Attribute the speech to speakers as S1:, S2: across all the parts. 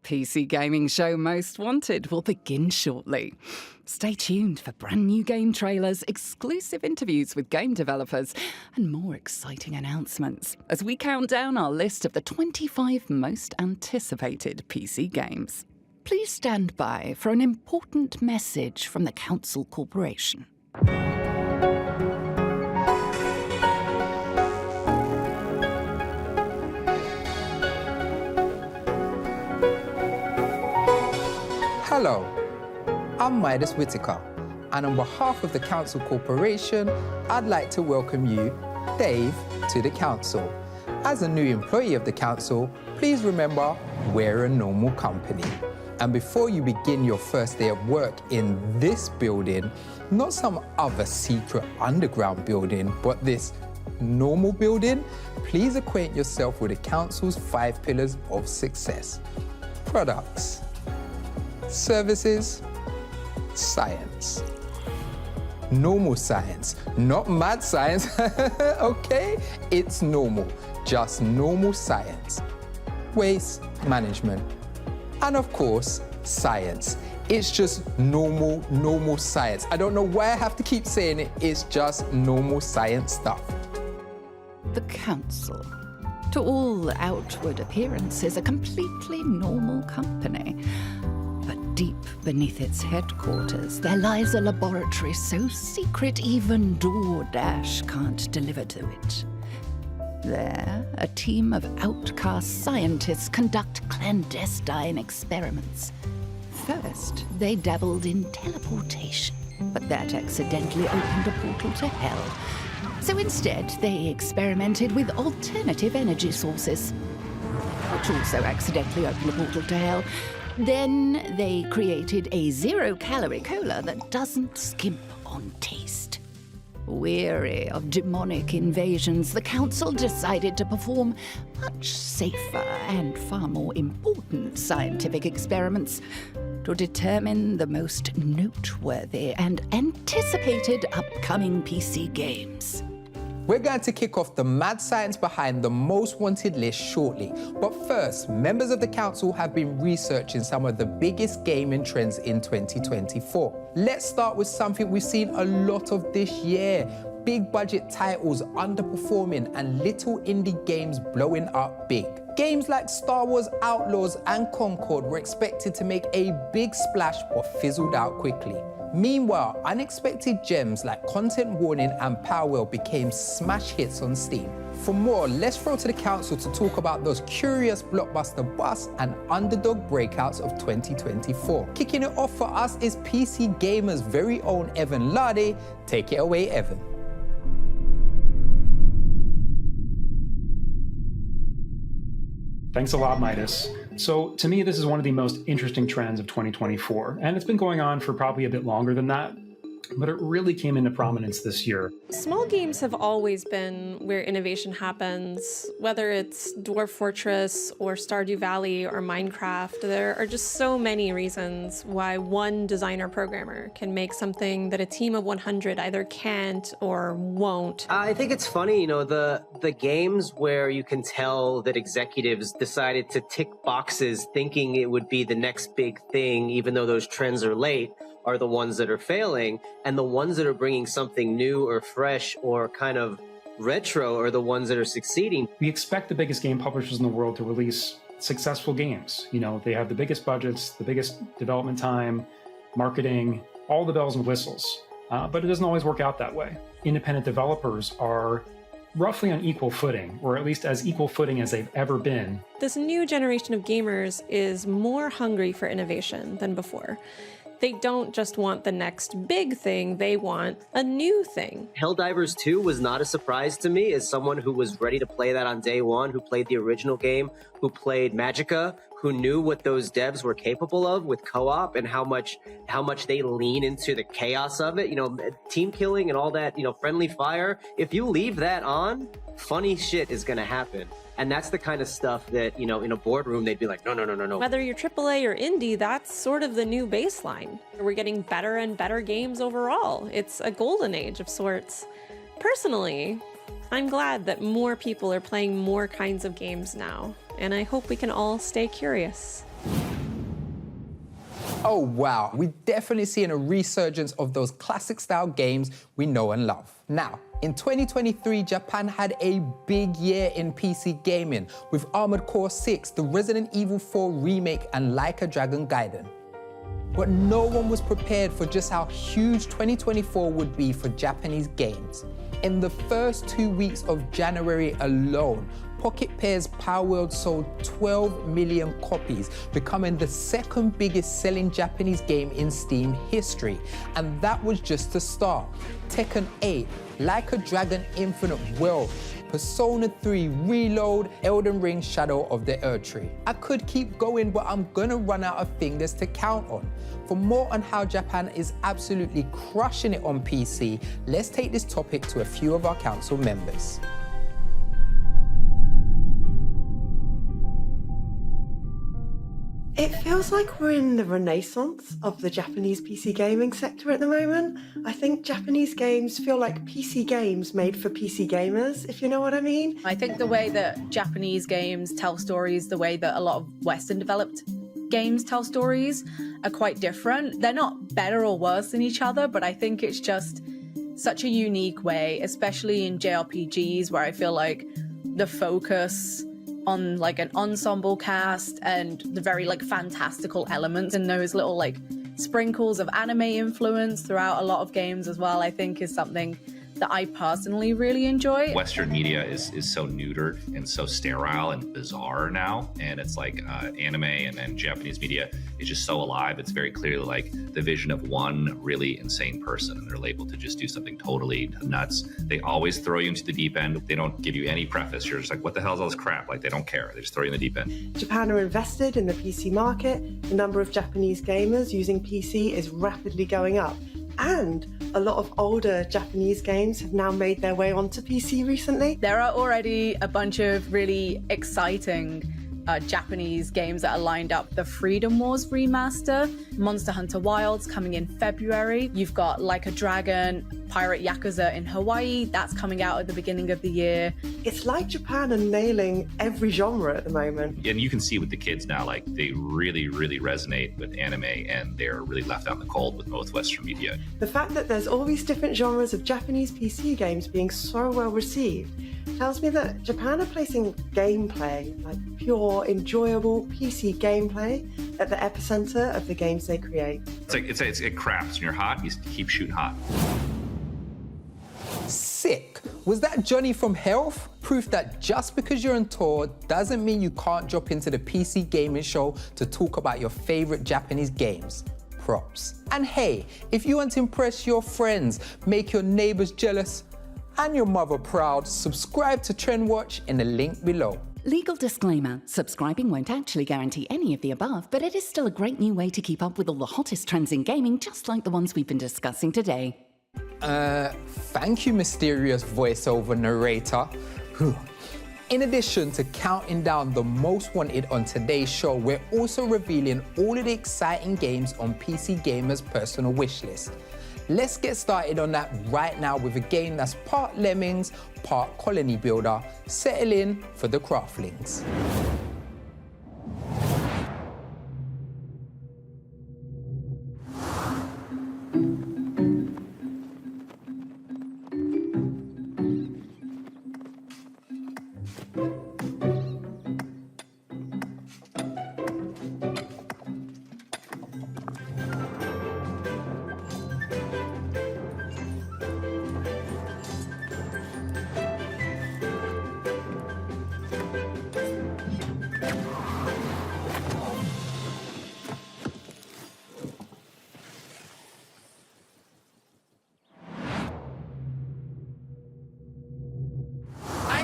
S1: PC gaming show Most Wanted will begin shortly. Stay tuned for brand new game trailers, exclusive interviews with game developers, and more exciting announcements as we count down our list of the 25 most anticipated PC games. Please stand by for an important message from the Council Corporation.
S2: Hello, I'm Midas Whitaker, and on behalf of the Council Corporation, I'd like to welcome you, Dave, to the Council. As a new employee of the Council, please remember we're a normal company. And before you begin your first day of work in this building, not some other secret underground building, but this normal building, please acquaint yourself with the Council's 5 pillars of success. Products, services, science. Normal science, not mad science, okay? It's normal, just normal science. Waste management. And of course, science. It's just normal science. I don't know why I have to keep saying it, it's just normal science stuff.
S1: The Council. To all outward appearances, a completely normal company. But deep beneath its headquarters, there lies a laboratory so secret even DoorDash can't deliver to it. There, a team of outcast scientists conduct clandestine experiments. First, they dabbled in teleportation, but that accidentally opened a portal to hell. So instead, they experimented with alternative energy sources, which also accidentally opened a portal to hell. Then they created a zero-calorie cola that doesn't skimp on taste. Weary of demonic invasions, the Council decided to perform much safer and far more important scientific experiments to determine the most noteworthy and anticipated upcoming PC games.
S2: We're going to kick off the mad science behind the most wanted list shortly. But first, members of the Council have been researching some of the biggest gaming trends in 2024. Let's start with something we've seen a lot of this year. Big budget titles underperforming and little indie games blowing up big. Games like Star Wars Outlaws and Concord were expected to make a big splash but fizzled out quickly. Meanwhile, unexpected gems like Content Warning and Power became smash hits on Steam. For more, let's throw to the Council to talk about those curious blockbuster busts and underdog breakouts of 2024. Kicking it off for us is PC Gamer's very own Evan Lade. Take it away, Evan.
S3: Thanks a lot, Midas. So to me, this is one of the most interesting trends of 2024, and it's been going on for probably a bit longer than that, but it really came into prominence this year.
S4: Small games have always been where innovation happens, whether it's Dwarf Fortress or Stardew Valley or Minecraft. There are just so many reasons why one designer programmer can make something that a team of 100 either can't or won't.
S5: I think it's funny, the games where you can tell that executives decided to tick boxes thinking it would be the next big thing, even though those trends are late, are the ones that are failing, and the ones that are bringing something new or fresh or kind of retro are the ones that are succeeding.
S3: We expect the biggest game publishers in the world to release successful games. They have the biggest budgets, the biggest development time, marketing, all the bells and whistles. But it doesn't always work out that way. Independent developers are roughly on equal footing, or at least as equal footing as they've ever been.
S4: This new generation of gamers is more hungry for innovation than before. They don't just want the next big thing, they want a new thing.
S5: Helldivers 2 was not a surprise to me as someone who was ready to play that on day one, who played the original game, who played Magicka, who knew what those devs were capable of with co-op and how much they lean into the chaos of it. Team killing and all that, friendly fire. If you leave that on, funny shit is gonna happen. And that's the kind of stuff that, in a boardroom, they'd be like, no.
S4: Whether you're AAA or indie, that's sort of the new baseline. We're getting better and better games overall. It's a golden age of sorts. Personally, I'm glad that more people are playing more kinds of games now, and I hope we can all stay curious.
S2: Oh wow, we're definitely seeing a resurgence of those classic style games we know and love. Now, in 2023, Japan had a big year in PC gaming with Armored Core 6, the Resident Evil 4 remake, and Like a Dragon Gaiden. But no one was prepared for just how huge 2024 would be for Japanese games. In the first 2 weeks of January alone, Pocket Pair's Power World sold 12 million copies, becoming the second biggest selling Japanese game in Steam history. And that was just the start. Tekken 8, Like a Dragon Infinite Wealth, Persona 3 Reload, Elden Ring Shadow of the Erdtree. I could keep going, but I'm gonna run out of fingers to count on. For more on how Japan is absolutely crushing it on PC, let's take this topic to a few of our council members.
S6: It feels like we're in the renaissance of the Japanese PC gaming sector at the moment. I think Japanese games feel like PC games made for PC gamers, if you know what I mean.
S7: I think the way that Japanese games tell stories, the way that a lot of Western developed games tell stories are quite different. They're not better or worse than each other, but I think it's just such a unique way, especially in JRPGs, where I feel like the focus on like an ensemble cast and the very like fantastical elements and those little like sprinkles of anime influence throughout a lot of games as well, I think is something that I personally really enjoy.
S8: Western media is so neutered and so sterile and bizarre now, and it's like anime and Japanese media is just so alive. It's very clearly like the vision of one really insane person, and they're able to just do something totally nuts. They always throw you into the deep end. They don't give you any preface. You're just like, what the hell is all this crap? Like, they don't care. They just throw you in the deep end.
S6: Japan are invested in the PC market. The number of Japanese gamers using PC is rapidly going up. And a lot of older Japanese games have now made their way onto PC recently.
S7: There are already a bunch of really exciting Japanese games that are lined up. The Freedom Wars remaster, Monster Hunter Wilds coming in February. You've got Like a Dragon, Pirate Yakuza in Hawaii. That's coming out at the beginning of the year.
S6: It's like Japan are nailing every genre at the moment.
S8: And you can see with the kids now, like they really, really resonate with anime, and they're really left out in the cold with most Western media.
S6: The fact that there's all these different genres of Japanese PC games being so well received tells me that Japan are placing gameplay, like pure, enjoyable PC gameplay, at the epicenter of the games they create.
S8: It crafts. When you're hot, you keep shooting hot.
S2: Sick. Was that Johnny from Health? Proof that just because you're on tour doesn't mean you can't drop into the PC gaming show to talk about your favorite Japanese games. Props. And hey, if you want to impress your friends, make your neighbors jealous, and your mother proud, subscribe to Trend Watch in the link below.
S1: Legal disclaimer, subscribing won't actually guarantee any of the above, but it is still a great new way to keep up with all the hottest trends in gaming, just like the ones we've been discussing today.
S2: Thank you, mysterious voiceover narrator. In addition to counting down the most wanted on today's show, we're also revealing all of the exciting games on PC Gamer's personal wish list. Let's get started on that right now with a game that's part Lemmings, part colony builder. Settle in for the craftlings.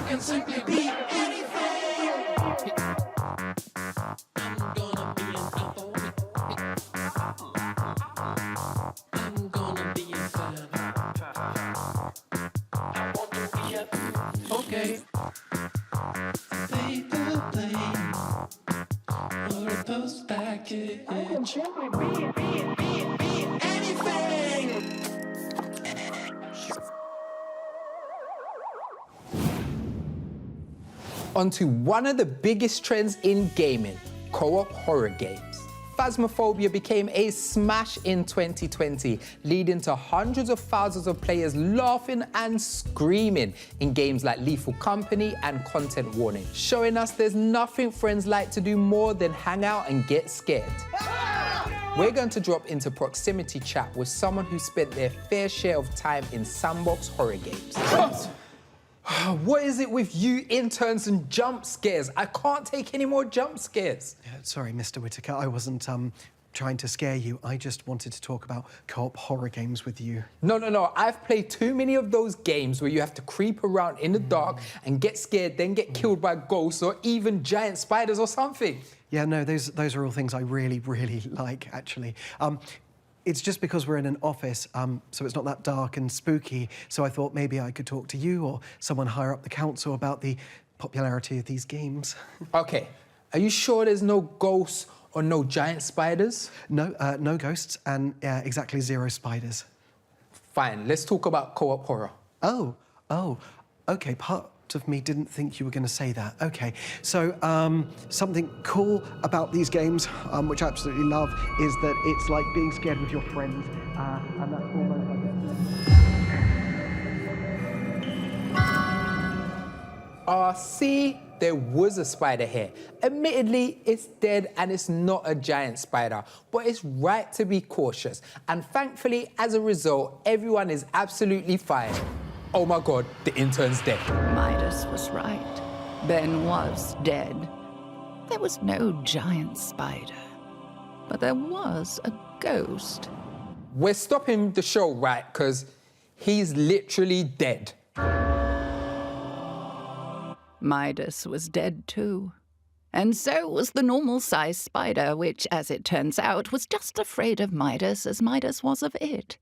S9: Can simply be anything. I'm gonna be an apple. I'm gonna be a fan. I want to be a okay. Paper plane or a post package. I can simply be anything.
S2: Onto one of the biggest trends in gaming, co-op horror games. Phasmophobia became a smash in 2020, leading to hundreds of thousands of players laughing and screaming in games like Lethal Company and Content Warning, showing us there's nothing friends like to do more than hang out and get scared. We're going to drop into proximity chat with someone who spent their fair share of time in sandbox horror games. What is it with you interns and jump scares? I can't take any more jump scares.
S10: Sorry, Mr. Whitaker, I wasn't trying to scare you. I just wanted to talk about co-op horror games with you.
S2: No. I've played too many of those games where you have to creep around in the dark and get scared, then get killed by ghosts or even giant spiders or something.
S10: Yeah, no, those are all things I really, really like, actually. It's just because we're in an office, so it's not that dark and spooky, so I thought maybe I could talk to you or someone higher up the council about the popularity of these games.
S2: Okay, are you sure there's no ghosts or no giant spiders?
S10: No, no ghosts and exactly 0 spiders.
S2: Fine, let's talk about co-op horror.
S10: Oh, okay, part of me didn't think you were going to say that. Okay, so something cool about these games, which I absolutely love, is that it's like being scared with your friends, and that's almost like
S2: See, there was a spider here. Admittedly, it's dead and it's not a giant spider, but it's right to be cautious. And thankfully, as a result, everyone is absolutely fine. Oh my God, the intern's dead.
S1: Midas was right. Ben was dead. There was no giant spider, but there was a ghost.
S2: We're stopping the show, right? Because he's literally dead.
S1: Midas was dead too. And so was the normal-sized spider, which, as it turns out, was just afraid of Midas as Midas was of it.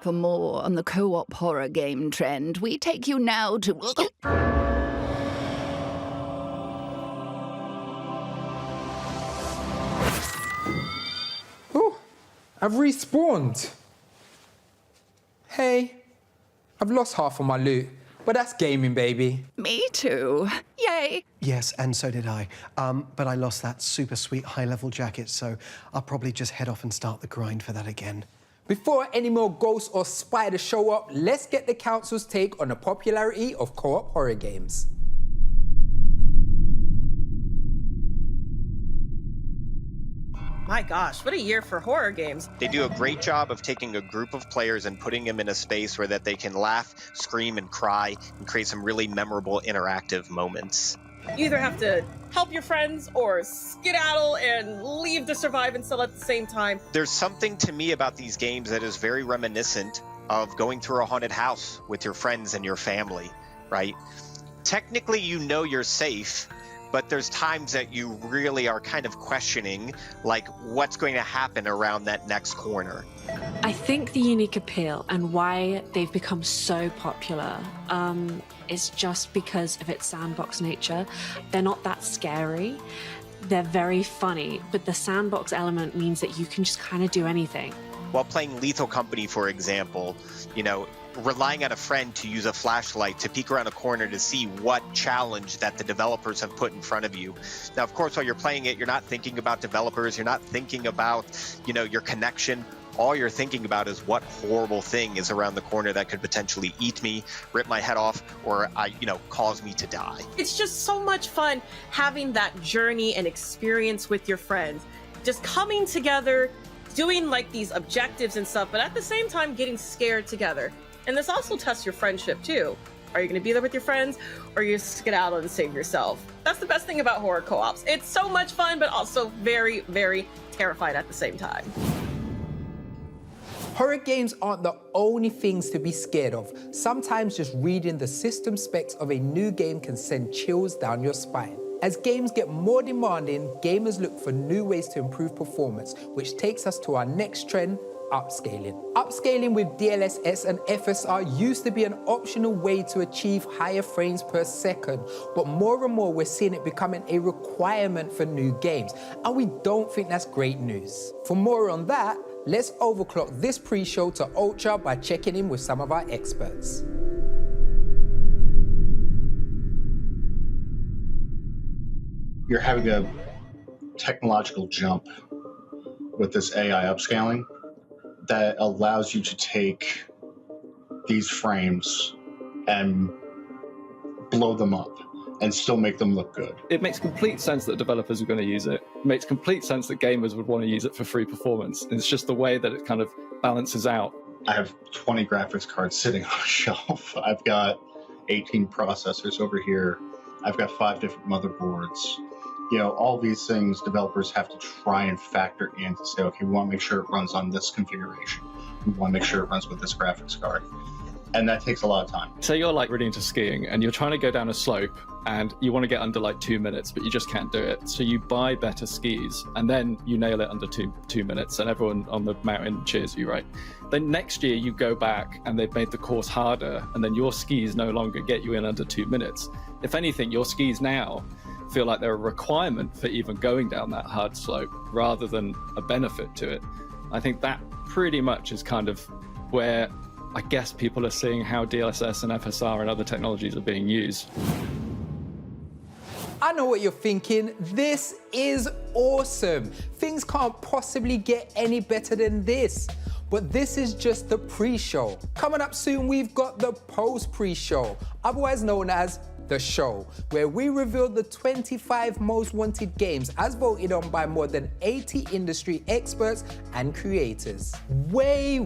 S1: For more on the co-op horror game trend, we take you now to...
S2: Oh, I've respawned. Hey, I've lost half of my loot, but that's gaming, baby.
S1: Me too. Yay.
S10: Yes, and so did I. But I lost that super sweet high-level jacket, so I'll probably just head off and start the grind for that again.
S2: Before any more ghosts or spiders show up, let's get the council's take on the popularity of co-op horror games.
S11: My gosh, what a year for horror games.
S12: They do a great job of taking a group of players and putting them in a space where that they can laugh, scream, and cry, and create some really memorable interactive moments.
S11: You either have to help your friends or skedaddle and leave to survive and still at the same time.
S12: There's something to me about these games that is very reminiscent of going through a haunted house with your friends and your family, right? Technically, you know you're safe, but there's times that you really are kind of questioning, like, what's going to happen around that next corner.
S13: I think the unique appeal and why they've become so popular is just because of its sandbox nature. They're not that scary. They're very funny, but the sandbox element means that you can just kind of do anything.
S12: While playing Lethal Company, for example, you know, relying on a friend to use a flashlight to peek around a corner to see what challenge that the developers have put in front of you. Now, of course, while you're playing it, you're not thinking about developers, you're not thinking about, you know, your connection. All you're thinking about is what horrible thing is around the corner that could potentially eat me, rip my head off, or, cause me to die.
S11: It's just so much fun having that journey and experience with your friends. Just coming together, doing like these objectives and stuff, but at the same time getting scared together. And this also tests your friendship too. Are you going to be there with your friends, or are you skedaddle and save yourself? That's the best thing about horror co-ops. It's so much fun, but also very, very terrified at the same time.
S2: Horror games aren't the only things to be scared of. Sometimes just reading the system specs of a new game can send chills down your spine. As games get more demanding, gamers look for new ways to improve performance, which takes us to our next trend, upscaling. Upscaling with DLSS and FSR used to be an optional way to achieve higher frames per second, but more and more we're seeing it becoming a requirement for new games, and we don't think that's great news. For more on that, let's overclock this pre-show to Ultra by checking in with some of our experts.
S14: you're having a technological jump with this AI upscaling that allows you to take these frames and blow them up and still make them look good.
S15: It makes complete sense that developers are going to use it. It makes complete sense that gamers would want to use it for free performance. It's just the way that it kind of balances out.
S14: I have 20 graphics cards sitting on a shelf. I've got 18 processors over here. I've got 5 different motherboards. You know, all these things developers have to try and factor in to say, okay, we want to make sure it runs on this configuration. We want to make sure it runs with this graphics card. And that takes a lot of time.
S15: Say you're like really into skiing and you're trying to go down a slope and you want to get under like 2 minutes, but you just can't do it. So you buy better skis and then you nail it under two minutes and everyone on the mountain cheers you, right? Then next year you go back and they've made the course harder and then your skis no longer get you in under 2 minutes. If anything, your skis now feel like they're a requirement for even going down that hard slope rather than a benefit to it. I think that pretty much is kind of where I guess people are seeing how DLSS and FSR and other technologies are being used.
S2: I know what you're thinking. This is awesome. Things can't possibly get any better than this. But this is just the pre-show. Coming up soon, we've got the post-pre-show, otherwise known as the show, where we reveal the 25 most wanted games as voted on by more than 80 industry experts and creators. Way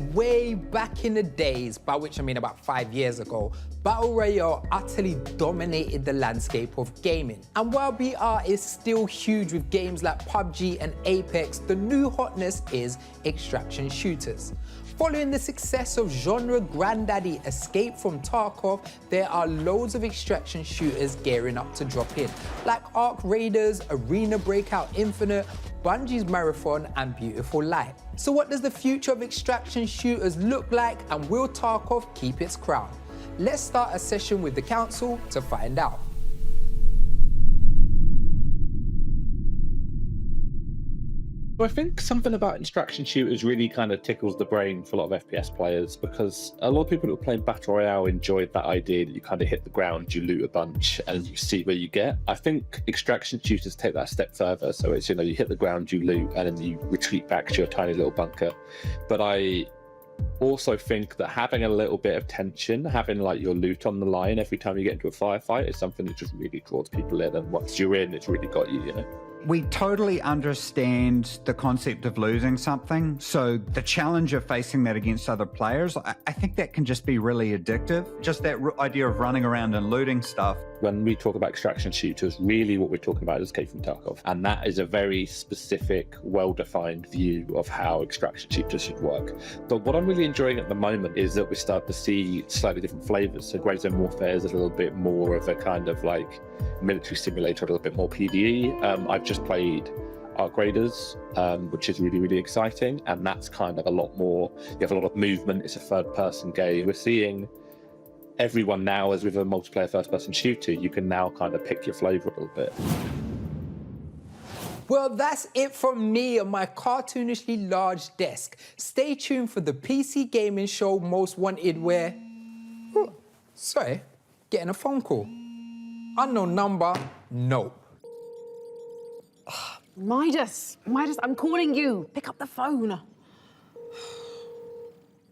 S2: back in the days, by which I mean about 5 years ago, Battle Royale utterly dominated the landscape of gaming. And while BR is still huge with games like PUBG and Apex, the new hotness is extraction shooters. Following the success of genre granddaddy Escape from Tarkov, there are loads of extraction shooters gearing up to drop in, like Arc Raiders, Arena Breakout Infinite, Bungie's Marathon, and Beautiful Light. So what does the future of extraction shooters look like, and will Tarkov keep its crown? Let's start a session with the council to find out.
S16: I think something about extraction shooters really kind of tickles the brain for a lot of FPS players, because a lot of people who are playing Battle Royale enjoyed that idea that you kind of hit the ground, you loot a bunch, and you see where you get. I think extraction shooters take that a step further. So it's, you know, you hit the ground, you loot, and then you retreat back to your tiny little bunker. But I also think that having a little bit of tension, having like your loot on the line every time you get into a firefight is something that just really draws people in, and once you're in, it's really got you, you know.
S17: We totally understand the concept of losing something, so the challenge of facing that against other players, I think that can just be really addictive. Just that idea of running around and looting stuff.
S16: When we talk about extraction shooters, really what we're talking about is Escape from Tarkov, and that is a very specific, well-defined view of how extraction shooters should work. But what I'm really enjoying at the moment is that we start to see slightly different flavors. So Grey Zone Warfare is a little bit more of a kind of like military simulator, a little bit more PvE. I've just played Arc Raiders, which is really exciting, and that's kind of a lot more, you have a lot of movement, it's a third-person game. We're seeing everyone now, as with a multiplayer first-person shooter, you can now kind of pick your flavor a little bit.
S2: Well, that's it from me on my cartoonishly large desk. Stay tuned for the PC gaming show Most Wanted, where... Ooh, sorry, getting a phone call. Unknown number, nope.
S18: Midas, I'm calling you. Pick up the phone.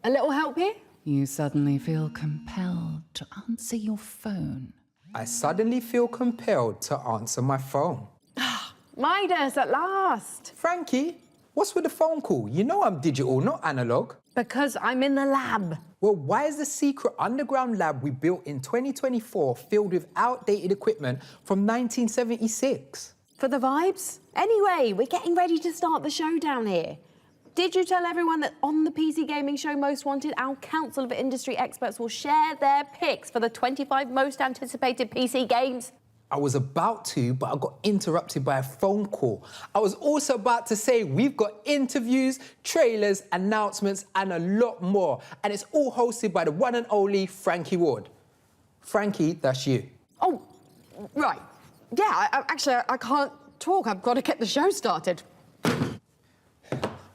S18: A little help here?
S1: You suddenly feel compelled to answer your phone.
S2: I suddenly feel compelled to answer my phone.
S18: Midas, at last.
S2: Frankie, what's with the phone call? You know I'm digital, not analog.
S18: Because I'm in the lab.
S2: Well, why is the secret underground lab we built in 2024 filled with outdated equipment from 1976?
S18: For the vibes? Anyway, we're getting ready to start the show down here. Did you tell everyone that on the PC Gaming Show Most Wanted, our council of industry experts will share their picks for the 25 most anticipated PC games?
S2: I was about to, but I got interrupted by a phone call. I was also about to say we've got interviews, trailers, announcements, and a lot more. And it's all hosted by the one and only Frankie Ward. Frankie, that's you.
S18: Oh, right. Yeah, I can't talk. I've got to get the show started.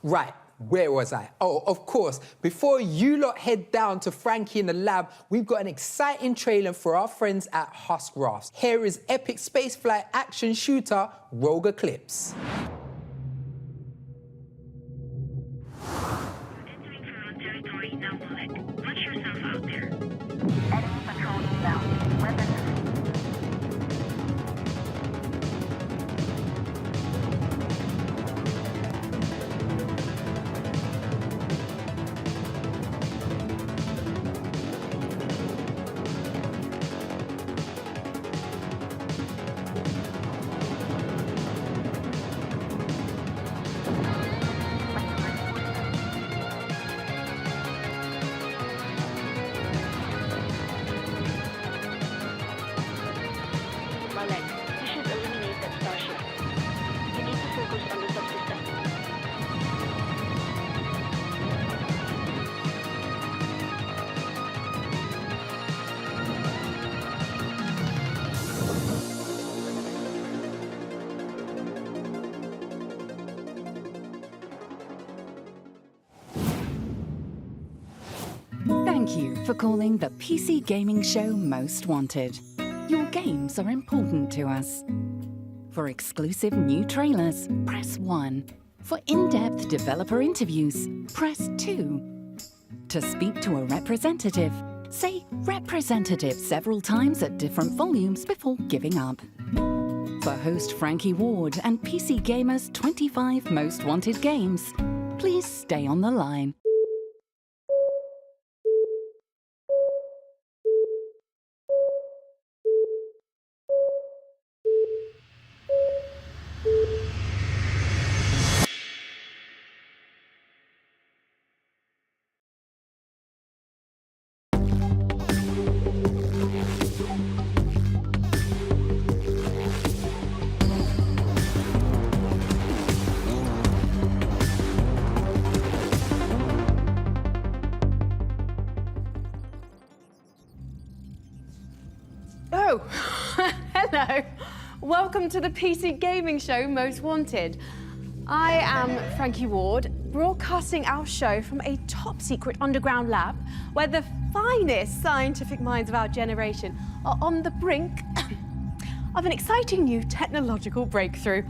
S2: Right. where was I? Oh, of course. Before you lot head down to Frankie in the lab, we've got an exciting trailer for our friends at Husk Rafts. Here is epic spaceflight action shooter Rogue Eclipse.
S1: Thank you for calling the PC Gaming Show Most Wanted. Your games are important to us. For exclusive new trailers, press 1. For in-depth developer interviews, press 2. To speak to a representative, say representative several times at different volumes before giving up. For host Frankie Ward and PC Gamer's 25 Most Wanted games, please stay on the line.
S18: Oh, hello. Welcome to the PC Gaming Show Most Wanted. I am Frankie Ward, broadcasting our show from a top-secret underground lab where the finest scientific minds of our generation are on the brink of an exciting new technological breakthrough,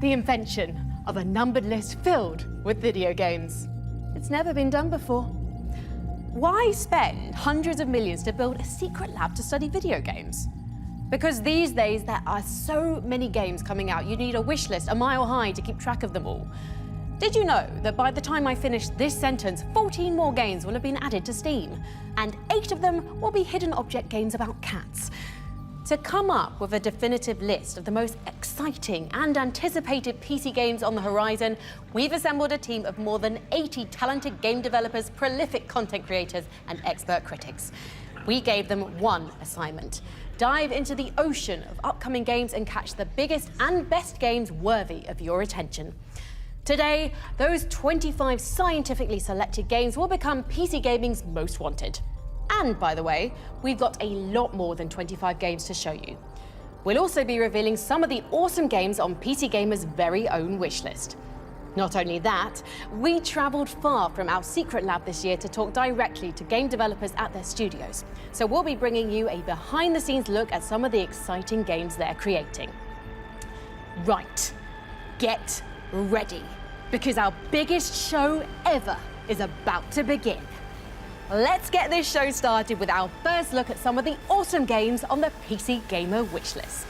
S18: the invention of a numbered list filled with video games. It's never been done before. Why spend hundreds of millions to build a secret lab to study video games? Because these days there are so many games coming out, you need a wish list a mile high to keep track of them all. Did you know that by the time I finish this sentence, 14 more games will have been added to Steam, and 8 of them will be hidden object games about cats? To come up with a definitive list of the most exciting and anticipated PC games on the horizon, we've assembled a team of more than 80 talented game developers, prolific content creators, and expert critics. We gave them one assignment: dive into the ocean of upcoming games and catch the biggest and best games worthy of your attention. Today, those 25 scientifically selected games will become PC Gaming's Most Wanted. And, by the way, we've got a lot more than 25 games to show you. We'll also be revealing some of the awesome games on PC Gamer's very own wishlist. Not only that, we travelled far from our secret lab this year to talk directly to game developers at their studios. So we'll be bringing you a behind-the-scenes look at some of the exciting games they're creating. Right, get ready, because our biggest show ever is about to begin. Let's get this show started with our first look at some of the awesome games on the PC Gamer wishlist.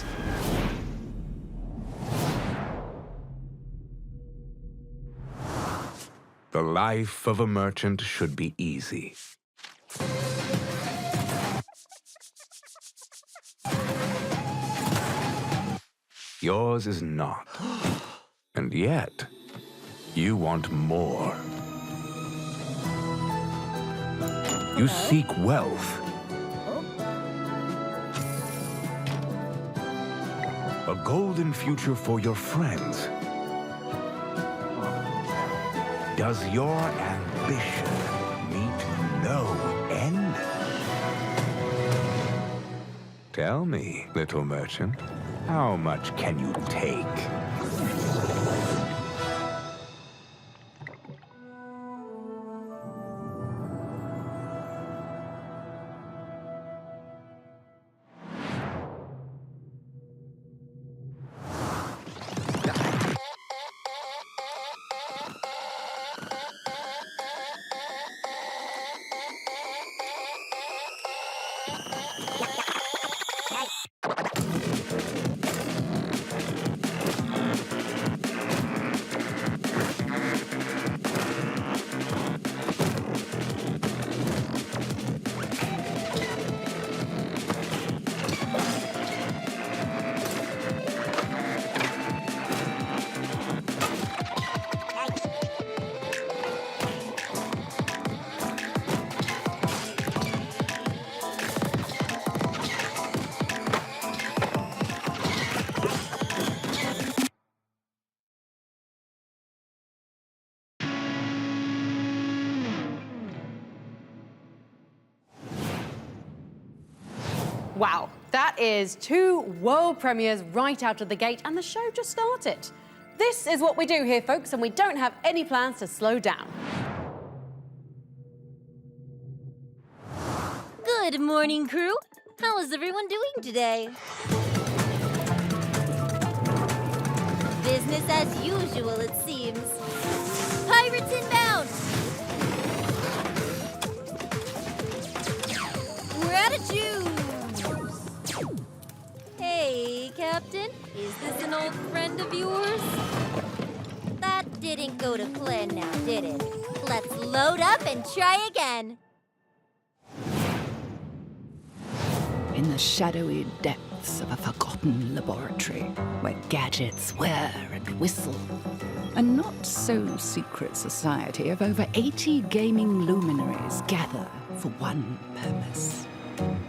S19: The life of a merchant should be easy. Yours is not. And yet, you want more. You seek wealth. A golden future for your friends. Does your ambition meet no end? Tell me, little merchant, how much can you take?
S18: Wow, that is 2 world premieres right out of the gate, and the show just started. This is what we do here, folks, and we don't have any plans to slow down.
S20: Good morning, crew. How is everyone doing today? Business as usual, it seems. Pirates inbound! We're out of juice! Hey, Captain. Is this an old friend of yours? That didn't go to plan now, did it? Let's load up and try again.
S1: In the shadowy depths of a forgotten laboratory, where gadgets whir and whistle, a not-so-secret society of over 80 gaming luminaries gather for one purpose: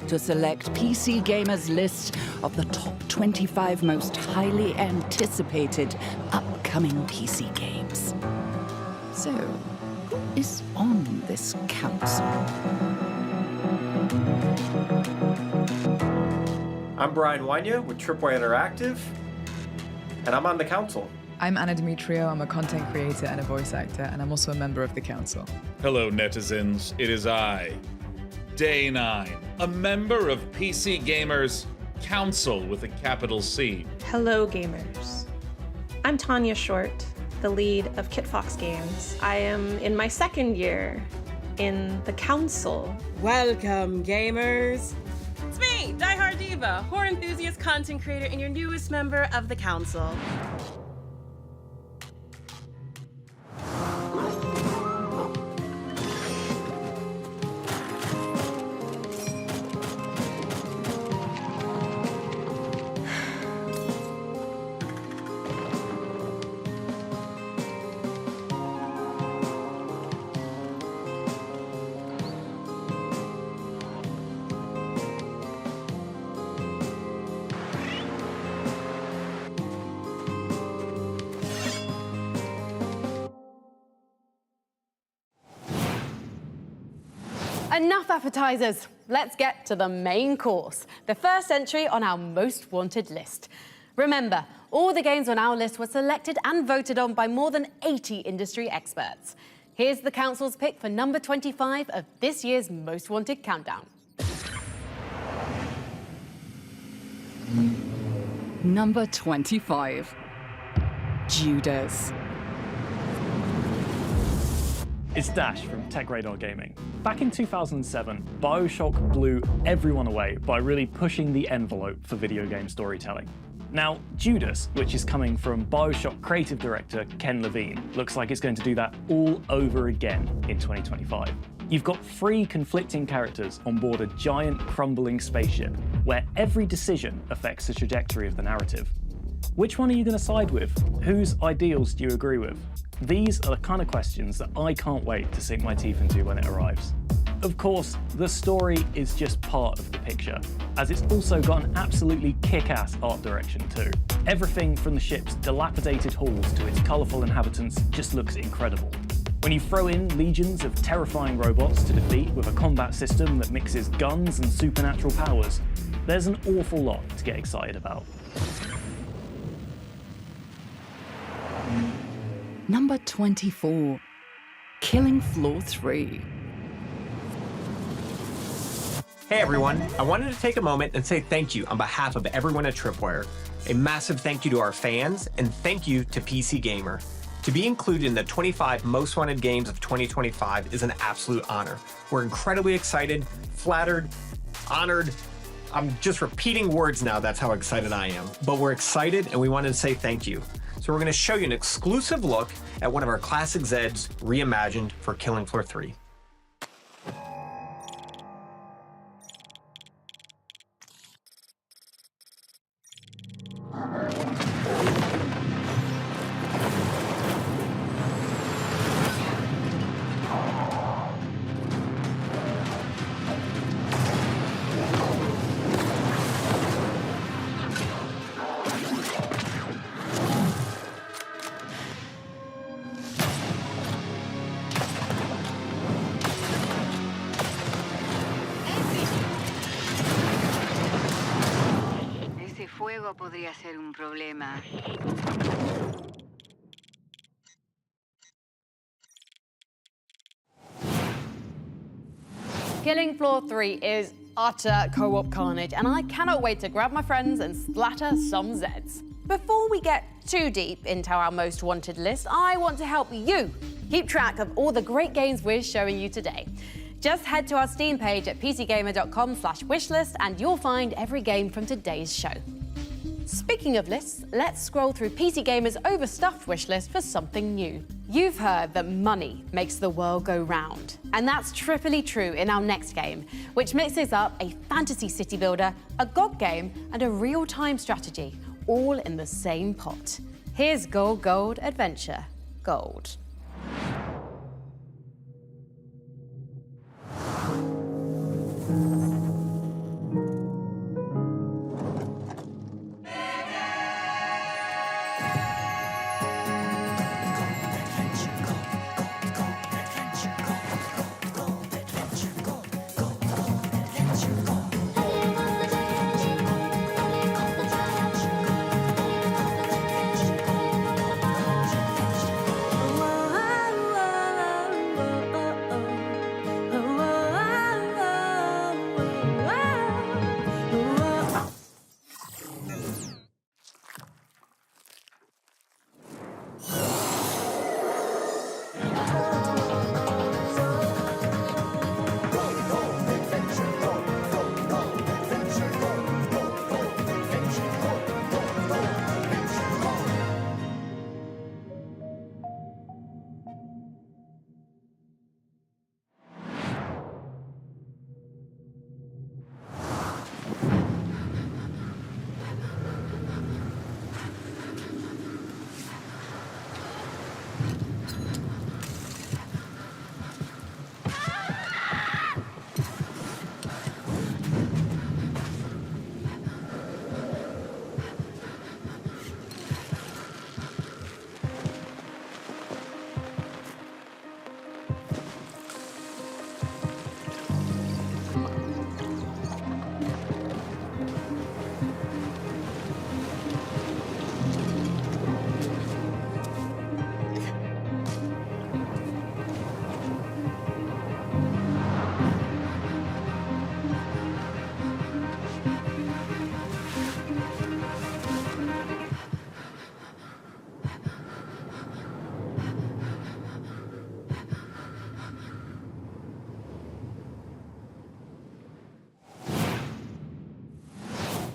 S1: to select PC Gamer's list of the top 25 most highly anticipated upcoming PC games. So, who is on this council?
S21: I'm Brian Wanya with Tripwire Interactive, and I'm on the council.
S22: I'm Anna Demetrio. I'm a content creator and a voice actor, and I'm also a member of the council.
S23: Hello, netizens. It is I, Day 9, a member of PC Gamer's Council with a capital C.
S4: Hello, gamers. I'm Tanya Short, the lead of Kit Fox Games. I am in my 2nd year in the council.
S11: Welcome, gamers. It's me, Die Hard Diva, horror enthusiast, content creator, and your newest member of the council.
S18: Enough appetizers. Let's get to the main course, the first entry on our most wanted list. Remember, all the games on our list were selected and voted on by more than 80 industry experts. Here's the council's pick for number 25 of this year's most wanted countdown.
S1: Number 25, Judas.
S24: It's Dash from Tech Radar Gaming. Back in 2007, BioShock blew everyone away by really pushing the envelope for video game storytelling. Now, Judas, which is coming from BioShock creative director Ken Levine, looks like it's going to do that all over again in 2025. You've got 3 conflicting characters on board a giant crumbling spaceship, where every decision affects the trajectory of the narrative. Which one are you going to side with? Whose ideals do you agree with? These are the kind of questions that I can't wait to sink my teeth into when it arrives. Of course, the story is just part of the picture, as it's also got an absolutely kick-ass art direction too. Everything from the ship's dilapidated halls to its colourful inhabitants just looks incredible. When you throw in legions of terrifying robots to defeat with a combat system that mixes guns and supernatural powers, there's an awful lot to get excited about.
S1: Number 24, Killing Floor 3.
S21: Hey everyone, I wanted to take a moment and say thank you on behalf of everyone at Tripwire. A massive thank you to our fans, and thank you to PC Gamer. To be included in the 25 most wanted games of 2025 is an absolute honor. We're incredibly excited, flattered, honored. I'm just repeating words now, that's how excited I am. But we're excited and we wanted to say thank you. So we're going to show you an exclusive look at one of our classic Zeds reimagined for Killing Floor 3.
S3: juego podría ser un problema.
S18: Killing Floor 3 is utter co-op carnage, and I cannot wait to grab my friends and splatter some Zeds. Before we get too deep into our most wanted list, I want to help you keep track of all the great games we're showing you today. Just head to our Steam page at pcgamer.com/wishlist and you'll find every game from today's show. Speaking of lists, let's scroll through PC Gamer's overstuffed wishlist for something new. You've heard that money makes the world go round, and that's triply true in our next game, which mixes up a fantasy city builder, a GOG game, and a real-time strategy, all in the same pot. Here's Gold Adventure Gold.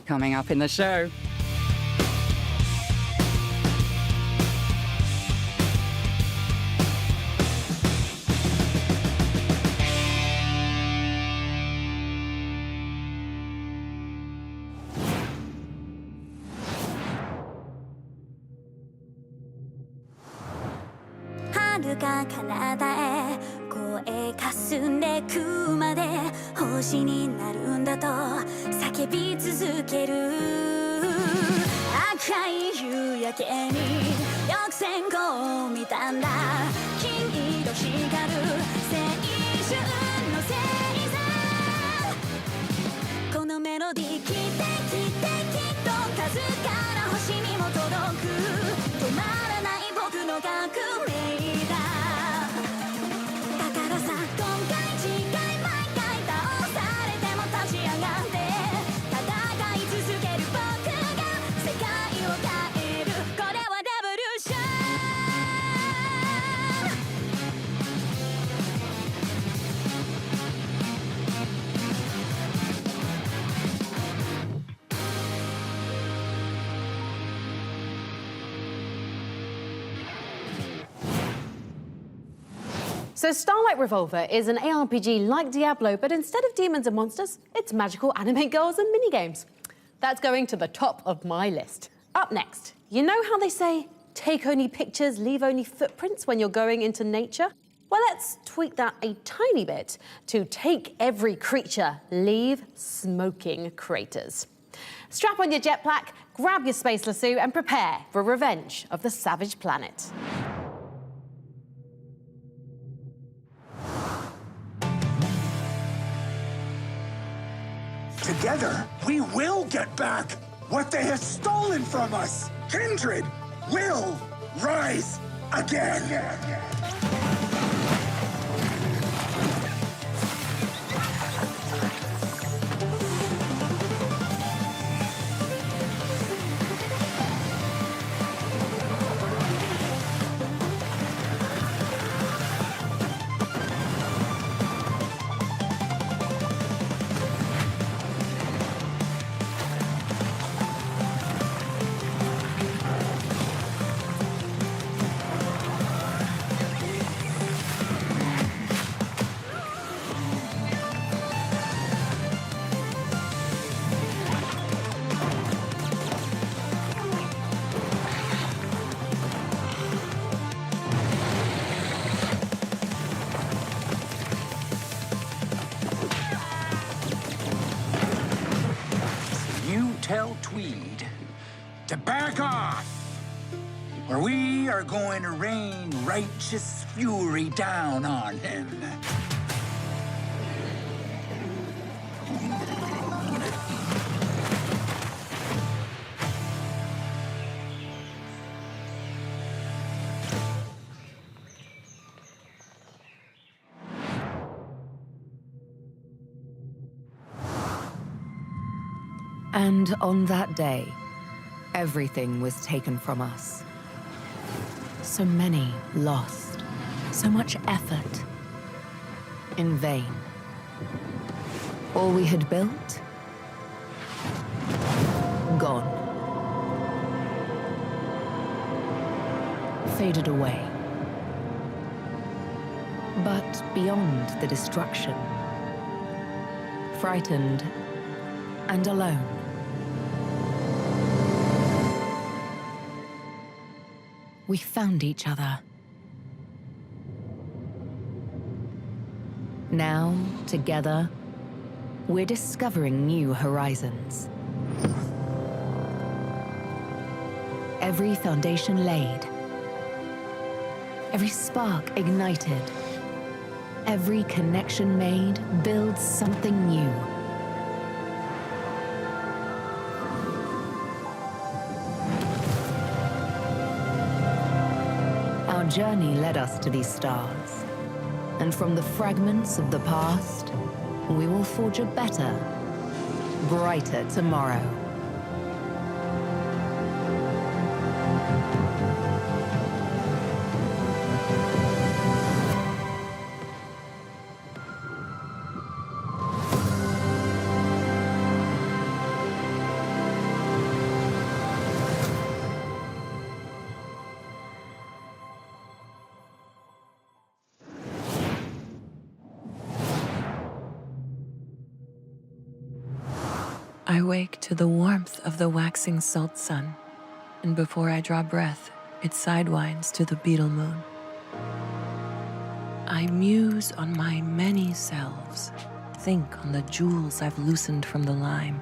S1: Coming up in the show.
S18: So Starlight Revolver is an ARPG like Diablo, but instead of demons and monsters, it's magical anime girls and minigames. That's going to the top of my list. Up next, you know how they say, take only pictures, leave only footprints when you're going into nature? Well, let's tweak that a tiny bit to take every creature, leave smoking craters. Strap on your jetpack, grab your space lasso, and prepare for revenge of the savage planet.
S5: Together, we will get back what they have stolen from us. Kindred will rise again. Tell Tweed to back off, or we are going to rain righteous fury down on him.
S6: And on that day, everything was taken from us. So many lost, so much effort, in vain. All we had built, gone. Faded away. But beyond the destruction, frightened and alone, we found each other. Now, together, we're discovering new horizons. Every foundation laid, every spark ignited, every connection made builds something new. Our journey led us to these stars, and from the fragments of the past, we will forge a better, brighter tomorrow.
S7: I wake to the warmth of the waxing salt sun, and before I draw breath, it sidewinds to the beetle moon. I muse on my many selves, think on the jewels I've loosened from the lime,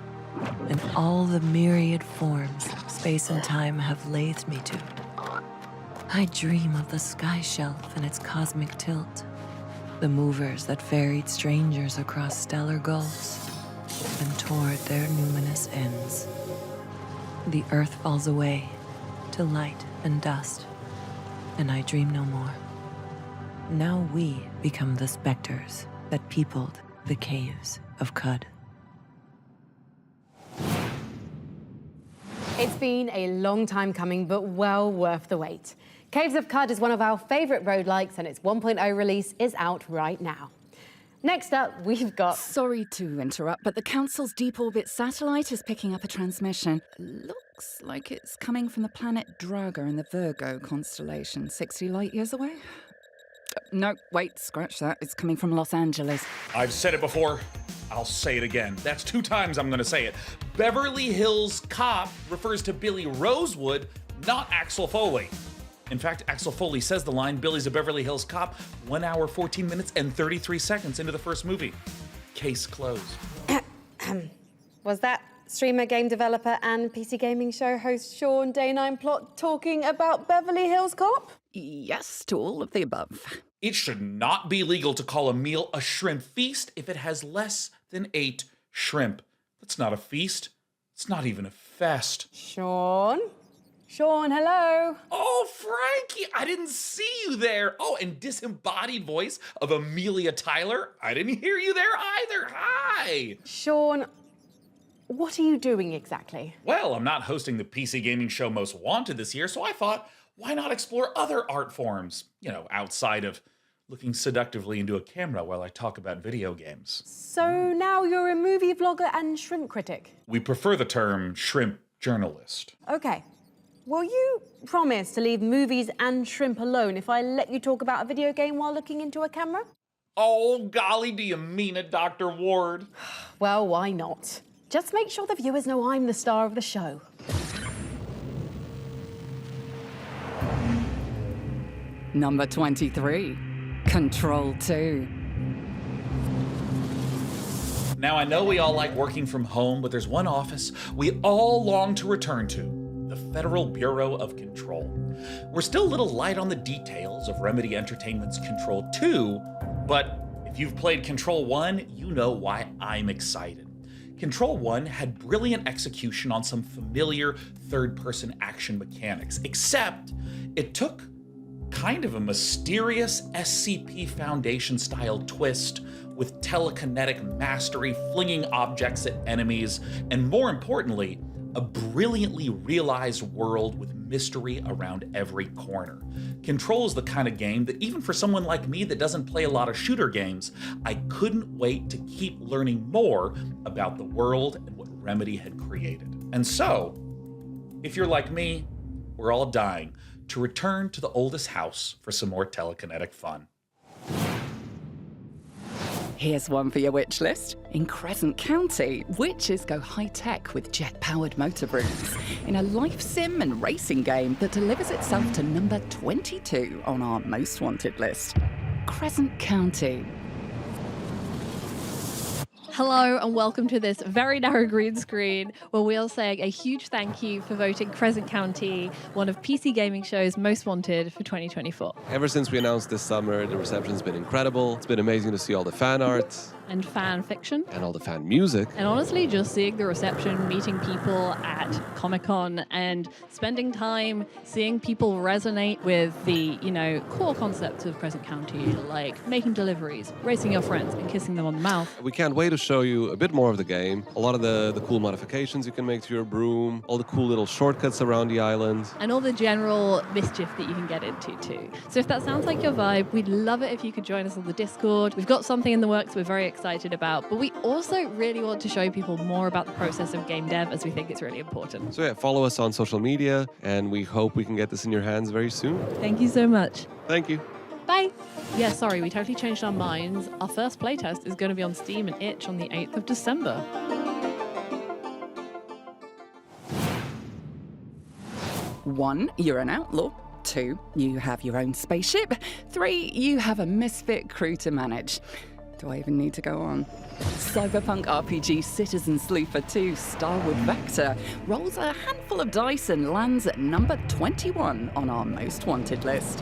S7: and all the myriad forms space and time have lathed me to. I dream of the sky shelf and its cosmic tilt, the movers that ferried strangers across stellar gulfs and toward their numinous ends. The earth falls away to light and dust, and I dream no more. Now we become the specters that peopled the caves of Cud.
S18: It's been a long time coming, but well worth the wait. Caves of Cud is one of our favourite roguelikes, and its 1.0 release is out right now. Next up, we've got...
S1: Sorry to interrupt, but the Council's deep orbit satellite is picking up a transmission. Looks like it's coming from the planet Draga in the Virgo constellation, 60 light years away. No, wait, scratch that. It's coming from Los Angeles.
S23: I've said it before. I'll say it again. That's 2 times I'm going to say it. Beverly Hills Cop refers to Billy Rosewood, not Axel Foley. In fact, Axel Foley says the line, Billy's a Beverly Hills Cop, 1 hour, 14 minutes, and 33 seconds into the first movie. Case closed.
S18: Was that streamer, game developer, and PC gaming show host Sean Day9 Plot talking about Beverly Hills Cop?
S1: Yes, to all of the above.
S23: It should not be legal to call a meal a shrimp feast if it has less than 8 shrimp. That's not a feast. It's not even a fest.
S18: Sean? Sean, hello.
S23: Oh, Frankie, I didn't see you there. Oh, and disembodied voice of Amelia Tyler. I didn't hear you there either. Hi.
S18: Sean, what are you doing exactly?
S23: Well, I'm not hosting the PC gaming show Most Wanted this year, so I thought, why not explore other art forms? You know, outside of looking seductively into a camera while I talk about video games.
S18: So now you're a movie vlogger and shrimp critic?
S23: We prefer the term shrimp journalist.
S18: Okay. Will you promise to leave movies and shrimp alone if I let you talk about a video game while looking into a camera?
S23: Oh, golly, do you mean it, Dr. Ward?
S18: Well, why not? Just make sure the viewers know I'm the star of the show.
S1: Number 23, Control 2.
S23: Now, I know we all like working from home, but there's one office we all long to return to. The Federal Bureau of Control. We're still a little light on the details of Remedy Entertainment's Control 2, but if you've played Control 1, you know why I'm excited. Control 1 had brilliant execution on some familiar third-person action mechanics, except it took kind of a mysterious SCP Foundation-style twist with telekinetic mastery, flinging objects at enemies, and more importantly, a brilliantly realized world with mystery around every corner. Control is the kind of game that even for someone like me that doesn't play a lot of shooter games, I couldn't wait to keep learning more about the world and what Remedy had created. And so, if you're like me, we're all dying to return to the oldest house for some more telekinetic fun.
S1: Here's one for your wish list. In Crescent County, witches go high-tech with jet-powered motor brooms in a life sim and racing game that delivers itself to number 22 on our most wanted list. Crescent County.
S8: Hello and welcome to this very narrow green screen where we are saying a huge thank you for voting Crescent County one of PC Gaming Show's most wanted for 2024.
S9: Ever since we announced this summer, the reception's been incredible. It's been amazing to see all the fan art.
S8: And fan fiction.
S9: And all the fan music.
S8: And honestly, just seeing the reception, meeting people at Comic-Con and spending time seeing people resonate with the, core concepts of Crescent County, like making deliveries, racing your friends and kissing them on the mouth.
S9: We can't wait to show you a bit more of the game. A lot of the cool modifications you can make to your broom, all the cool little shortcuts around the island.
S8: And all the general mischief that you can get into too. So if that sounds like your vibe, we'd love it if you could join us on the Discord. We've got something in the works we're very excited about, but we also really want to show people more about the process of game dev as we think it's really important.
S9: So yeah, follow us on social media and we hope we can get this in your hands very soon.
S8: Thank you so much.
S9: Thank you.
S8: Bye. Yeah, sorry, we totally changed our minds. Our first playtest is going to be on Steam and Itch on the 8th of December.
S1: One, you're an outlaw. 2, you have your own spaceship. 3, you have a misfit crew to manage. Do I even need to go on? Cyberpunk RPG Citizen Sleufer 2 Starwood Vector rolls a handful of dice and lands at number 21 on our most wanted list.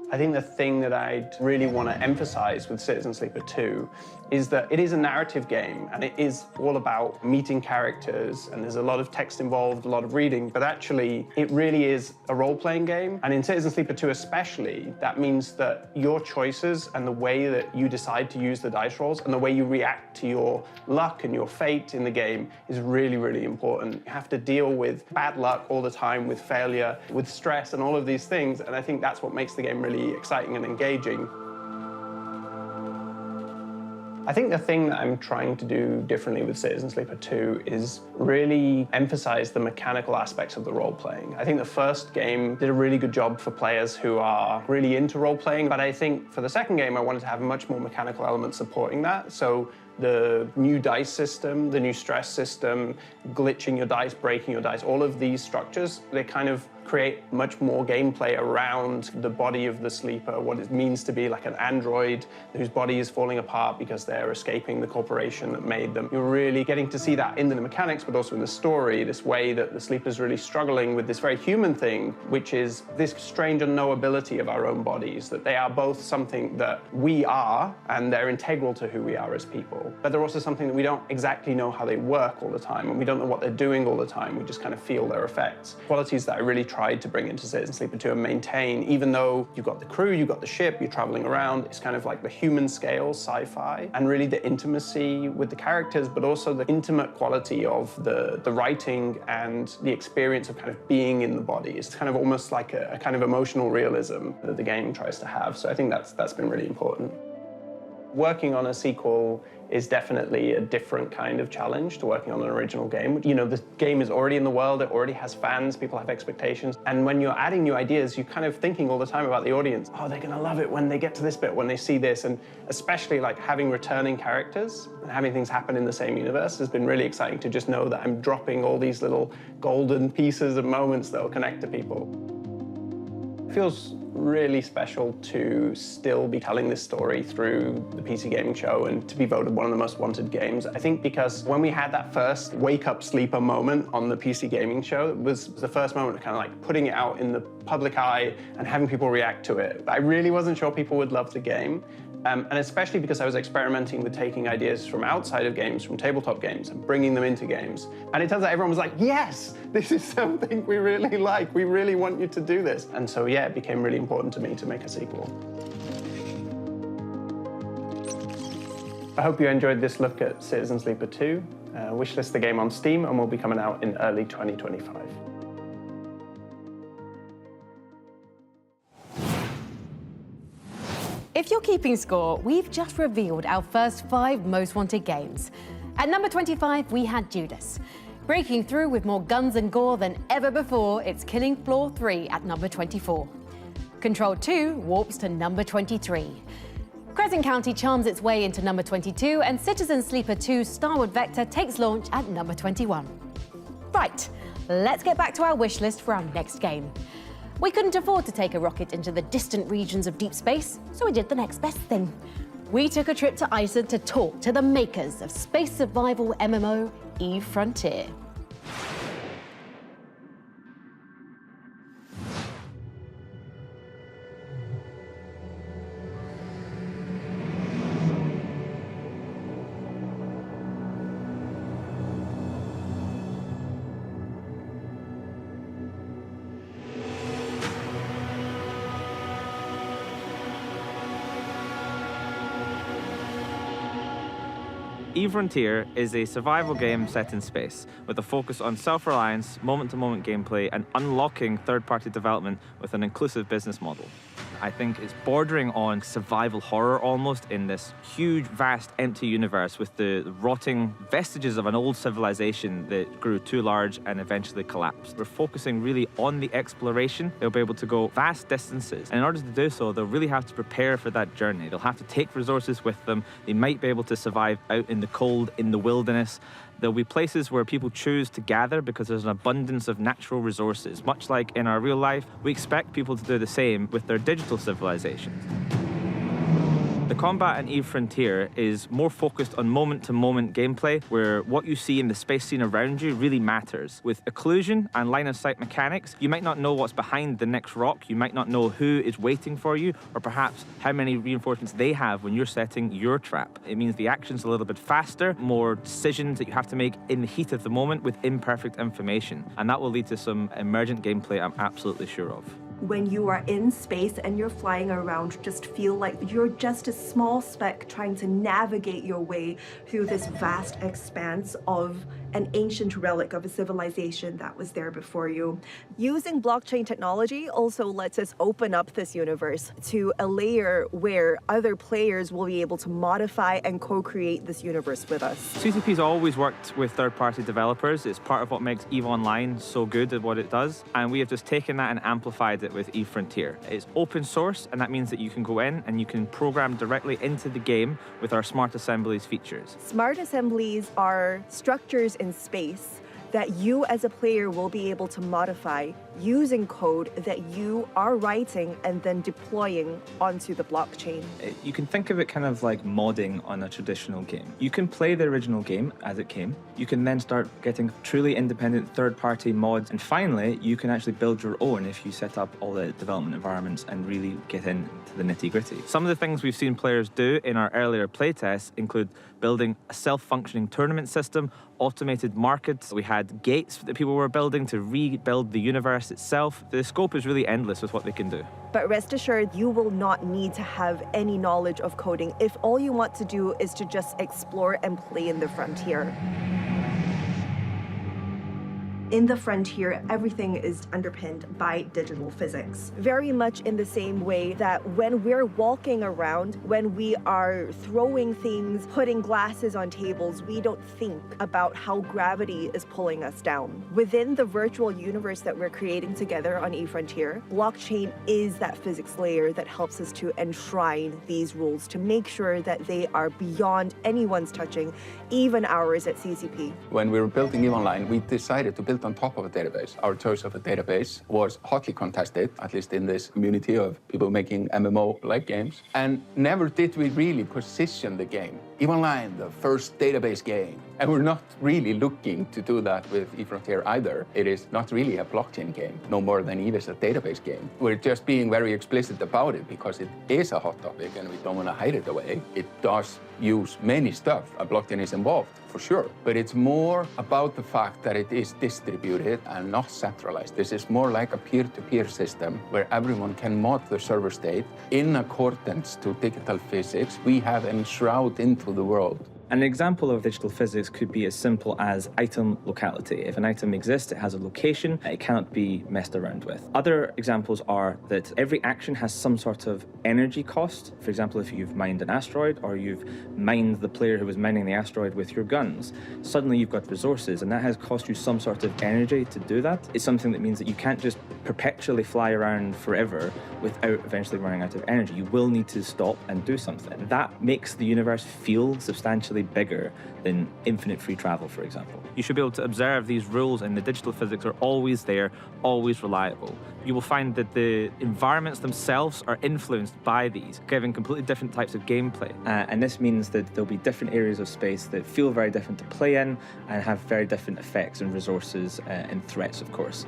S10: I think the thing that I'd really want to emphasize with Citizen Sleeper 2 is that it is a narrative game, and it is all about meeting characters, and there's a lot of text involved, a lot of reading, but actually it really is a role-playing game. And in Citizen Sleeper 2 especially, that means that your choices and the way that you decide to use the dice rolls and the way you react to your luck and your fate in the game is really, really important. You have to deal with bad luck all the time, with failure, with stress and all of these things, and I think that's what makes the game really exciting and engaging. I think the thing that I'm trying to do differently with Citizen Sleeper 2 is really emphasize the mechanical aspects of the role-playing. I think the first game did a really good job for players who are really into role-playing, but I think for the second game I wanted to have much more mechanical elements supporting that. So the new dice system, the new stress system, glitching your dice, breaking your dice, all of these structures, they kind of create much more gameplay around the body of the sleeper, what it means to be like an android whose body is falling apart because they're escaping the corporation that made them. You're really getting to see that in the mechanics, but also in the story, this way that the sleeper's really struggling with this very human thing, which is this strange unknowability of our own bodies, that they are both something that we are, and they're integral to who we are as people. But they're also something that we don't exactly know how they work all the time, and we don't know what they're doing all the time. We just kind of feel their effects. Qualities that I really tried to bring into Citizen Sleeper 2 and maintain, even though you've got the crew, you've got the ship, you're traveling around, it's kind of like the human scale sci-fi, and really the intimacy with the characters, but also the intimate quality of the writing and the experience of kind of being in the body. It's kind of almost like a kind of emotional realism that the game tries to have. So I think that's been really important. Working on a sequel is definitely a different kind of challenge to working on an original game. You know, the game is already in the world, it already has fans, people have expectations. And when you're adding new ideas, you're kind of thinking all the time about the audience. Oh, they're gonna love it when they get to this bit, when they see this. And especially like having returning characters and having things happen in the same universe has been really exciting to just know that I'm dropping all these little golden pieces of moments that will connect to people. It feels really special to still be telling this story through the PC Gaming Show and to be voted one of the most wanted games. I think because when we had that first wake-up sleeper moment on the PC Gaming Show, it was the first moment of kind of like putting it out in the public eye and having people react to it. I really wasn't sure people would love the game. And especially because I was experimenting with taking ideas from outside of games, from tabletop games, and bringing them into games. And it turns out everyone was like, yes, this is something we really like. We really want you to do this. And so, yeah, it became really important to me to make a sequel. I hope you enjoyed this look at Citizen Sleeper 2. Wishlist the game on Steam and will be coming out in early 2025.
S18: If you're keeping score, we've just revealed our first 5 most wanted games. At number 25, we had Judas. Breaking through with more guns and gore than ever before, it's Killing Floor 3 at number 24. Control 2 warps to number 23. Crescent County charms its way into number 22, and Citizen Sleeper 2 Starward Vector takes launch at number 21. Right, let's get back to our wish list for our next game. We couldn't afford to take a rocket into the distant regions of deep space, so we did the next best thing. We took a trip to Iceland to talk to the makers of space survival MMO Eve Frontier.
S12: Eve Frontier is a survival game set in space, with a focus on self-reliance, moment-to-moment gameplay, and unlocking third-party development with an inclusive business model. I think it's bordering on survival horror almost, in this huge, vast, empty universe with the rotting vestiges of an old civilization that grew too large and eventually collapsed. We're focusing really on the exploration. They'll be able to go vast distances, and in order to do so, they'll really have to prepare for that journey. They'll have to take resources with them. They might be able to survive out in the cold, in the wilderness. There'll be places where people choose to gather because there's an abundance of natural resources. Much like in our real life, we expect people to do the same with their digital civilizations. The combat in Eve Frontier is more focused on moment-to-moment gameplay, where what you see in the space scene around you really matters. With occlusion and line-of-sight mechanics, you might not know what's behind the next rock, you might not know who is waiting for you, or perhaps how many reinforcements they have when you're setting your trap. It means the action's a little bit faster, more decisions that you have to make in the heat of the moment with imperfect information, and that will lead to some emergent gameplay I'm absolutely sure of.
S13: When you are in space and you're flying around, just feel like you're just a small speck trying to navigate your way through this vast expanse of an ancient relic of a civilization that was there before you. Using blockchain technology also lets us open up this universe to a layer where other players will be able to modify and co-create this universe with us.
S12: CCP's always worked with third-party developers. It's part of what makes EVE Online so good at what it does, and we have just taken that and amplified it with Eve Frontier. It's open source, and that means that you can go in and you can program directly into the game with our Smart Assemblies features.
S13: Smart Assemblies are structures in space that you as a player will be able to modify using code that you are writing and then deploying onto the blockchain.
S14: You can think of it kind of like modding on a traditional game. You can play the original game as it came. You can then start getting truly independent third-party mods. And finally, you can actually build your own if you set up all the development environments and really get into the nitty-gritty.
S12: Some of the things we've seen players do in our earlier playtests include building a self-functioning tournament system, automated markets. We had gates that people were building to rebuild the universe itself. The scope is really endless with what they can do.
S13: But rest assured, you will not need to have any knowledge of coding if all you want to do is to just explore and play in the frontier. In the frontier, everything is underpinned by digital physics. Very much in the same way that when we're walking around, when we are throwing things, putting glasses on tables, we don't think about how gravity is pulling us down. Within the virtual universe that we're creating together on eFrontier, blockchain is that physics layer that helps us to enshrine these rules to make sure that they are beyond anyone's touching, even ours at CCP.
S15: When we were building EVE Online, we decided to build on top of a database. Our choice of a database was hotly contested, at least in this community of people making MMO-like games. And never did we really position the game. EVE Online, the first database game. And we're not really looking to do that with eFrontier either. It is not really a blockchain game, no more than EVE is a database game. We're just being very explicit about it because it is a hot topic and we don't want to hide it away. It does use many stuff. A blockchain is involved, for sure. But it's more about the fact that it is distributed and not centralized. This is more like a peer-to-peer system where everyone can mod the server state in accordance to digital physics we have enshrouded into the world.
S14: An example of digital physics could be as simple as item locality. If an item exists, it has a location, it cannot be messed around with. Other examples are that every action has some sort of energy cost. For example, if you've mined an asteroid or you've mined the player who was mining the asteroid with your guns, suddenly you've got resources and that has cost you some sort of energy to do that. It's something that means that you can't just perpetually fly around forever without eventually running out of energy. You will need to stop and do something. That makes the universe feel substantially bigger than infinite free travel, for example.
S12: You should be able to observe these rules, and the digital physics are always there, always reliable. You will find that the environments themselves are influenced by these, giving completely different types of gameplay.
S14: And this means that there'll be different areas of space that feel very different to play in and have very different effects and resources and threats, of course.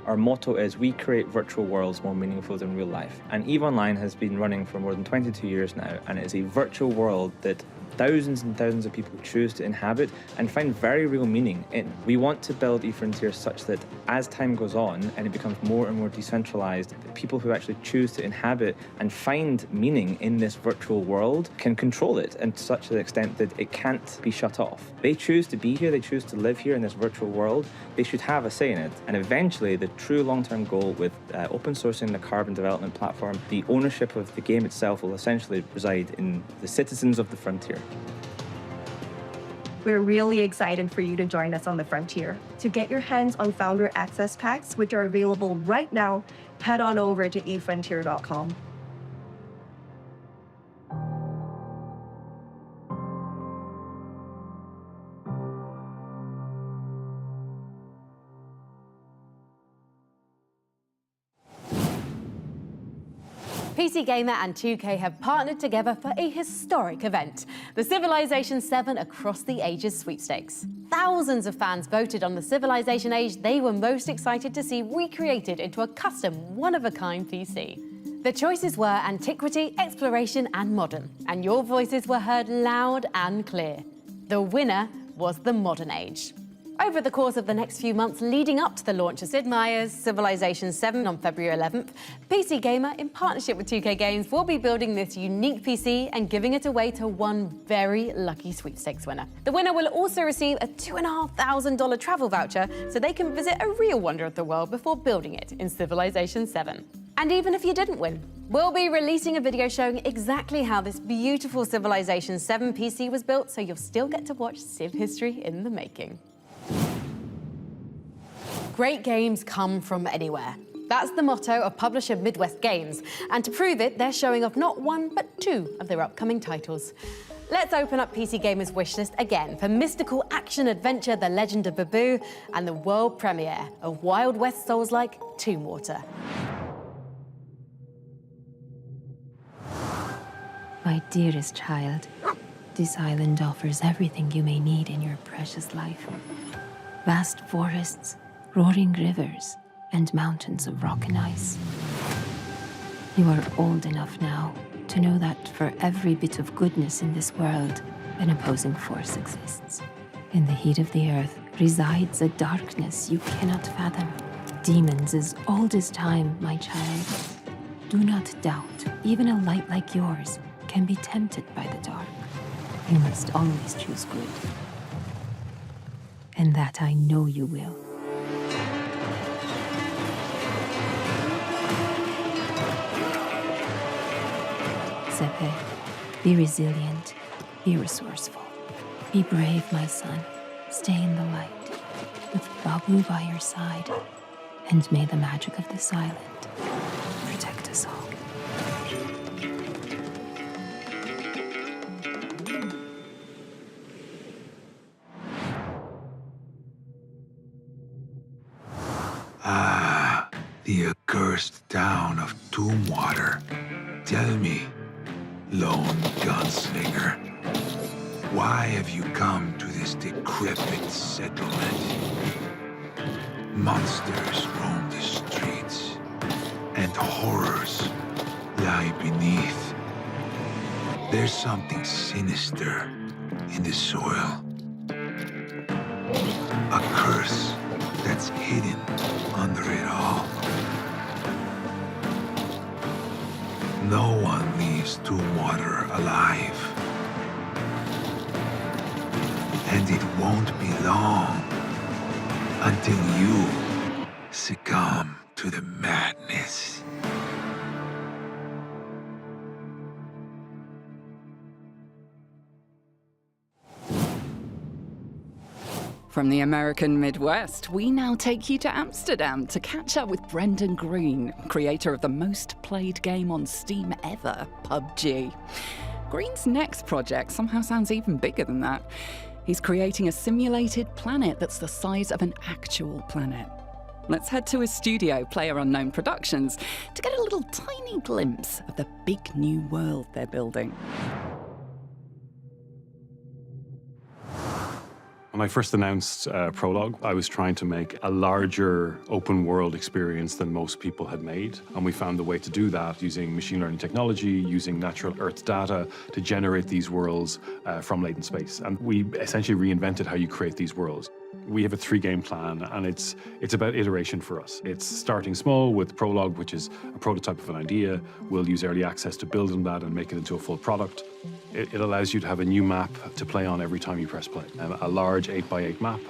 S14: Our motto is, we create virtual worlds more meaningful than real life. And EVE Online has been running for more than 22 years now, and it is a virtual world that thousands and thousands of people choose to inhabit and find very real meaning in. We want to build eFrontier such that as time goes on and it becomes more and more decentralized, the people who actually choose to inhabit and find meaning in this virtual world can control it, and to such an extent that it can't be shut off. They choose to be here, they choose to live here in this virtual world, they should have a say in it. And eventually the true long-term goal with open sourcing the Carbon development platform, the ownership of the game itself will essentially reside in the citizens of the frontier.
S13: We're really excited for you to join us on the frontier. To get your hands on Founder Access Packs, which are available right now, head on over to efrontier.com.
S18: PC Gamer and 2K have partnered together for a historic event, the Civilization 7 Across the Ages sweepstakes. Thousands of fans voted on the Civilization age they were most excited to see recreated into a custom, one-of-a-kind PC. The choices were Antiquity, Exploration and Modern, and your voices were heard loud and clear. The winner was the Modern Age. Over the course of the next few months leading up to the launch of Sid Meier's Civilization 7 on February 11th, PC Gamer, in partnership with 2K Games, will be building this unique PC and giving it away to one very lucky sweepstakes winner. The winner will also receive a $2,500 travel voucher so they can visit a real wonder of the world before building it in Civilization 7. And even if you didn't win, we'll be releasing a video showing exactly how this beautiful Civilization 7 PC was built, so you'll still get to watch Civ history in the making. Great games come from anywhere. That's the motto of publisher Midwest Games, and to prove it, they're showing off not one, but two of their upcoming titles. Let's open up PC Gamer's wishlist again for mystical action-adventure The Legend of Baboo and the world premiere of Wild West Souls-like Tomb Water.
S6: My dearest child, this island offers everything you may need in your precious life. Vast forests, roaring rivers, and mountains of rock and ice. You are old enough now to know that for every bit of goodness in this world, an opposing force exists. In the heat of the earth resides a darkness you cannot fathom. Demons as old as time, my child. Do not doubt, even a light like yours can be tempted by the dark. You must always choose good. And that I know you will. Sepe, be resilient, be resourceful. Be brave, my son. Stay in the light, with Babu by your side. And may the magic of this island protect us all.
S5: Ah, the accursed town of Tombwater. Tell me, lone gunslinger, why have you come to this decrepit settlement? Monsters roam the streets, and horrors lie beneath. There's something sinister in the soil. A curse that's hidden under it all. No one leaves Tombwater alive. And it won't be long until you succumb to the madness.
S1: From the American Midwest, we now take you to Amsterdam to catch up with Brendan Green, creator of the most played game on Steam ever, PUBG. Green's next project somehow sounds even bigger than that. He's creating a simulated planet that's the size of an actual planet. Let's head to his studio, PlayerUnknown Productions, to get a little tiny glimpse of the big new world they're building.
S2: When I first announced Prologue, I was trying to make a larger open world experience than most people had made. And we found the way to do that using machine learning technology, using natural Earth data to generate these worlds from latent space. And we essentially reinvented how you create these worlds. We have a 3-game plan, and it's about iteration for us. It's starting small with Prologue, which is a prototype of an idea. We'll use early access to build on that and make it into a full product. It allows you to have a new map to play on every time you press play. A large 8x8 map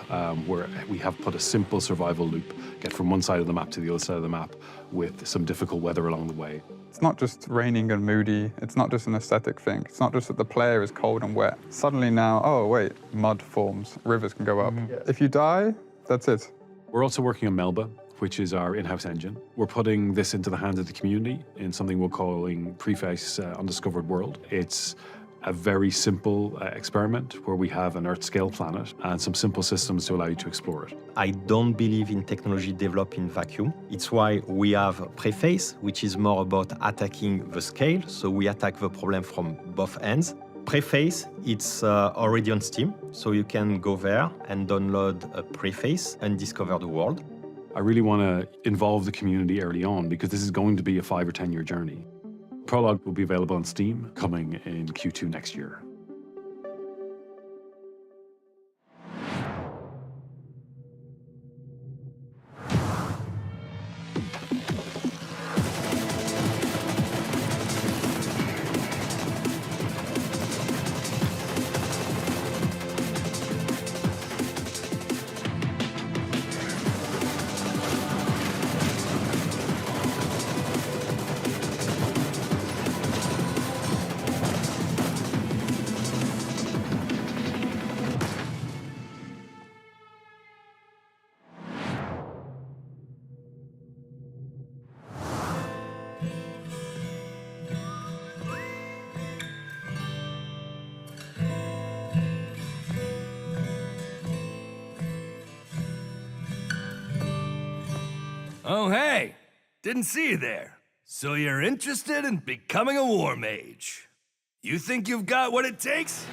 S2: where we have put a simple survival loop, get from one side of the map to the other side of the map with some difficult weather along the way.
S16: It's not just raining and moody. It's not just an aesthetic thing. It's not just that the player is cold and wet. Suddenly now, oh wait, mud forms, rivers can go up. If you die, that's it.
S2: We're also working on Melba, which is our in-house engine. We're putting this into the hands of the community in something we're calling Preface Undiscovered World. It's a very simple experiment where we have an Earth-scale planet and some simple systems to allow you to explore it.
S17: I don't believe in technology developed in vacuum. It's why we have preface, which is more about attacking the scale, so we attack the problem from both ends. Preface, it's already on Steam, so you can go there and download a preface and discover the world.
S2: I really want to involve the community early on because this is going to be a 5 or 10 year journey. Prologue will be available on Steam coming in Q2 next year.
S19: Oh, hey! Didn't see you there. So you're interested in becoming a war mage? You think you've got what it takes?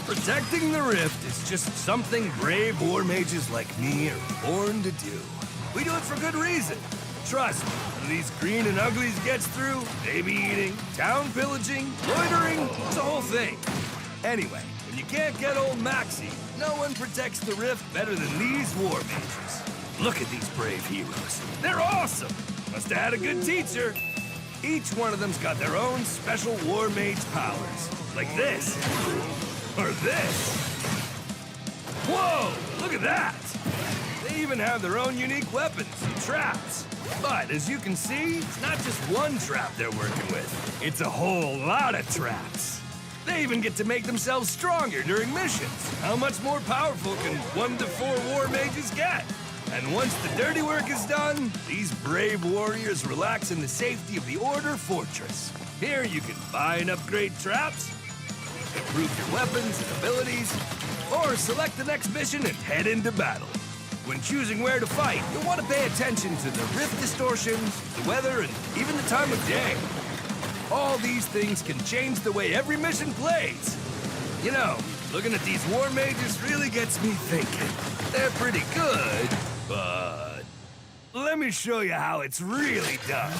S19: Protecting the Rift is just something brave war mages like me are born to do. We do it for good reason. Trust me, when these green and uglies gets through, baby eating, town pillaging, loitering, it's a whole thing. Anyway, when you can't get old Maxie, no one protects the Rift better than these war mages. Look at these brave heroes. They're awesome! Must have had a good teacher. Each one of them's got their own special war mage powers. Like this. Or this. Whoa! Look at that! They even have their own unique weapons and traps. But as you can see, it's not just one trap they're working with. It's a whole lot of traps. They even get to make themselves stronger during missions. How much more powerful can 1 to 4 war mages get? And once the dirty work is done, these brave warriors relax in the safety of the Order Fortress. Here you can buy and upgrade traps, improve your weapons and abilities, or select the next mission and head into battle. When choosing where to fight, you'll want to pay attention to the rift distortions, the weather, and even the time of day. All these things can change the way every mission plays. You know, looking at these war mages really gets me thinking. They're pretty good, but let me show you how it's really done.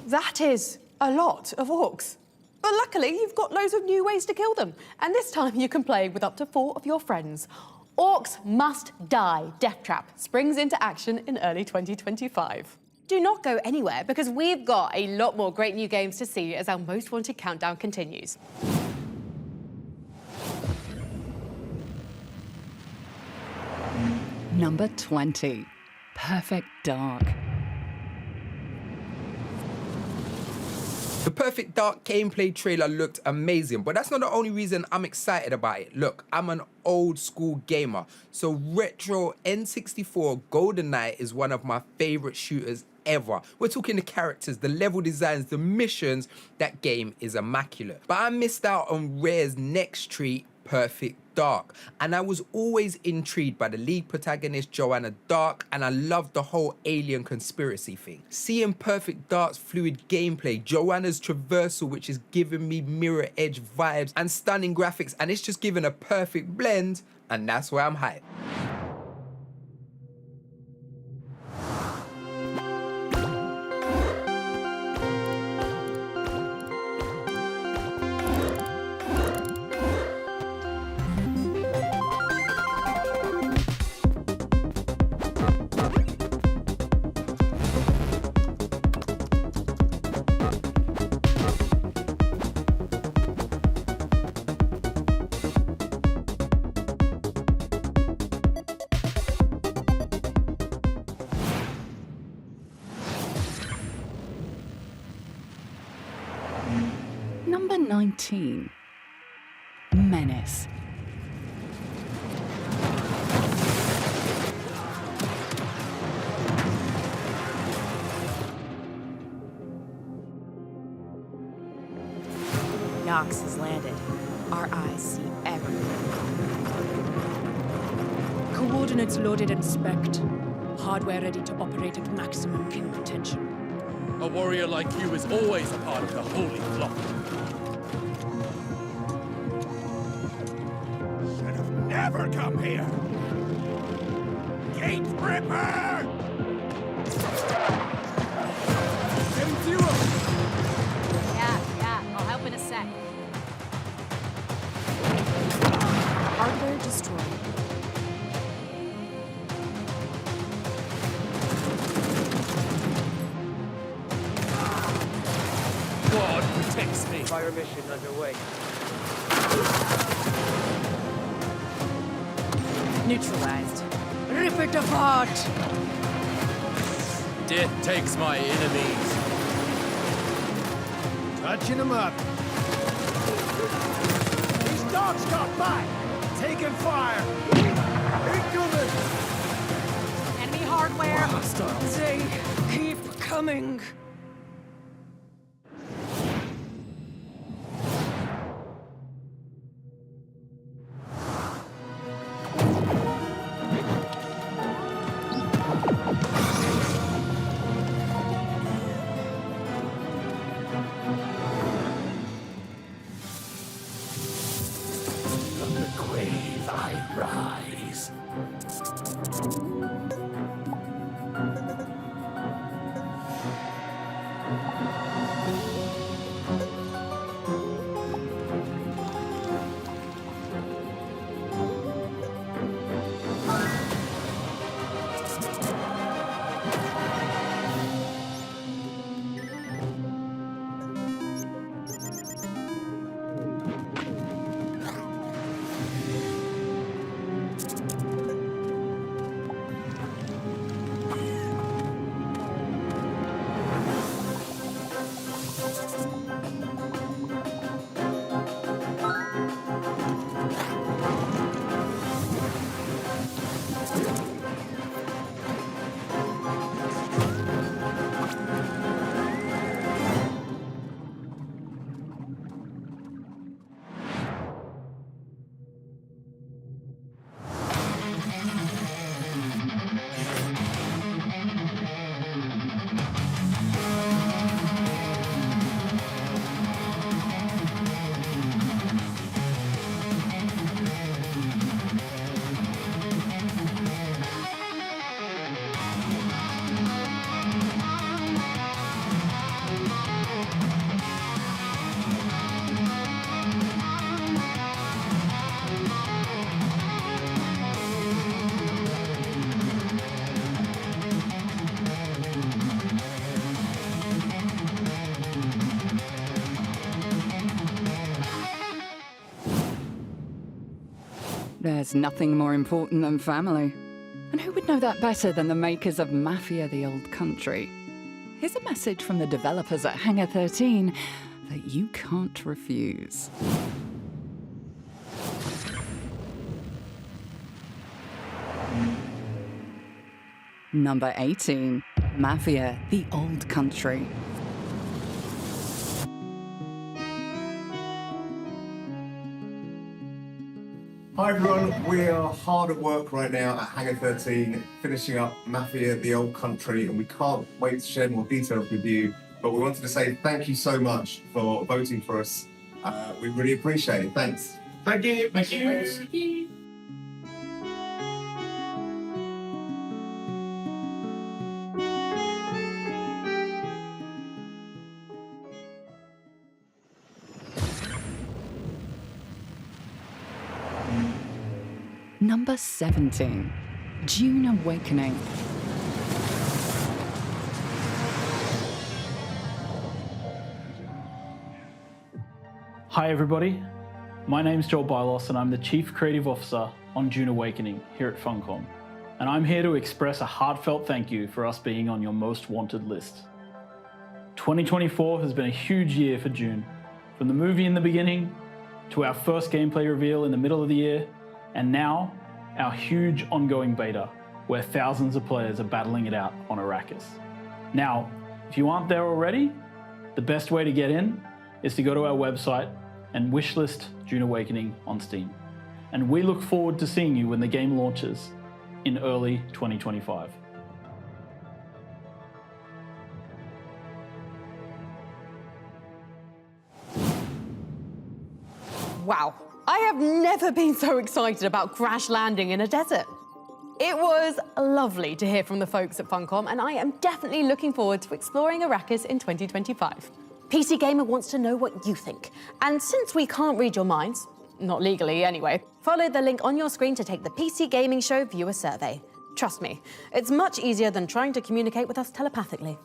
S18: That is a lot of orcs. But luckily, you've got loads of new ways to kill them. And this time you can play with up to 4 of your friends. Orcs Must Die Death Trap springs into action in early 2025. Do not go anywhere because we've got a lot more great new games to see as our most wanted countdown continues.
S1: Number 20, Perfect Dark.
S20: The Perfect Dark gameplay trailer looked amazing, but that's not the only reason I'm excited about it. Look, I'm an old school gamer, so retro N64 GoldenEye is one of my favorite shooters ever. We're talking the characters, the level designs, the missions. That game is immaculate. But I missed out on Rare's next treat, Perfect Dark, and I was always intrigued by the lead protagonist Joanna Dark, and I loved the whole alien conspiracy thing. Seeing Perfect Dark's fluid gameplay, Joanna's traversal, which is giving me Mirror Edge vibes, and stunning graphics, and it's just giving a perfect blend, and that's why I'm hyped.
S1: Number 19, this.
S4: Nox has landed. Our eyes see everything. Coordinates loaded and spec'd. Hardware ready to operate at maximum pin potential.
S11: A warrior like you is always a part of the holy flock.
S19: Should have never come here! Gate Ripper!
S11: Getting zero!
S4: Yeah, I'll help in a sec. Hardware destroyed.
S11: God protects me.
S22: Fire mission underway.
S4: Neutralized. Rip it apart!
S11: Death takes my enemies.
S19: Touching them up. These dogs got by. Taking fire. Incoming.
S4: Enemy hardware. They keep coming.
S1: There's nothing more important than family. And who would know that better than the makers of Mafia: The Old Country? Here's a message from the developers at Hangar 13 that you can't refuse. Number 18, Mafia: The Old Country.
S24: Hi everyone, we are hard at work right now at Hangar 13, finishing up Mafia: The Old Country, and we can't wait to share more details with you, but we wanted to say thank you so much for voting for us. We really appreciate it. Thanks.
S19: Thank you. Thank you.
S4: Thank you.
S1: Number 17, Dune Awakening.
S25: Hi everybody, my name's Joel Bylos and I'm the Chief Creative Officer on Dune Awakening here at Funcom. And I'm here to express a heartfelt thank you for us being on your most wanted list. 2024 has been a huge year for Dune. From the movie in the beginning, to our first gameplay reveal in the middle of the year, and now our huge ongoing beta, where thousands of players are battling it out on Arrakis. Now, if you aren't there already, the best way to get in is to go to our website and wishlist Dune Awakening on Steam. And we look forward to seeing you when the game launches in early 2025.
S18: Wow, I have never been so excited about crash landing in a desert. It was lovely to hear from the folks at Funcom, and I am definitely looking forward to exploring Arrakis in 2025. PC Gamer wants to know what you think. And since we can't read your minds, not legally anyway, follow the link on your screen to take the PC Gaming Show viewer survey. Trust me, it's much easier than trying to communicate with us telepathically.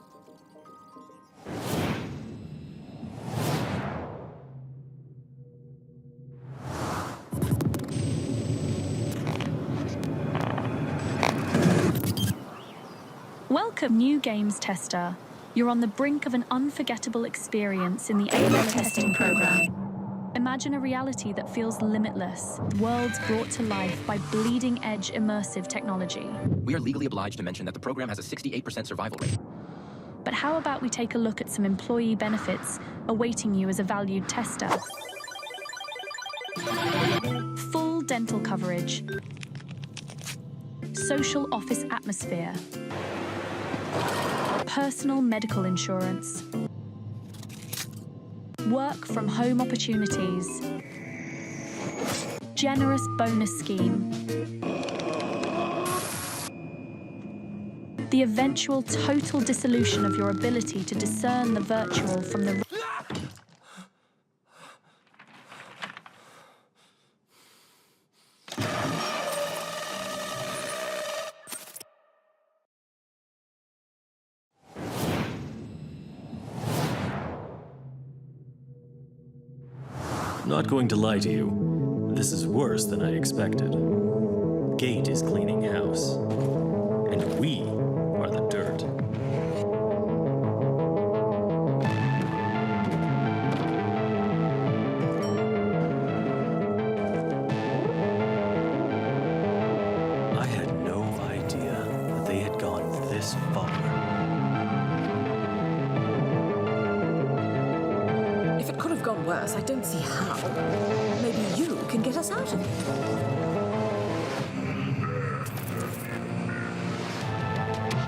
S3: Welcome, new games tester. You're on the brink of an unforgettable experience in the AML testing program. Imagine a reality that feels limitless, worlds brought to life by bleeding-edge immersive technology.
S7: We are legally obliged to mention that the program has a 68% survival rate.
S3: But how about we take a look at some employee benefits awaiting you as a valued tester? Full dental coverage, social office atmosphere, personal medical insurance, work from home opportunities, generous bonus scheme, the eventual total dissolution of your ability to discern the virtual from the
S21: Not going to lie to you, this is worse than I expected. Gate is cleaning house, and we are the dirt. I had no idea that they had gone this far.
S4: If it could have gone worse, I don't see how. Maybe you can get us out of it.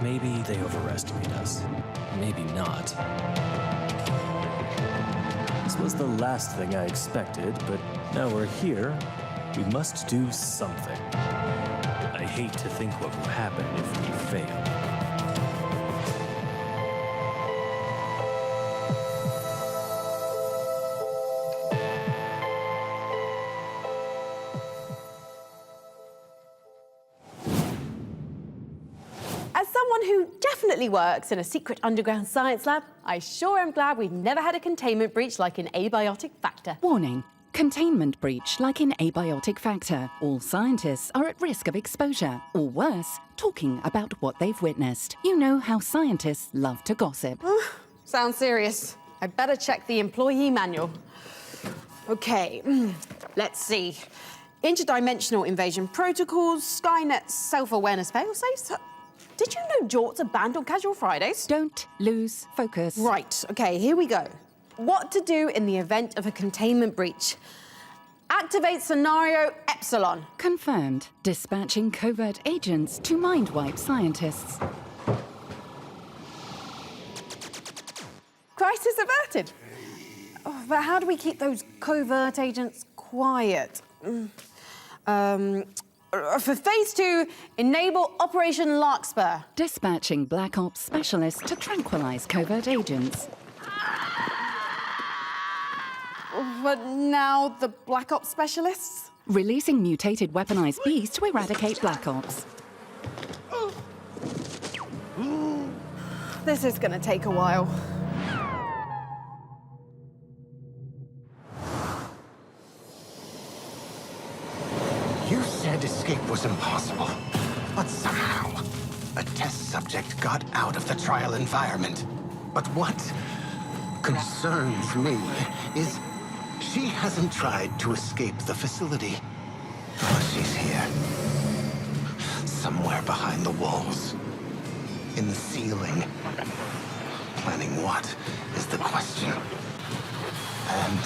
S21: Maybe they overestimate us. Maybe not. This was the last thing I expected, but now we're here. We must do something. I hate to think what will happen if we fail.
S18: Who definitely works in a secret underground science lab, I sure am glad we've never had a containment breach like in Abiotic Factor.
S1: Warning. Containment breach like in Abiotic Factor. All scientists are at risk of exposure, or worse, talking about what they've witnessed. You know how scientists love to gossip.
S18: Sounds serious. I better check the employee manual. Okay, let's see. Interdimensional invasion protocols, Skynet self-awareness failsafes. Did you know Jorts are banned on casual Fridays?
S1: Don't lose focus.
S18: Right, okay, here we go. What to do in the event of a containment breach. Activate scenario Epsilon.
S1: Confirmed. Dispatching covert agents to mind-wipe scientists.
S18: Crisis averted. Oh, but how do we keep those covert agents quiet? For phase 2, enable Operation Larkspur.
S1: Dispatching Black Ops specialists to tranquilize covert agents.
S18: But now the Black Ops specialists?
S1: Releasing mutated weaponized beasts to eradicate Black Ops.
S18: This is gonna take a while.
S22: You said escape was impossible, but somehow a test subject got out of the trial environment. But what concerns me is She hasn't tried to escape the facility. But she's here. Somewhere behind the walls. In the ceiling. Planning what is the question. And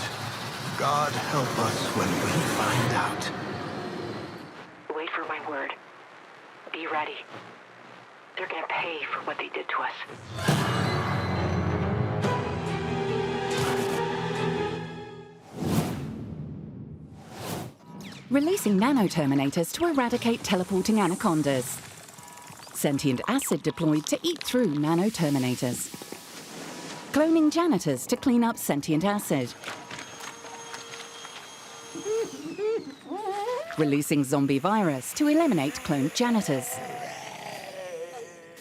S22: God help us when we find out.
S8: Wait for my word. Be ready. They're gonna pay for what they did to us.
S1: Releasing nano-terminators to eradicate teleporting anacondas. Sentient acid deployed to eat through nano-terminators. Cloning janitors to clean up sentient acid. Releasing zombie virus to eliminate cloned janitors.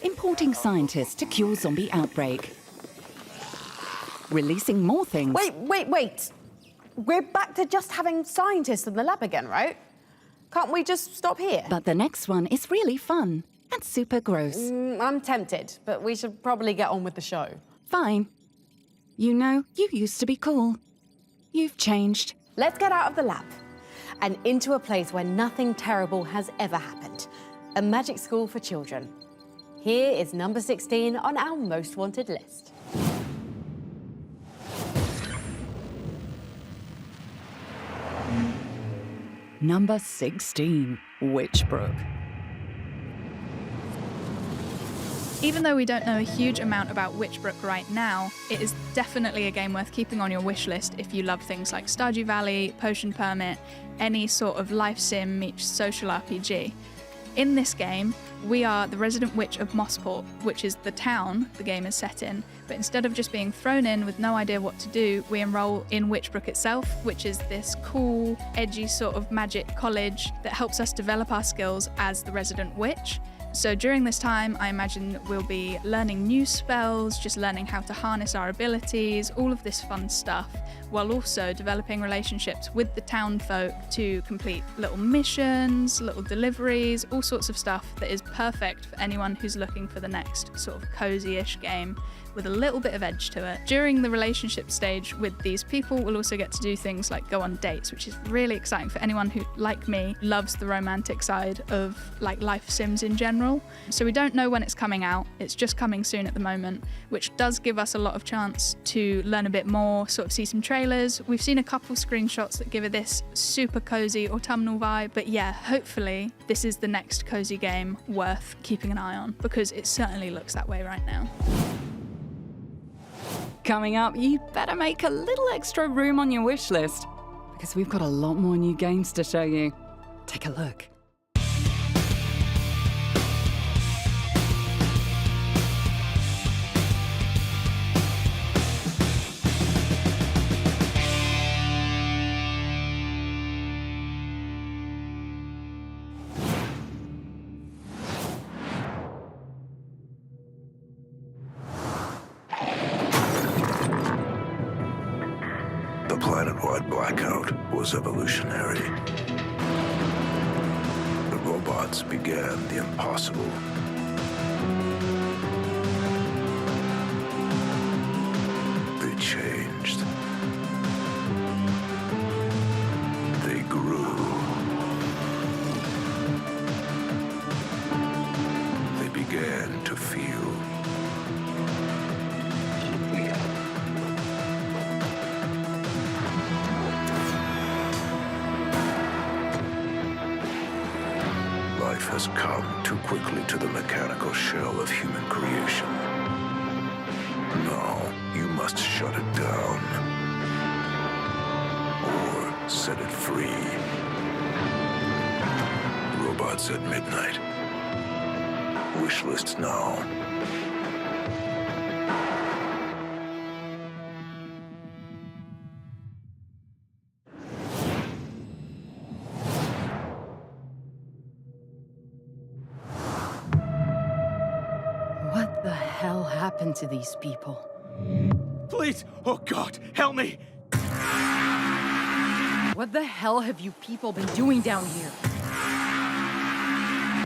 S1: Importing scientists to cure zombie outbreak. Releasing more things.
S18: Wait. We're back to just having scientists in the lab again, right? Can't we just stop here?
S1: But the next one is really fun and super gross.
S18: I'm tempted, but we should probably get on with the show.
S1: Fine. You know, you used to be cool. You've changed.
S18: Let's get out of the lab and into a place where nothing terrible has ever happened. A magic school for children. Here is number 16 on our most wanted list.
S1: Number 16, Witchbrook.
S9: Even though we don't know a huge amount about Witchbrook right now, it is definitely a game worth keeping on your wish list if you love things like Stardew Valley, Potion Permit, any sort of life sim meets social RPG. In this game, we are the resident witch of Mossport, which is the town the game is set in, but instead of just being thrown in with no idea what to do, we enroll in Witchbrook itself, which is this cool, edgy sort of magic college that helps us develop our skills as the resident witch. So during this time, I imagine we'll be learning new spells, just learning how to harness our abilities, all of this fun stuff, while also developing relationships with the town folk to complete little missions, little deliveries, all sorts of stuff that is perfect for anyone who's looking for the next sort of cozy-ish game with a little bit of edge to it. During the relationship stage with these people, we'll also get to do things like go on dates, which is really exciting for anyone who, like me, loves the romantic side of like life sims in general. So we don't know when it's coming out. It's just coming soon at the moment, which does give us a lot of chance to learn a bit more, sort of see some trailers. We've seen a couple screenshots that give it this super cozy autumnal vibe, but yeah, hopefully this is the next cozy game worth keeping an eye on, because it certainly looks that way right now.
S1: Coming up, you better make a little extra room on your wish list, because we've got a lot more new games to show you. Take a look.
S5: The planet-wide blackout was evolutionary. The robots began the impossible. They changed. They grew. They began to feel. Life has come too quickly to the mechanical shell of human creation. Now, you must shut it down. Or set it free. Robots at midnight. Wish lists now.
S1: What the hell happened to these people?
S11: Please! Oh God, help me!
S10: What the hell have you people been doing down here?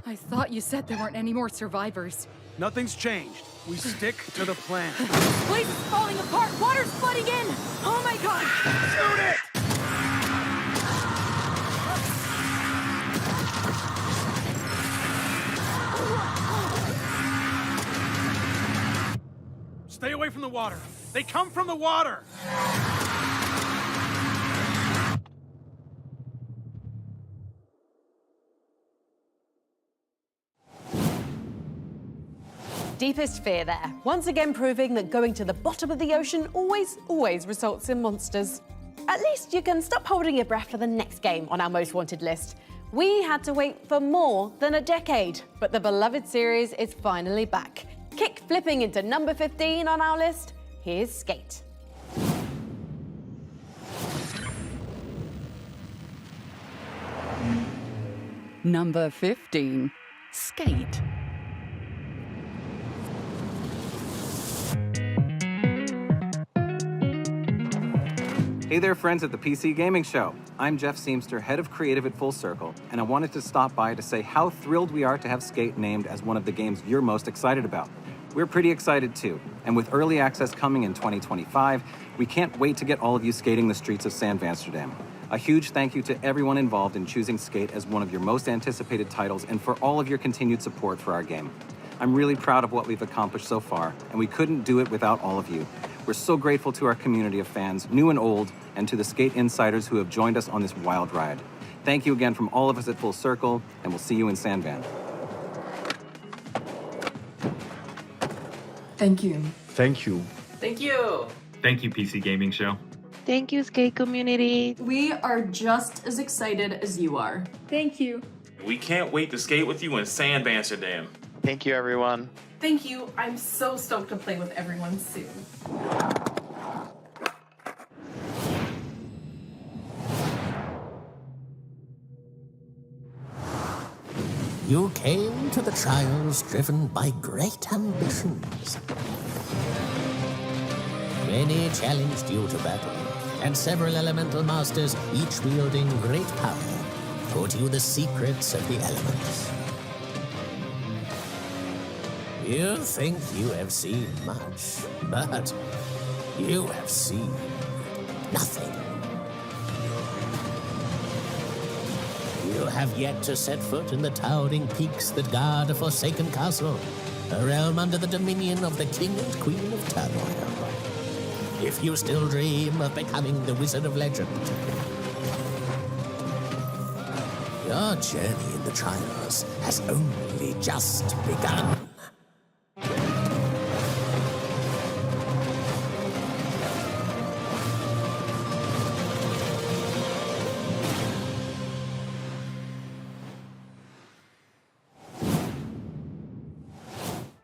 S10: I thought you said there weren't any more survivors.
S11: Nothing's changed. We stick to the plan.
S10: This place is falling apart! Water's flooding in! Oh my god!
S11: Shoot it! Stay away from the water. They come from the water.
S18: Deepest fear there. Once again proving that going to the bottom of the ocean always results in monsters. At least you can stop holding your breath for the next game on our most wanted list. We had to wait for more than a decade, but the beloved series is finally back. Kick flipping into number 15 on our list, here's Skate.
S1: Number 15, Skate.
S12: Hey there, friends at the PC Gaming Show. I'm Jeff Seamster, head of creative at Full Circle, and I wanted to stop by to say how thrilled we are to have Skate named as one of the games you're most excited about. We're pretty excited too, and with early access coming in 2025, we can't wait to get all of you skating the streets of San Amsterdam. A huge thank you to everyone involved in choosing Skate as one of your most anticipated titles and for all of your continued support for our game. I'm really proud of what we've accomplished so far, and we couldn't do it without all of you. We're so grateful to our community of fans, new and old, and to the Skate insiders who have joined us on this wild ride. Thank you again from all of us at Full Circle, and we'll see you in Sandvan.
S13: Thank you.
S14: Thank you.
S13: Thank you.
S14: Thank you, PC Gaming Show.
S13: Thank you, Skate community. We are just as excited as you are.
S9: Thank you.
S15: We can't wait to skate with you in San Amsterdam.
S23: Thank you, everyone.
S13: Thank you. I'm so stoked to play with everyone soon.
S26: You came to the trials driven by great ambitions. Many challenged you to battle, and several elemental masters, each wielding great power, taught you the secrets of the elements. You think you have seen much, but you have seen nothing. You have yet to set foot in the towering peaks that guard a forsaken castle, a realm under the dominion of the king and queen of turmoil. If you still dream of becoming the wizard of legend, your journey in the trials has only just begun.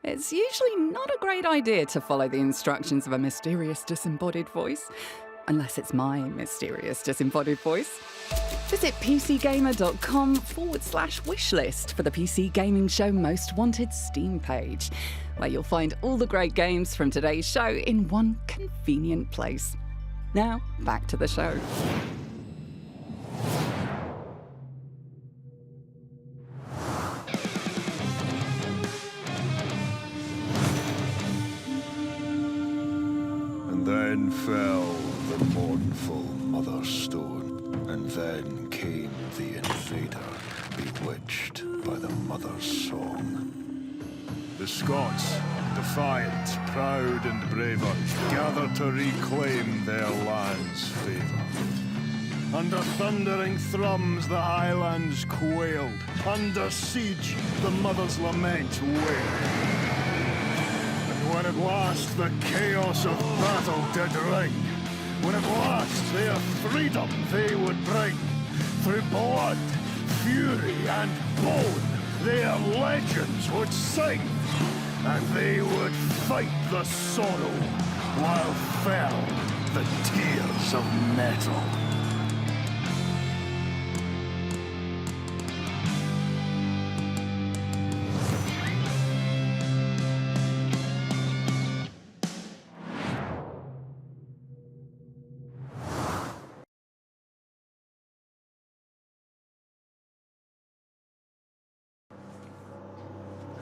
S1: It's usually not a great idea to follow the instructions of a mysterious disembodied voice, unless it's my mysterious disembodied voice. Visit pcgamer.com/wishlist for the PC Gaming Show Most Wanted Steam page, where you'll find all the great games from today's show in one convenient place. Now, back to the show.
S5: Then fell the mournful mother stone, and then came the invader, bewitched by the mother's song. The Scots, defiant, proud and braver, gathered to reclaim their land's favour. Under thundering thrums the highlands quailed, under siege the mother's lament wailed. When at last the chaos of battle did ring, when at last their freedom they would bring, through blood, fury and bone, their legends would sing, and they would fight the sorrow, while fell the tears of metal.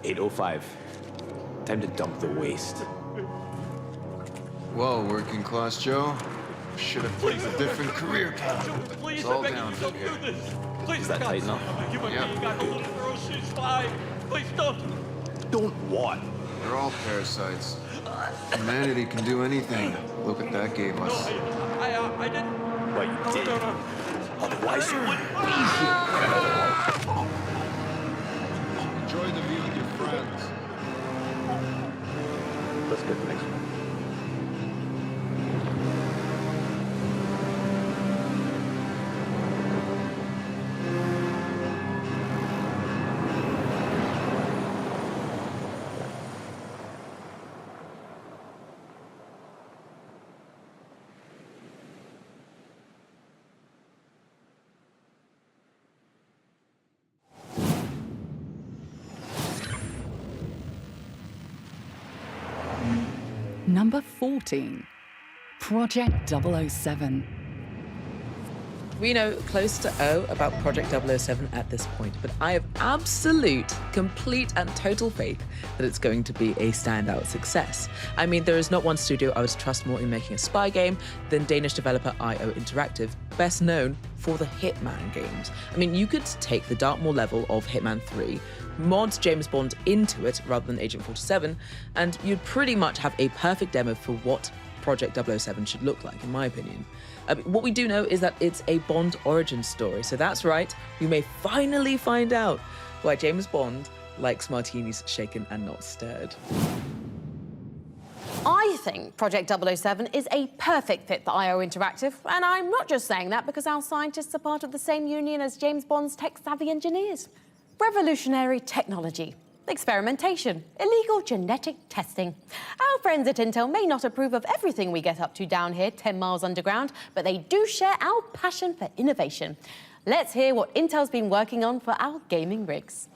S27: $8:05. Time to dump the waste.
S28: Well, working class Joe, should have taken a different career path. It's all downhill here.
S27: Is that tight enough?
S28: Yeah.
S27: Don't what?
S28: They're all parasites. Humanity can do anything. Look what that gave us.
S27: I didn't. Well, you did. Otherwise, you wouldn't be
S28: Enjoy the view with your friends.
S27: Let's get the next one.
S1: Number 14, Project 007.
S2: We know close to O about Project 007 at this point, but I have absolute, complete and total faith that it's going to be a standout success. I mean, there is not one studio I would trust more in making a spy game than Danish developer IO Interactive, best known for the Hitman games. I mean, you could take the Dartmoor level of Hitman 3, mod James Bond into it rather than Agent 47, and you'd pretty much have a perfect demo for what Project 007 should look like, in my opinion. What we do know is that it's a Bond origin story, so that's right, we may finally find out why James Bond likes martinis shaken and not stirred.
S18: I think Project 007 is a perfect fit for IO Interactive, and I'm not just saying that because our scientists are part of the same union as James Bond's tech-savvy engineers. Revolutionary technology, experimentation, illegal genetic testing. Our friends at Intel may not approve of everything we get up to down here 10 miles underground, but they do share our passion for innovation. Let's hear what Intel's been working on for our gaming rigs.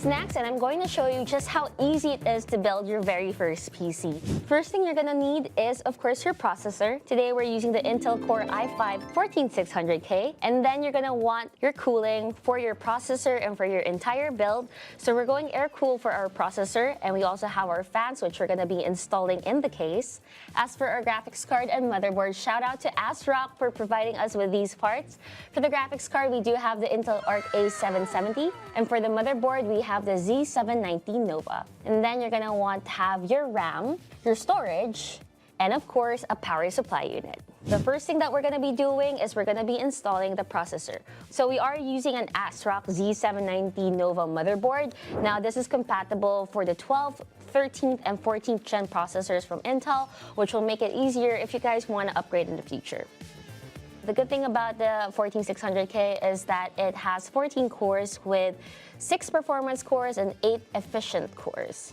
S6: Next, and I'm going to show you just how easy it is to build your very first PC. First thing you're going to need is, of course, your processor. Today we're using the Intel Core i5-14600K, and then you're going to want your cooling for your processor and for your entire build. So we're going air cool for our processor, and we also have our fans, which we're going to be installing in the case. As for our graphics card and motherboard, shout out to ASRock for providing us with these parts. For the graphics card, we do have the Intel Arc A770, and for the motherboard, we have the Z790 Nova. And then you're gonna want to have your RAM, your storage, and of course, a power supply unit. The first thing that we're gonna be doing is we're gonna be installing the processor. So we are using an ASRock Z790 Nova motherboard. Now this is compatible for the 12th, 13th, and 14th gen processors from Intel, which will make it easier if you guys wanna upgrade in the future. The good thing about the 14600K is that it has 14 cores with 6 performance cores and 8 efficient cores.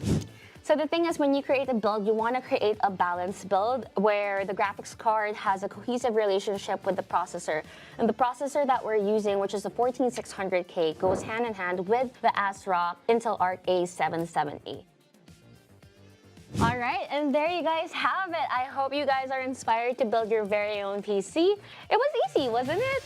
S6: So the thing is, when you create a build, you want to create a balanced build where the graphics card has a cohesive relationship with the processor. And the processor that we're using, which is the 14600K, goes hand in hand with the ASRock Intel Arc A770. All right, and there you guys have it. I hope you guys are inspired to build your very own PC. It was easy, wasn't it?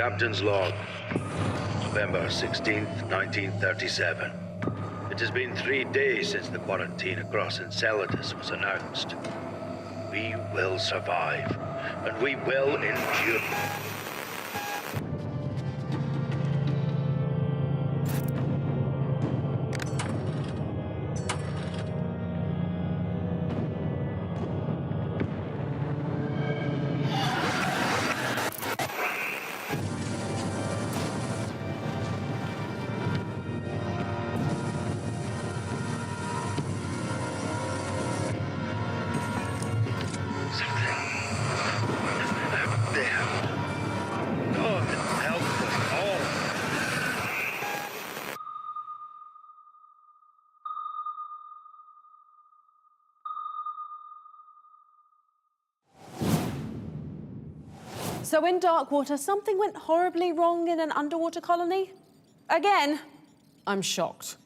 S7: Captain's log. November 16th, 1937. It has been 3 days since the quarantine across Enceladus was announced. We will survive, and we will endure.
S18: So in Darkwater, something went horribly wrong in an underwater colony? Again, I'm shocked.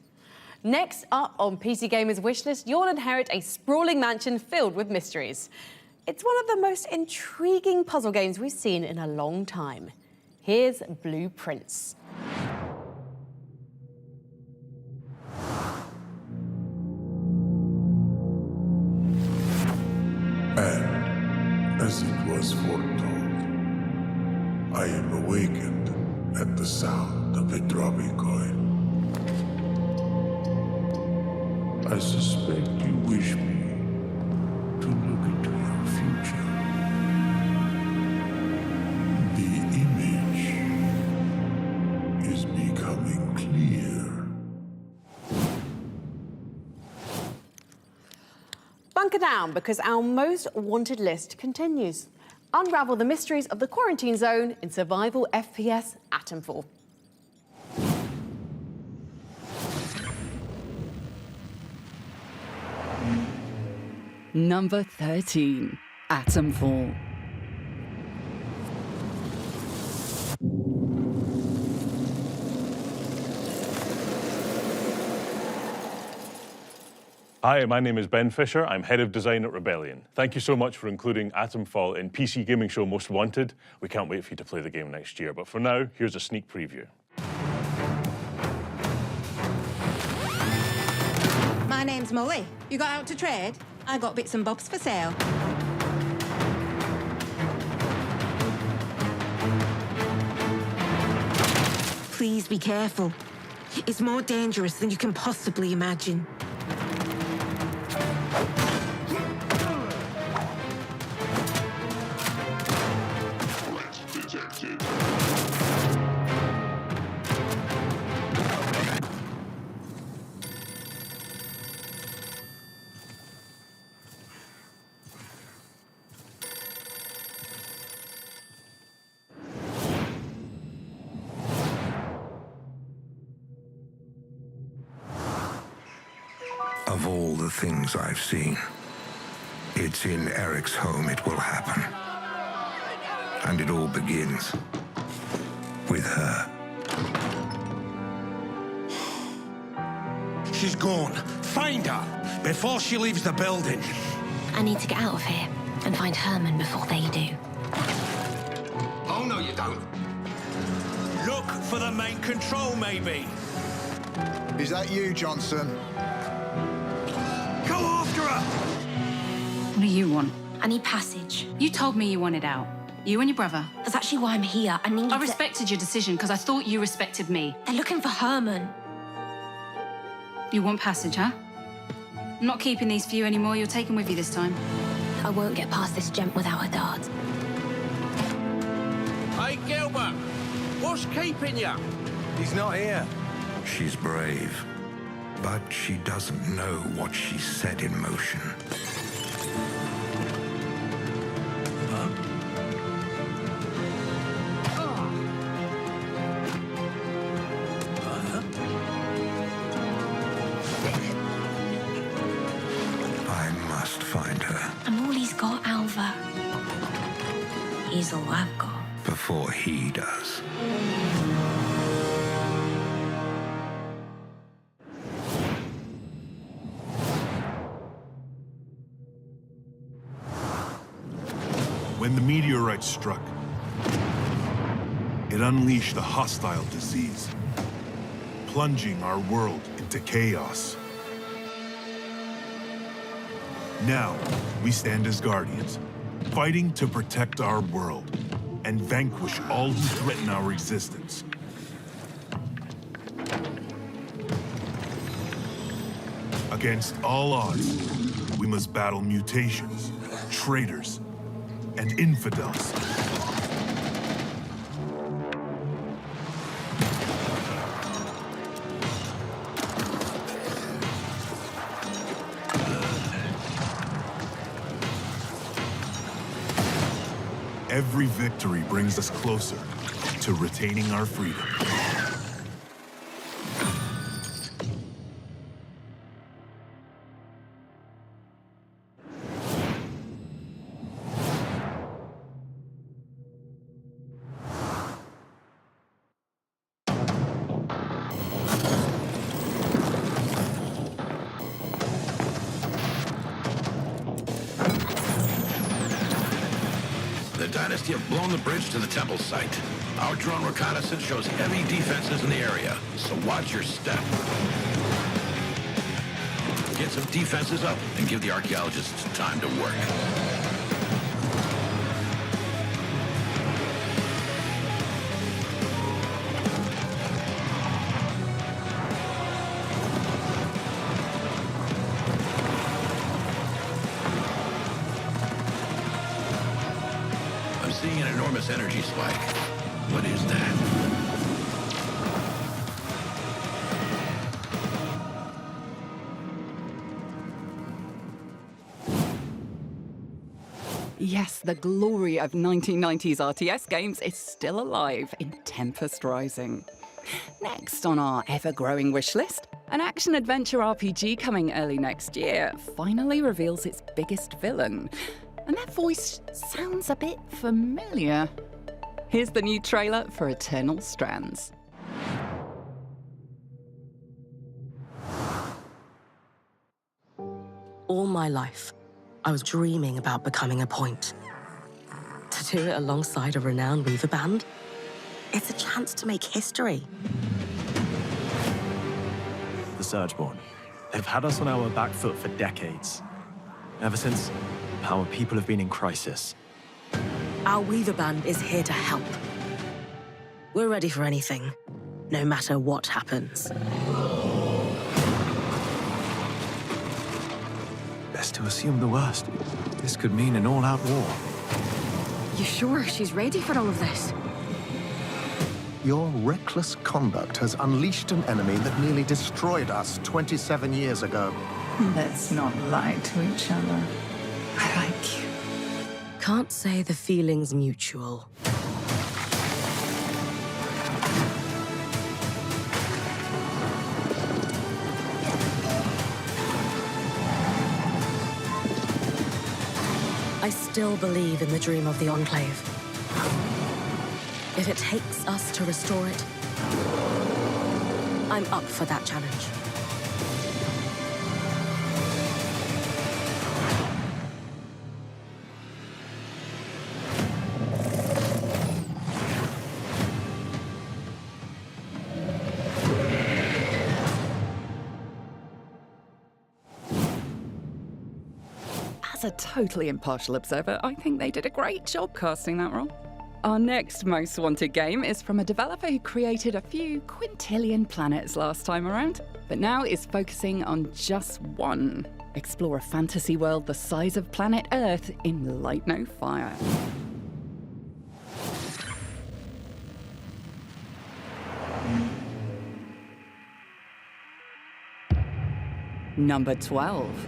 S18: Next up on PC Gamer's wishlist, you'll inherit a sprawling mansion filled with mysteries. It's one of the most intriguing puzzle games we've seen in a long time. Here's Blueprints.
S16: And as it was foretold, I am awakened at the sound of a dropping coin. I suspect you wish me to look into your future. The image is becoming clear.
S18: Bunker down, because our most wanted list continues. Unravel the mysteries of the quarantine zone in survival FPS Atomfall.
S1: Number 13, Atomfall.
S17: Hi, my name is Ben Fisher. I'm head of design at Rebellion. Thank you so much for including Atomfall in PC Gaming Show Most Wanted. We can't wait for you to play the game next year. But for now, here's a sneak preview.
S19: My name's Molly. You got out to trade? I got bits and bobs for sale. Please be careful. It's more dangerous than you can possibly imagine.
S22: Of all the things I've seen, it's in Eric's home it will happen. And it all begins with her.
S20: She's gone. Find her before she leaves the building.
S23: I need to get out of here and find Herman before they do.
S20: Oh, no, you don't. Look for the main control, maybe.
S24: Is that you, Johnson?
S20: Go after her!
S23: What do you want? I need passage.
S25: You told me you wanted out. You and your brother.
S23: That's actually why I'm here.
S25: I respected your decision because I thought you respected me.
S23: They're looking for Herman.
S25: You want passage, huh? I'm not keeping these for you anymore. You're taking with you this time.
S23: I won't get past this gent without a dart.
S20: Hey, Gilbert! What's keeping you?
S12: He's not here.
S22: She's brave, but she doesn't know what she set in motion. I must find her.
S23: I'm all he's got, Alva. He's all I've got.
S22: Before he does.
S16: When the meteorite struck, it unleashed a hostile disease, plunging our world into chaos. Now, we stand as guardians, fighting to protect our world and vanquish all who threaten our existence. Against all odds, we must battle mutations, traitors, and infidels. Every victory brings us closer to retaining our freedom.
S7: The Dynasty have blown the bridge to the temple site. Our drone reconnaissance shows heavy defenses in the area, so watch your step. Get some defenses up and give the archaeologists time to work. I'm seeing an enormous energy spike. What is that?
S1: Yes, the glory of 1990s RTS games is still alive in Tempest Rising. Next on our ever-growing wish list, an action-adventure RPG coming early next year finally reveals its biggest villain. And that voice sounds a bit familiar. Here's the new trailer for Eternal Strands.
S3: All my life, I was dreaming about becoming a point. To do it alongside a renowned weaver band, it's a chance to make history.
S4: The Surgeborn. They've had us on our back foot for decades. Ever since our people have been in crisis.
S3: Our weaver band is here to help. We're ready for anything, no matter what happens.
S4: Best to assume the worst. This could mean an all-out war.
S8: You sure she's ready for all of this?
S22: Your reckless conduct has unleashed an enemy that nearly destroyed us 27 years ago.
S8: Let's not lie to each other. I like you.
S3: Can't say the feeling's mutual. I still believe in the dream of the Enclave. If it takes us to restore it, I'm up for that challenge.
S1: As a totally impartial observer, I think they did a great job casting that role. Our next most wanted game is from a developer who created a few quintillion planets last time around, but now is focusing on just one. Explore a fantasy world the size of planet Earth in Light No Fire. Number 12.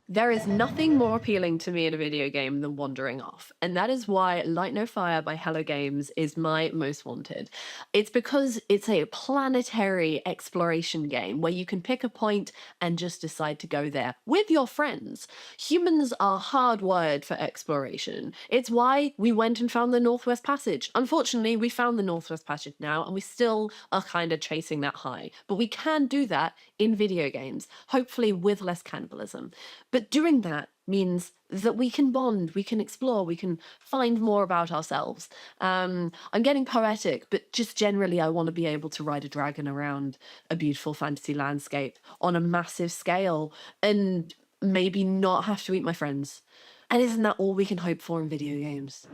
S13: There is nothing more appealing to me in a video game than wandering off, and that is why Light No Fire by Hello Games is my most wanted. It's because it's a planetary exploration game where you can pick a point and just decide to go there with your friends. Humans are hardwired for exploration. It's why we went and found the Northwest Passage. Unfortunately, we found the Northwest Passage now, and we still are kind of chasing that high. But we can do that in video games, hopefully with less cannibalism. But doing that means that we can bond, we can explore, we can find more about ourselves. I'm getting poetic, but just generally I want to be able to ride a dragon around a beautiful fantasy landscape on a massive scale and maybe not have to eat my friends. And isn't that all we can hope for in video games?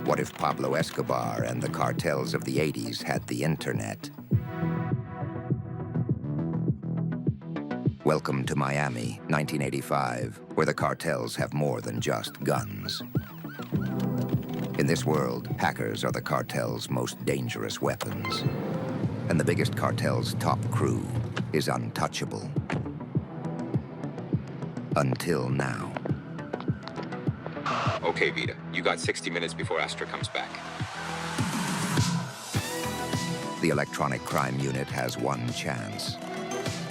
S5: What if Pablo Escobar and the cartels of the 80s had the internet? Welcome to Miami, 1985, where the cartels have more than just guns. In this world, hackers are the cartel's most dangerous weapons. And the biggest cartel's top crew is untouchable. Until now.
S9: Okay, Vita, you got 60 minutes before Astra comes back.
S5: The electronic crime unit has one chance.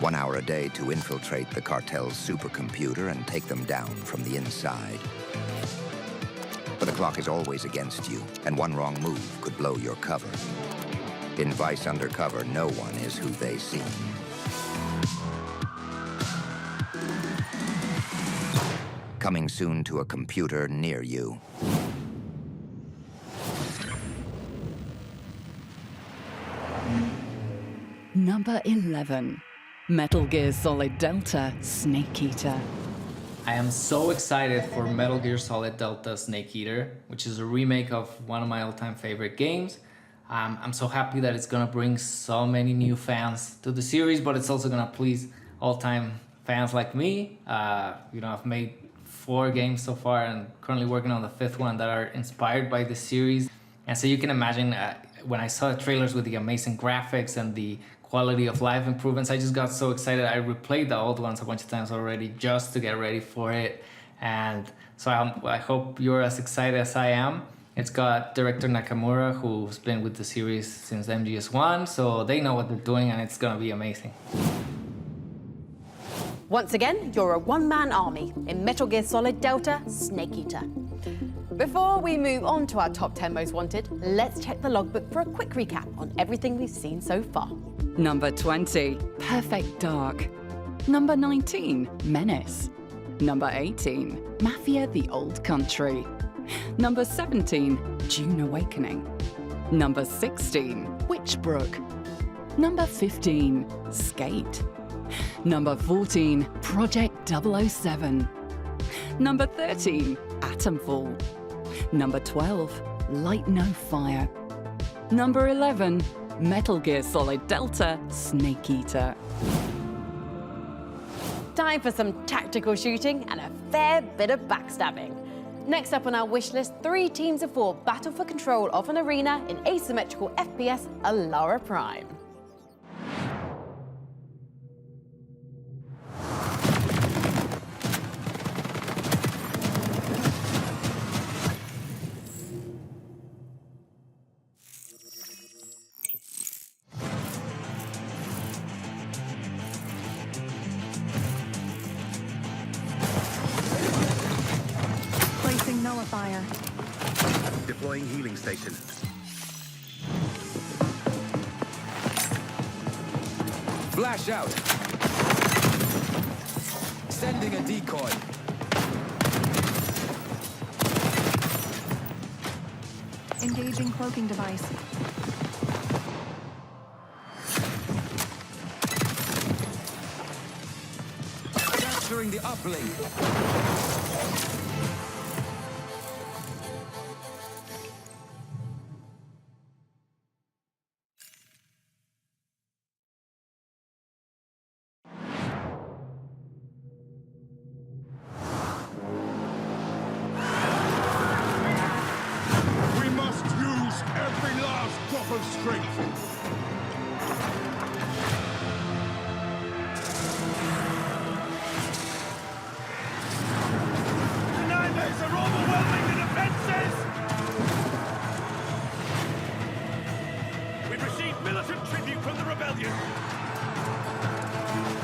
S5: 1 hour a day to infiltrate the cartel's supercomputer and take them down from the inside. But the clock is always against you, and one wrong move could blow your cover. In Vice Undercover, no one is who they seem. Coming soon to a computer near you.
S1: Number 11. Metal Gear Solid Delta Snake Eater.
S10: I am so excited for Metal Gear Solid Delta Snake Eater, which is a remake of one of my all-time favorite games. I'm so happy that it's gonna bring so many new fans to the series, but it's also gonna please all-time fans like me. I've made 4 games so far and currently working on the 5th one that are inspired by the series. And so you can imagine when I saw the trailers with the amazing graphics and the quality of life improvements, I just got so excited. I replayed the old ones a bunch of times already just to get ready for it. And so I hope you're as excited as I am. It's got director Nakamura, who's been with the series since MGS1, so they know what they're doing and it's gonna be amazing.
S18: Once again, you're a one-man army in Metal Gear Solid Delta Snake Eater. Before we move on to our top 10 most wanted, let's check the logbook for a quick recap on everything we've seen so far.
S1: Number 20. Perfect Dark. Number 19. Menace. Number 18. Mafia: The Old Country. Number 17. Dune Awakening. Number 16. Witchbrook. Number 15. Skate. Number 14, Project 007. Number 13, Atomfall. Number 12, Light No Fire. Number 11, Metal Gear Solid Delta Snake Eater.
S18: Time for some tactical shooting and a fair bit of backstabbing. Next up on our wish list, 3 teams of 4 battle for control of an arena in asymmetrical FPS Alara Prime.
S11: Nullifier.
S22: Deploying healing station.
S14: Flash out. Sending a decoy.
S11: Engaging cloaking device.
S14: Capturing the uplink.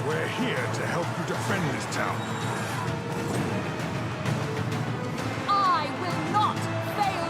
S16: We're here to help you defend this town.
S11: I will not fail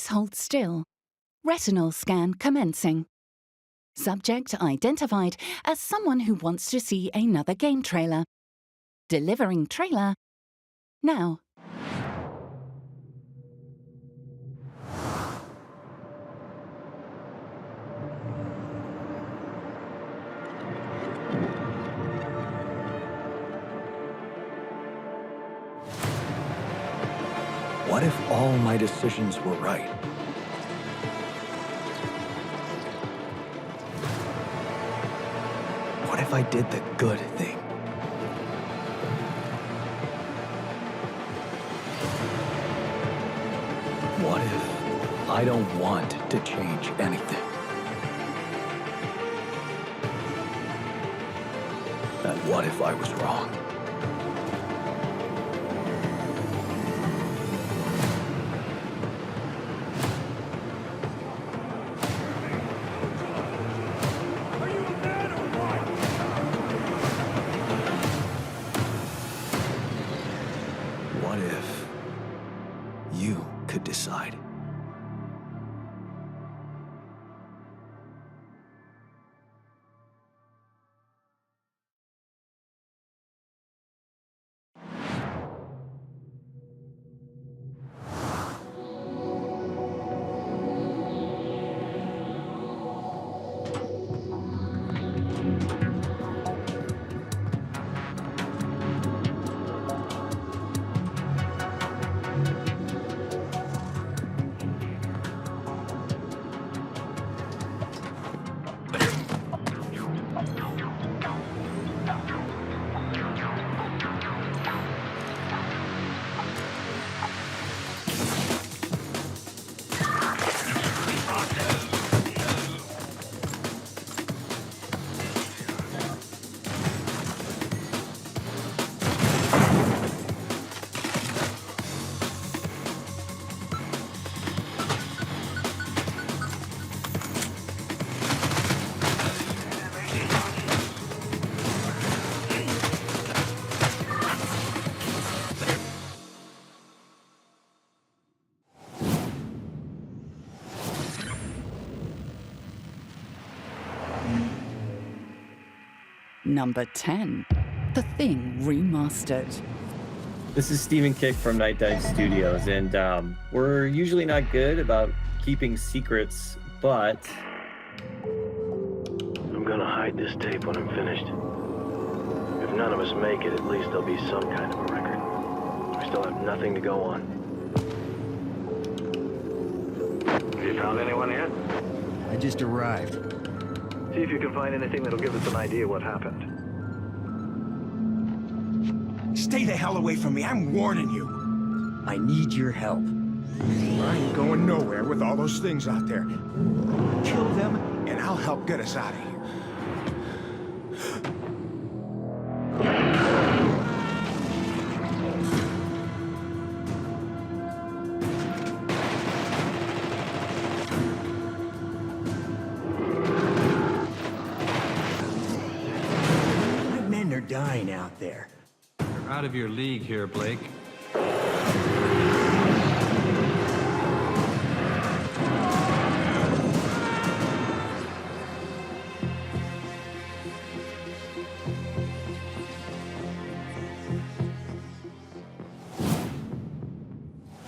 S1: Please hold still. Retinal scan commencing. Subject identified as someone who wants to see another game trailer. Delivering trailer now.
S4: What if all my decisions were right? What if I did the good thing? What if I don't want to change anything? And what if I was wrong? What if you could decide?
S1: Number 10. The Thing Remastered.
S2: This is Stephen Kick from Night Dive Studios, and we're usually not good about keeping secrets, but...
S6: I'm gonna hide this tape when I'm finished. If none of us make it, at least there'll be some kind of a record. We still have nothing to go on. Have you found anyone yet?
S15: I just arrived.
S6: See if you can find anything that'll give us an idea what happened.
S14: Stay the hell away from me, I'm warning you.
S15: I need your help.
S14: I ain't going nowhere with all those things out there. Kill them, and I'll help get us out of here.
S15: My men are dying out there.
S17: You're out of your league here, Blake.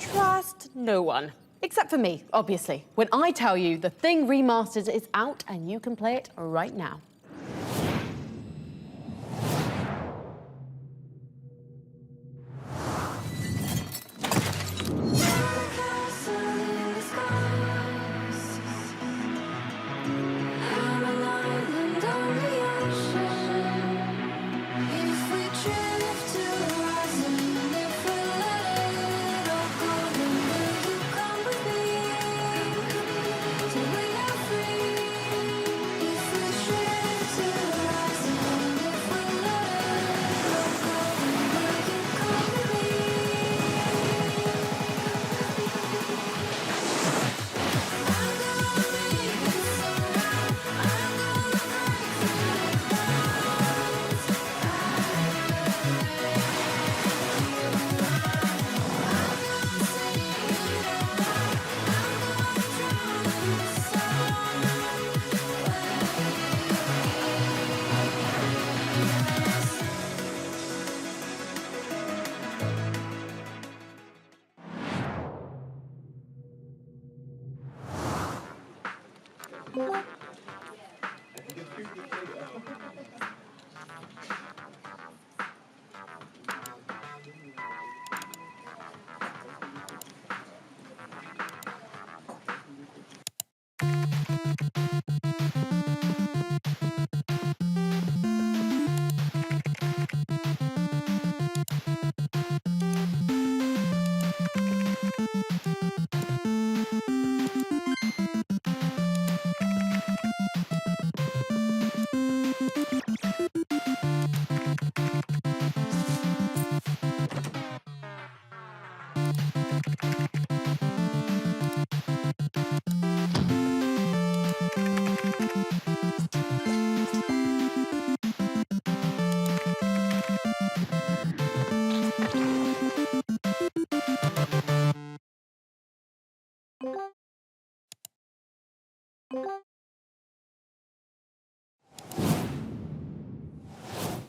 S18: Trust no one. Except for me, obviously. When I tell you The Thing Remastered is out and you can play it right now.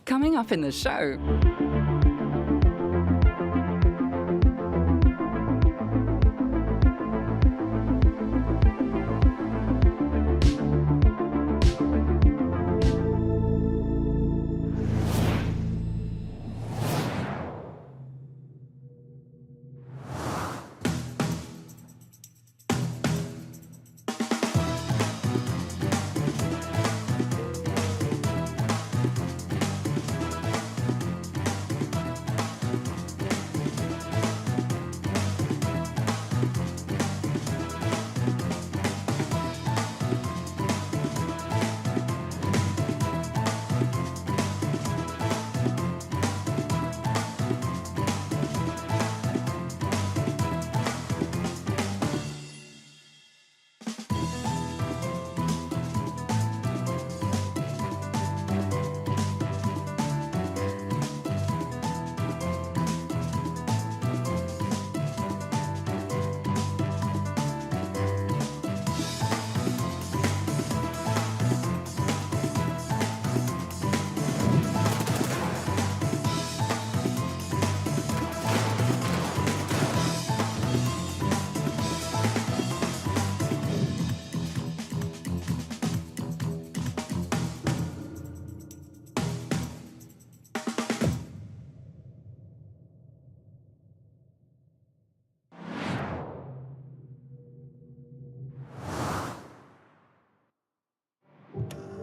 S1: Coming up in the show.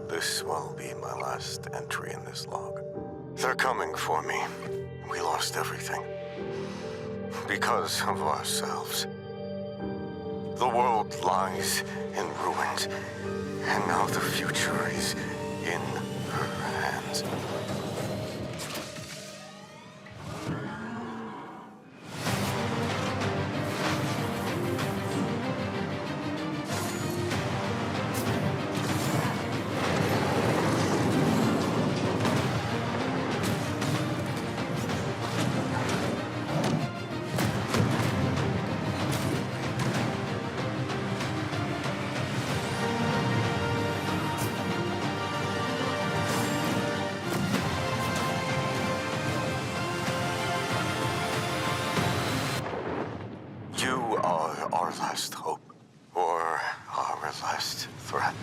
S22: This will be my last entry in this log. They're coming for me. We lost everything. Because of ourselves. The world lies in ruins, and now the future is in her hands. Our last hope, or our last threat.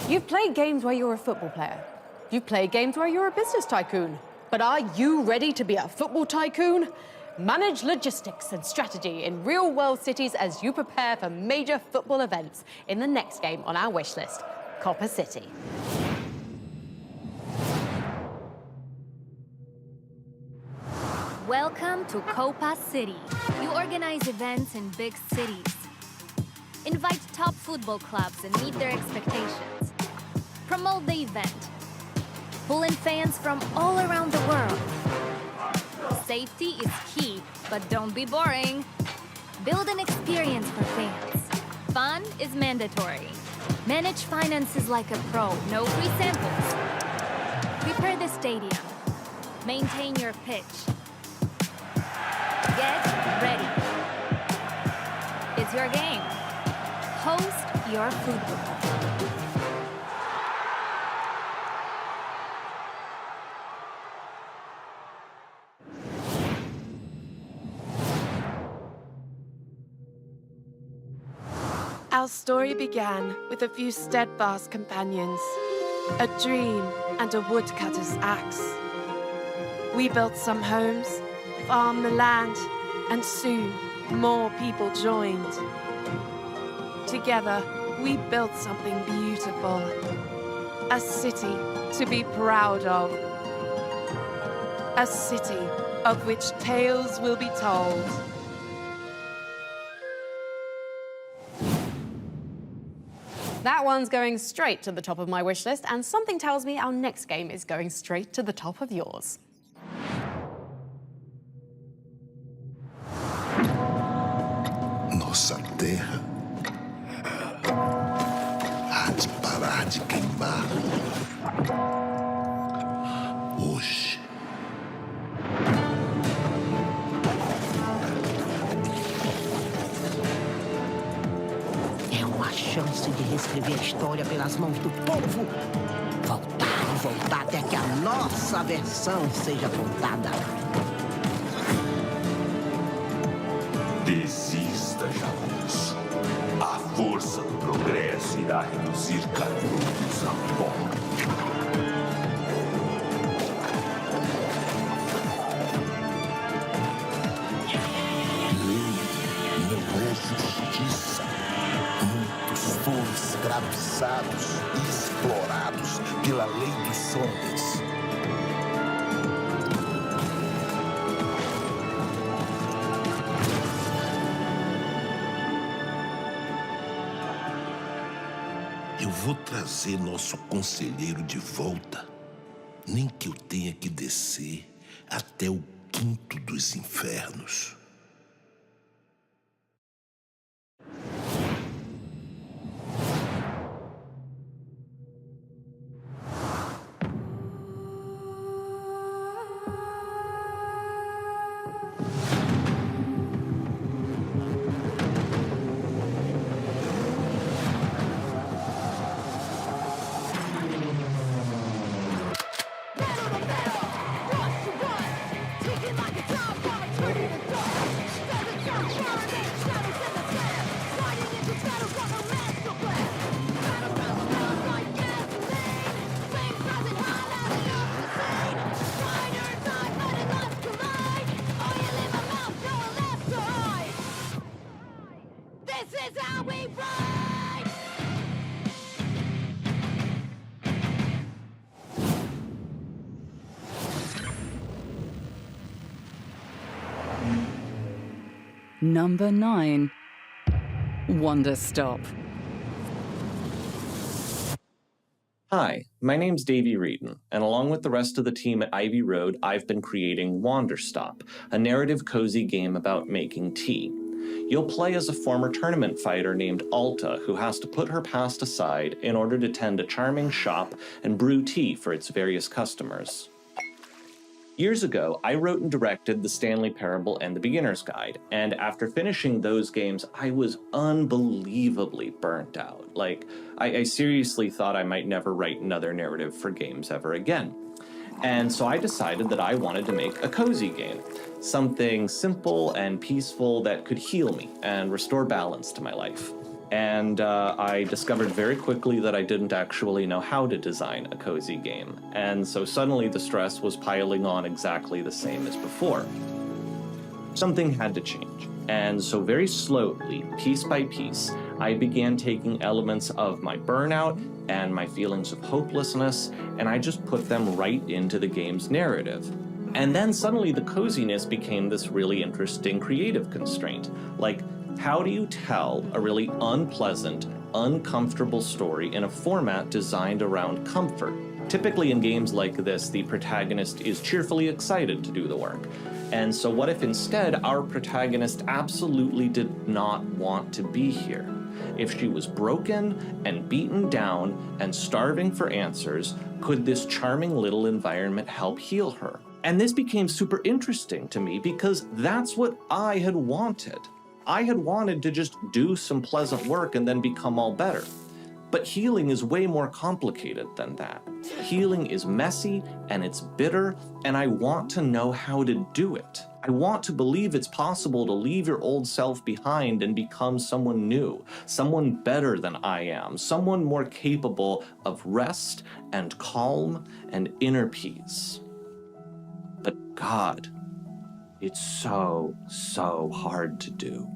S18: You've played games where you're a football player. You've played games where you're a business tycoon. But are you ready to be a football tycoon? Manage logistics and strategy in real-world cities as you prepare for major football events in the next game on our wish list, Copper City.
S19: Welcome to Copa City. You organize events in big cities. Invite top football clubs and meet their expectations. Promote the event. Pull in fans from all around the world. Safety is key, but don't be boring. Build an experience for fans. Fun is mandatory. Manage finances like a pro, no free samples. Prepare the stadium. Maintain your pitch. Get ready. It's your game. Host your football.
S20: Our story began with a few steadfast companions, a dream and a woodcutter's axe. We built some homes, farmed the land, and soon more people joined. Together, we built something beautiful, a city to be proud of, a city of which tales will be told.
S18: That one's going straight to the top of my wish list, and something tells me our next game is going straight to the top of yours.
S16: Nossa terra há de parar de queimar hoje.
S15: É uma chance de reescrever a história pelas mãos do povo. Voltar e voltar até que a nossa versão seja contada.
S16: Desista, Jagunço. A força do progresso irá reduzir canudos a pó. Lei não é justiça. Muitos foram escravizados e explorados pela lei dos homens. Eu vou trazer nosso conselheiro de volta, nem que eu tenha que descer até o quinto dos infernos.
S1: Number 9. Wonder Stop.
S2: Hi, my name's Davey Reedon, and along with the rest of the team at Ivy Road, I've been creating Wander Stop, a narrative cozy game about making tea. You'll play as a former tournament fighter named Alta, who has to put her past aside in order to tend a charming shop and brew tea for its various customers. Years ago, I wrote and directed The Stanley Parable and The Beginner's Guide, and after finishing those games, I was unbelievably burnt out. Like, I seriously thought I might never write another narrative for games ever again. And so I decided that I wanted to make a cozy game, something simple and peaceful that could heal me and restore balance to my life. And I discovered very quickly that I didn't actually know how to design a cozy game. And so suddenly the stress was piling on exactly the same as before. Something had to change. And so very slowly, piece by piece, I began taking elements of my burnout and my feelings of hopelessness, and I just put them right into the game's narrative. And then suddenly the coziness became this really interesting creative constraint. Like, how do you tell a really unpleasant, uncomfortable story in a format designed around comfort? Typically in games like this, the protagonist is cheerfully excited to do the work. And so what if instead our protagonist absolutely did not want to be here? If she was broken and beaten down and starving for answers, could this charming little environment help heal her? And this became super interesting to me because that's what I had wanted. I had wanted to just do some pleasant work and then become all better. But healing is way more complicated than that. Healing is messy and it's bitter, and I want to know how to do it. I want to believe it's possible to leave your old self behind and become someone new, someone better than I am, someone more capable of rest and calm and inner peace. But God, it's so hard to do.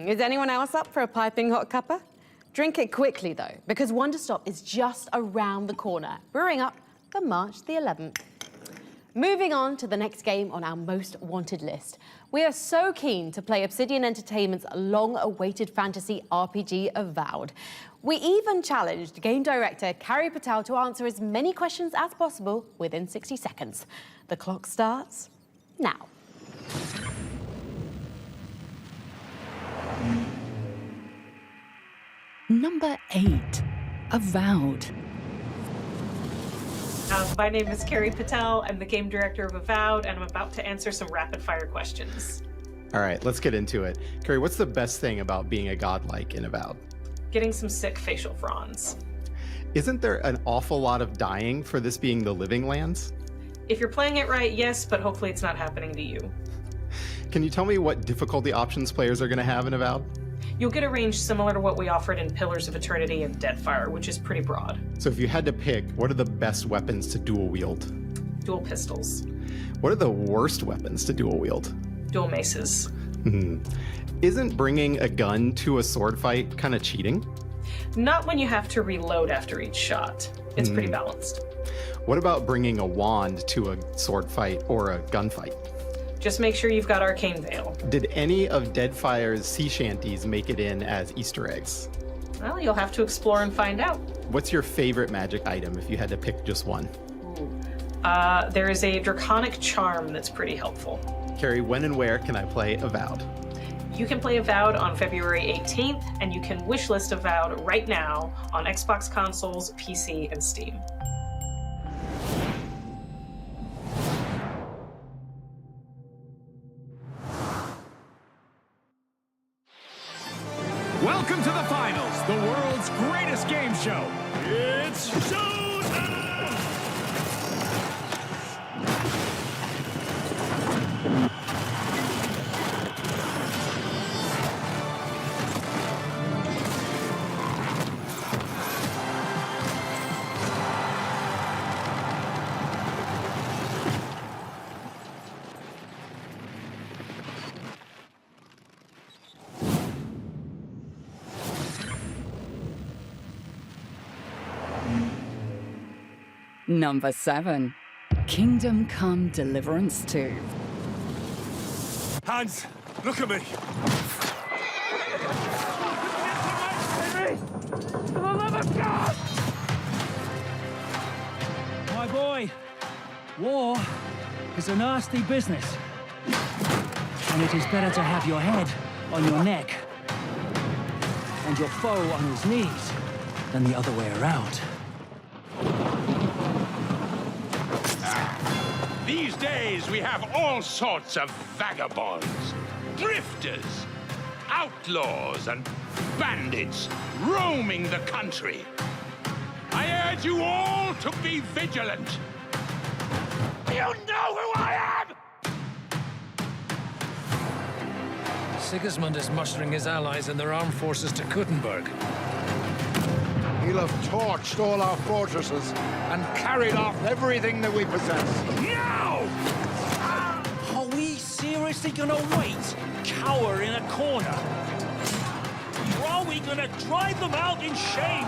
S18: Is anyone else up for a piping hot cuppa? Drink it quickly, though, because Wonderstop is just around the corner, brewing up for March the 11th. Moving on to the next game on our most wanted list. We are so keen to play Obsidian Entertainment's long-awaited fantasy RPG, Avowed. We even challenged game director Carrie Patel to answer as many questions as possible within 60 seconds. The clock starts now.
S1: Number 8, Avowed.
S12: My name is Carrie Patel. I'm the game director of Avowed, and I'm about to answer some rapid-fire questions.
S21: All right, let's get into it. Carrie, what's the best thing about being a godlike in Avowed?
S12: Getting some sick facial fronds.
S21: Isn't there an awful lot of dying for this being the living lands?
S12: If you're playing it right, yes, but hopefully it's not happening to you.
S21: Can you tell me what difficulty options players are going to have in Avowed?
S12: You'll get a range similar to what we offered in Pillars of Eternity and Deadfire, which is pretty broad.
S21: So if you had to pick, what are the best weapons to dual wield?
S12: Dual pistols.
S21: What are the worst weapons to dual wield?
S12: Dual maces.
S21: Isn't bringing a gun to a sword fight kind of cheating?
S12: Not when you have to reload after each shot. It's pretty balanced.
S21: What about bringing a wand to a sword fight or a gunfight?
S12: Just make sure you've got Arcane Veil.
S21: Did any of Deadfire's sea shanties make it in as Easter eggs?
S12: Well, you'll have to explore and find out.
S21: What's your favorite magic item if you had to pick just one?
S12: There is a Draconic Charm that's pretty helpful.
S21: Carrie, when and where can I play Avowed?
S12: You can play Avowed on February 18th, and you can wishlist Avowed right now on Xbox consoles, PC, and Steam.
S23: Welcome to the finals, the world's greatest game show. It's showtime!
S1: Number 7, Kingdom Come Deliverance 2.
S23: Hans, look at me. For the love of God!
S24: My boy, war is a nasty business. And it is better to have your head on your neck and your foe on his knees than the other way around.
S16: These days, we have all sorts of vagabonds, drifters, outlaws, and bandits roaming the country. I urge you all to be vigilant. You know who I am!
S23: Sigismund is mustering his allies and their armed forces to Kuttenberg.
S14: He'll have torched all our fortresses and carried off everything that we possess.
S23: Now! Are we seriously gonna wait? Cower in a corner? Or are we gonna drive them out in shame?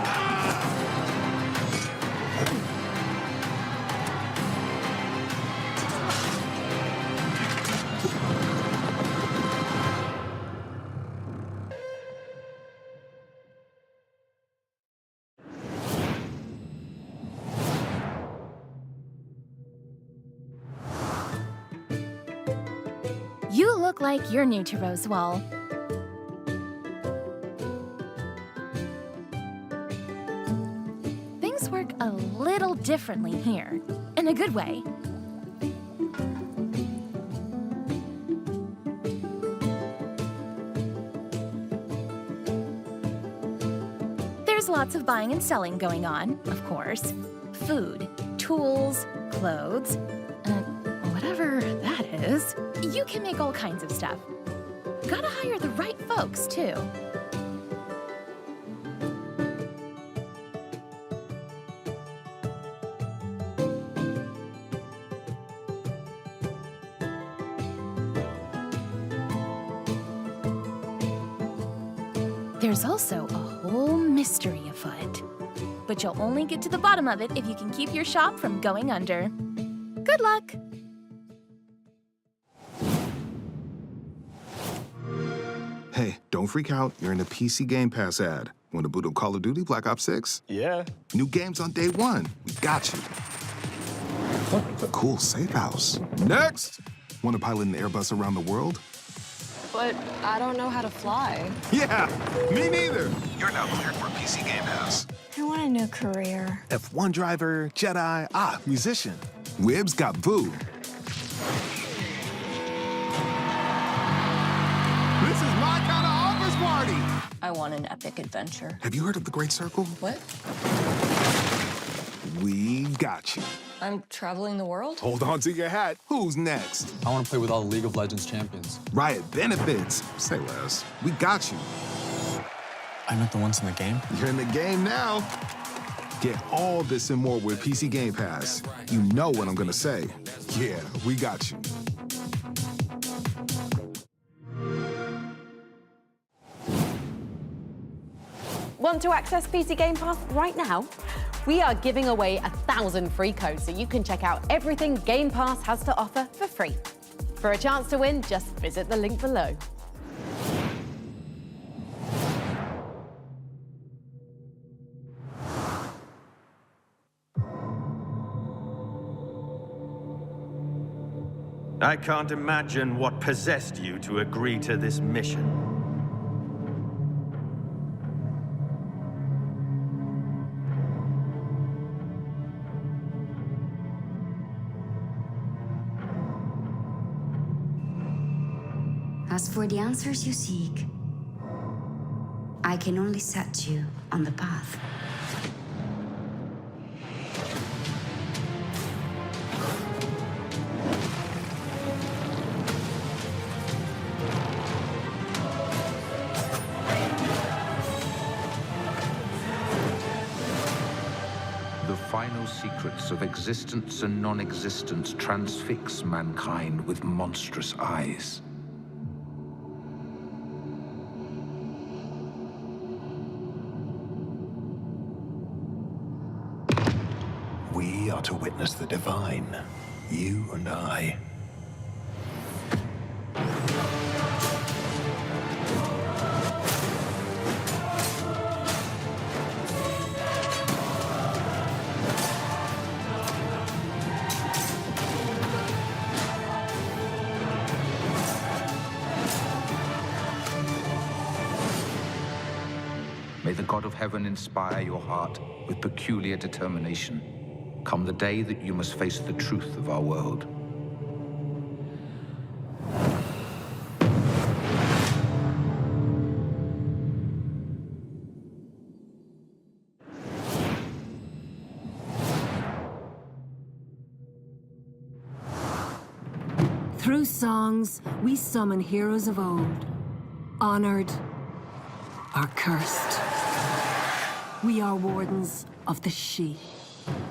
S3: You look like you're new to Rosewall. Things work a little differently here, in a good way. There's lots of buying and selling going on, of course. Food, tools, clothes, whatever that is. You can make all kinds of stuff. Gotta hire the right folks, too. There's also a whole mystery afoot. But you'll only get to the bottom of it if you can keep your shop from going under. Good luck!
S7: Hey, don't freak out. You're in a PC Game Pass ad. Want to boot up Call of Duty Black Ops 6?
S21: Yeah.
S7: New games on day one. We got you. A cool safe house. Next! Want to pilot an Airbus around the world?
S11: But I don't know how to fly.
S7: Yeah, me neither. You're now cleared for PC Game Pass.
S11: I want a new career.
S7: F1 driver, Jedi, musician. Wibbs got Boo. This is my kind of office party.
S11: I want an epic adventure.
S7: Have you heard of the Great Circle?
S11: What?
S7: We got you.
S11: I'm traveling the world?
S7: Hold on to your hat. Who's next?
S8: I want to play with all the League of Legends champions.
S7: Riot benefits. Say less. We got you.
S8: I meant the ones in the game?
S7: You're in the game now. Get all this and more with PC Game Pass. You know what I'm gonna say. Yeah, we got you.
S18: Want to access PC Game Pass right now? We are giving away 1,000 free codes so you can check out everything Game Pass has to offer for free. For a chance to win, just visit the link below.
S13: I can't imagine what possessed you to agree to this mission.
S25: As for the answers you seek, I can only set you on the path.
S26: The final secrets of existence and non-existence transfix mankind with monstrous eyes.
S22: We are to witness the divine, you and I.
S26: May the God of Heaven inspire your heart with peculiar determination. Come the day that you must face the truth of our world.
S27: Through songs, we summon heroes of old.
S4: honored or cursed. We are wardens of the she,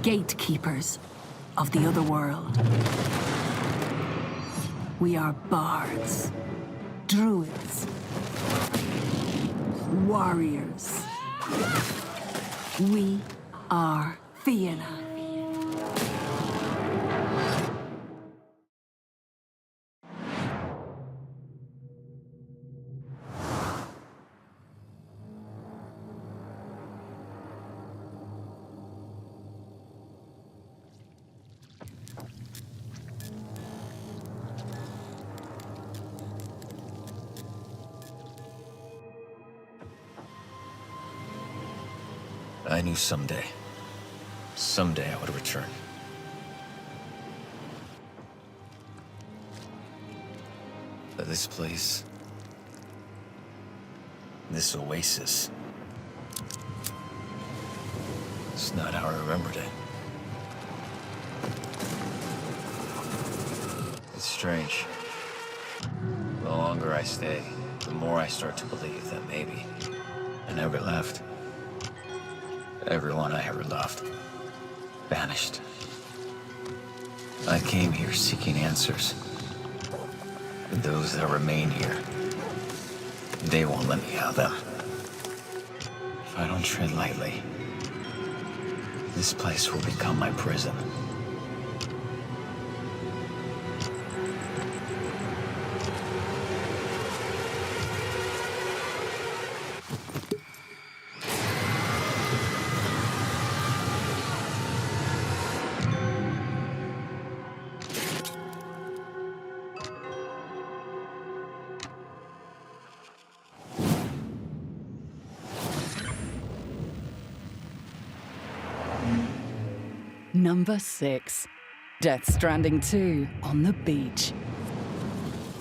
S4: gatekeepers of the other world. We are bards, druids, warriors. We are Fianna.
S5: I knew someday I would return. But this place, this oasis, it's not how I remembered it. It's strange. The longer I stay, the more I start to believe that maybe I never left. Everyone I ever loved vanished. I came here seeking answers. And those that remain here, they won't let me have them. If I don't tread lightly, this place will become my prison.
S1: Number 6, Death Stranding 2 on the beach.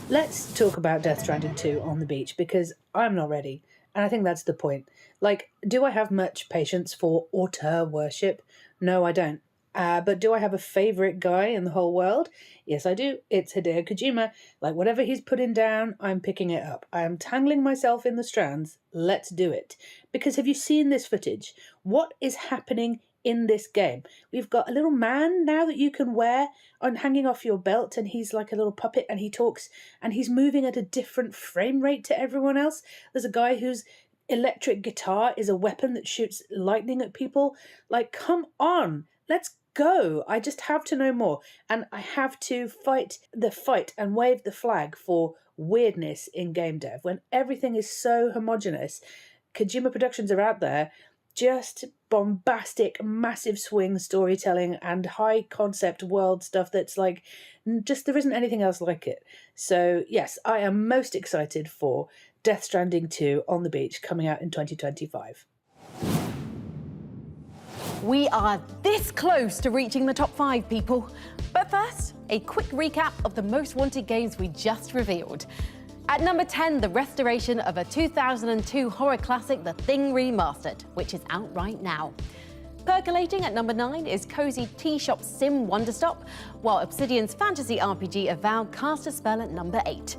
S6: Let's talk about Death Stranding 2 on the beach, because I'm not ready. And I think that's the point. Like, do I have much patience for auteur worship? No, I don't. But do I have a favourite guy in the whole world? Yes, I do. It's Hideo Kojima. Like, whatever he's putting down, I'm picking it up. I am tangling myself in the strands. Let's do it. Because have you seen this footage? What is happening in this game? We've got a little man now that you can wear on hanging off your belt, and he's like a little puppet, and he talks, and he's moving at a different frame rate to everyone else. There's a guy whose electric guitar is a weapon that shoots lightning at people. Like, come on, let's go. I just have to know more, and I have to fight the fight and wave the flag for weirdness in game dev when everything is so homogenous. Kojima Productions are out there just bombastic, massive swing storytelling and high concept world stuff that's like, just there isn't anything else like it. So yes, I am most excited for Death Stranding 2 on the beach coming out in 2025.
S18: We are this close to reaching the top 5, people. But first, a quick recap of the most wanted games we just revealed. At number 10, the restoration of a 2002 horror classic, The Thing Remastered, which is out right now. Percolating at number 9 is cozy tea shop sim Wonderstop, while Obsidian's fantasy RPG Avowed cast a spell at number 8.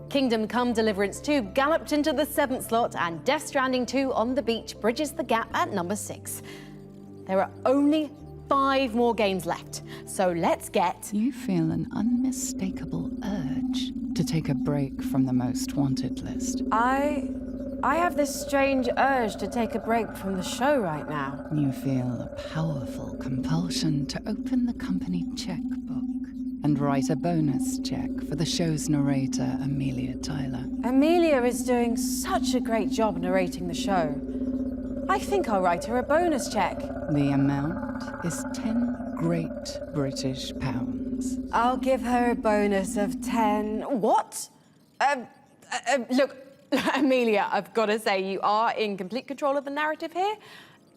S18: Kingdom Come Deliverance 2 galloped into the 7th slot, and Death Stranding 2 on the beach bridges the gap at number 6. There are only 5 more games left, so let's get...
S1: You feel an unmistakable urge to take a break from the most wanted list.
S18: I have this strange urge to take a break from the show right now.
S1: You feel a powerful compulsion to open the company checkbook and write a bonus check for the show's narrator, Amelia Tyler.
S18: Amelia is doing such a great job narrating the show. I think I'll write her a bonus check.
S1: The amount is 10 great British pounds.
S18: I'll give her a bonus of 10... What? Look, Amelia, I've got to say, you are in complete control of the narrative here.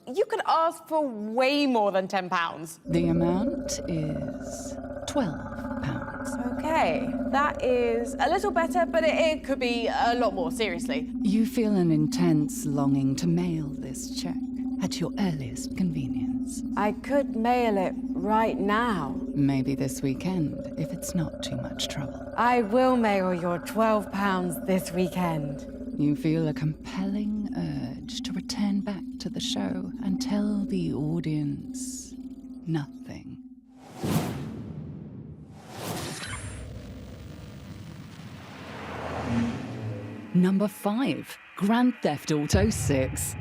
S18: You could ask for way more than £10.
S1: The amount is 12 pounds.
S18: Okay, that is a little better, but it could be a lot more, seriously.
S1: You feel an intense longing to mail this check at your earliest convenience.
S18: I could mail it right now.
S1: Maybe this weekend, if it's not too much trouble.
S18: I will mail your £12 this weekend.
S1: you feel a compelling urge to return back to the show and tell the audience nothing. Number 5, Grand Theft Auto 6.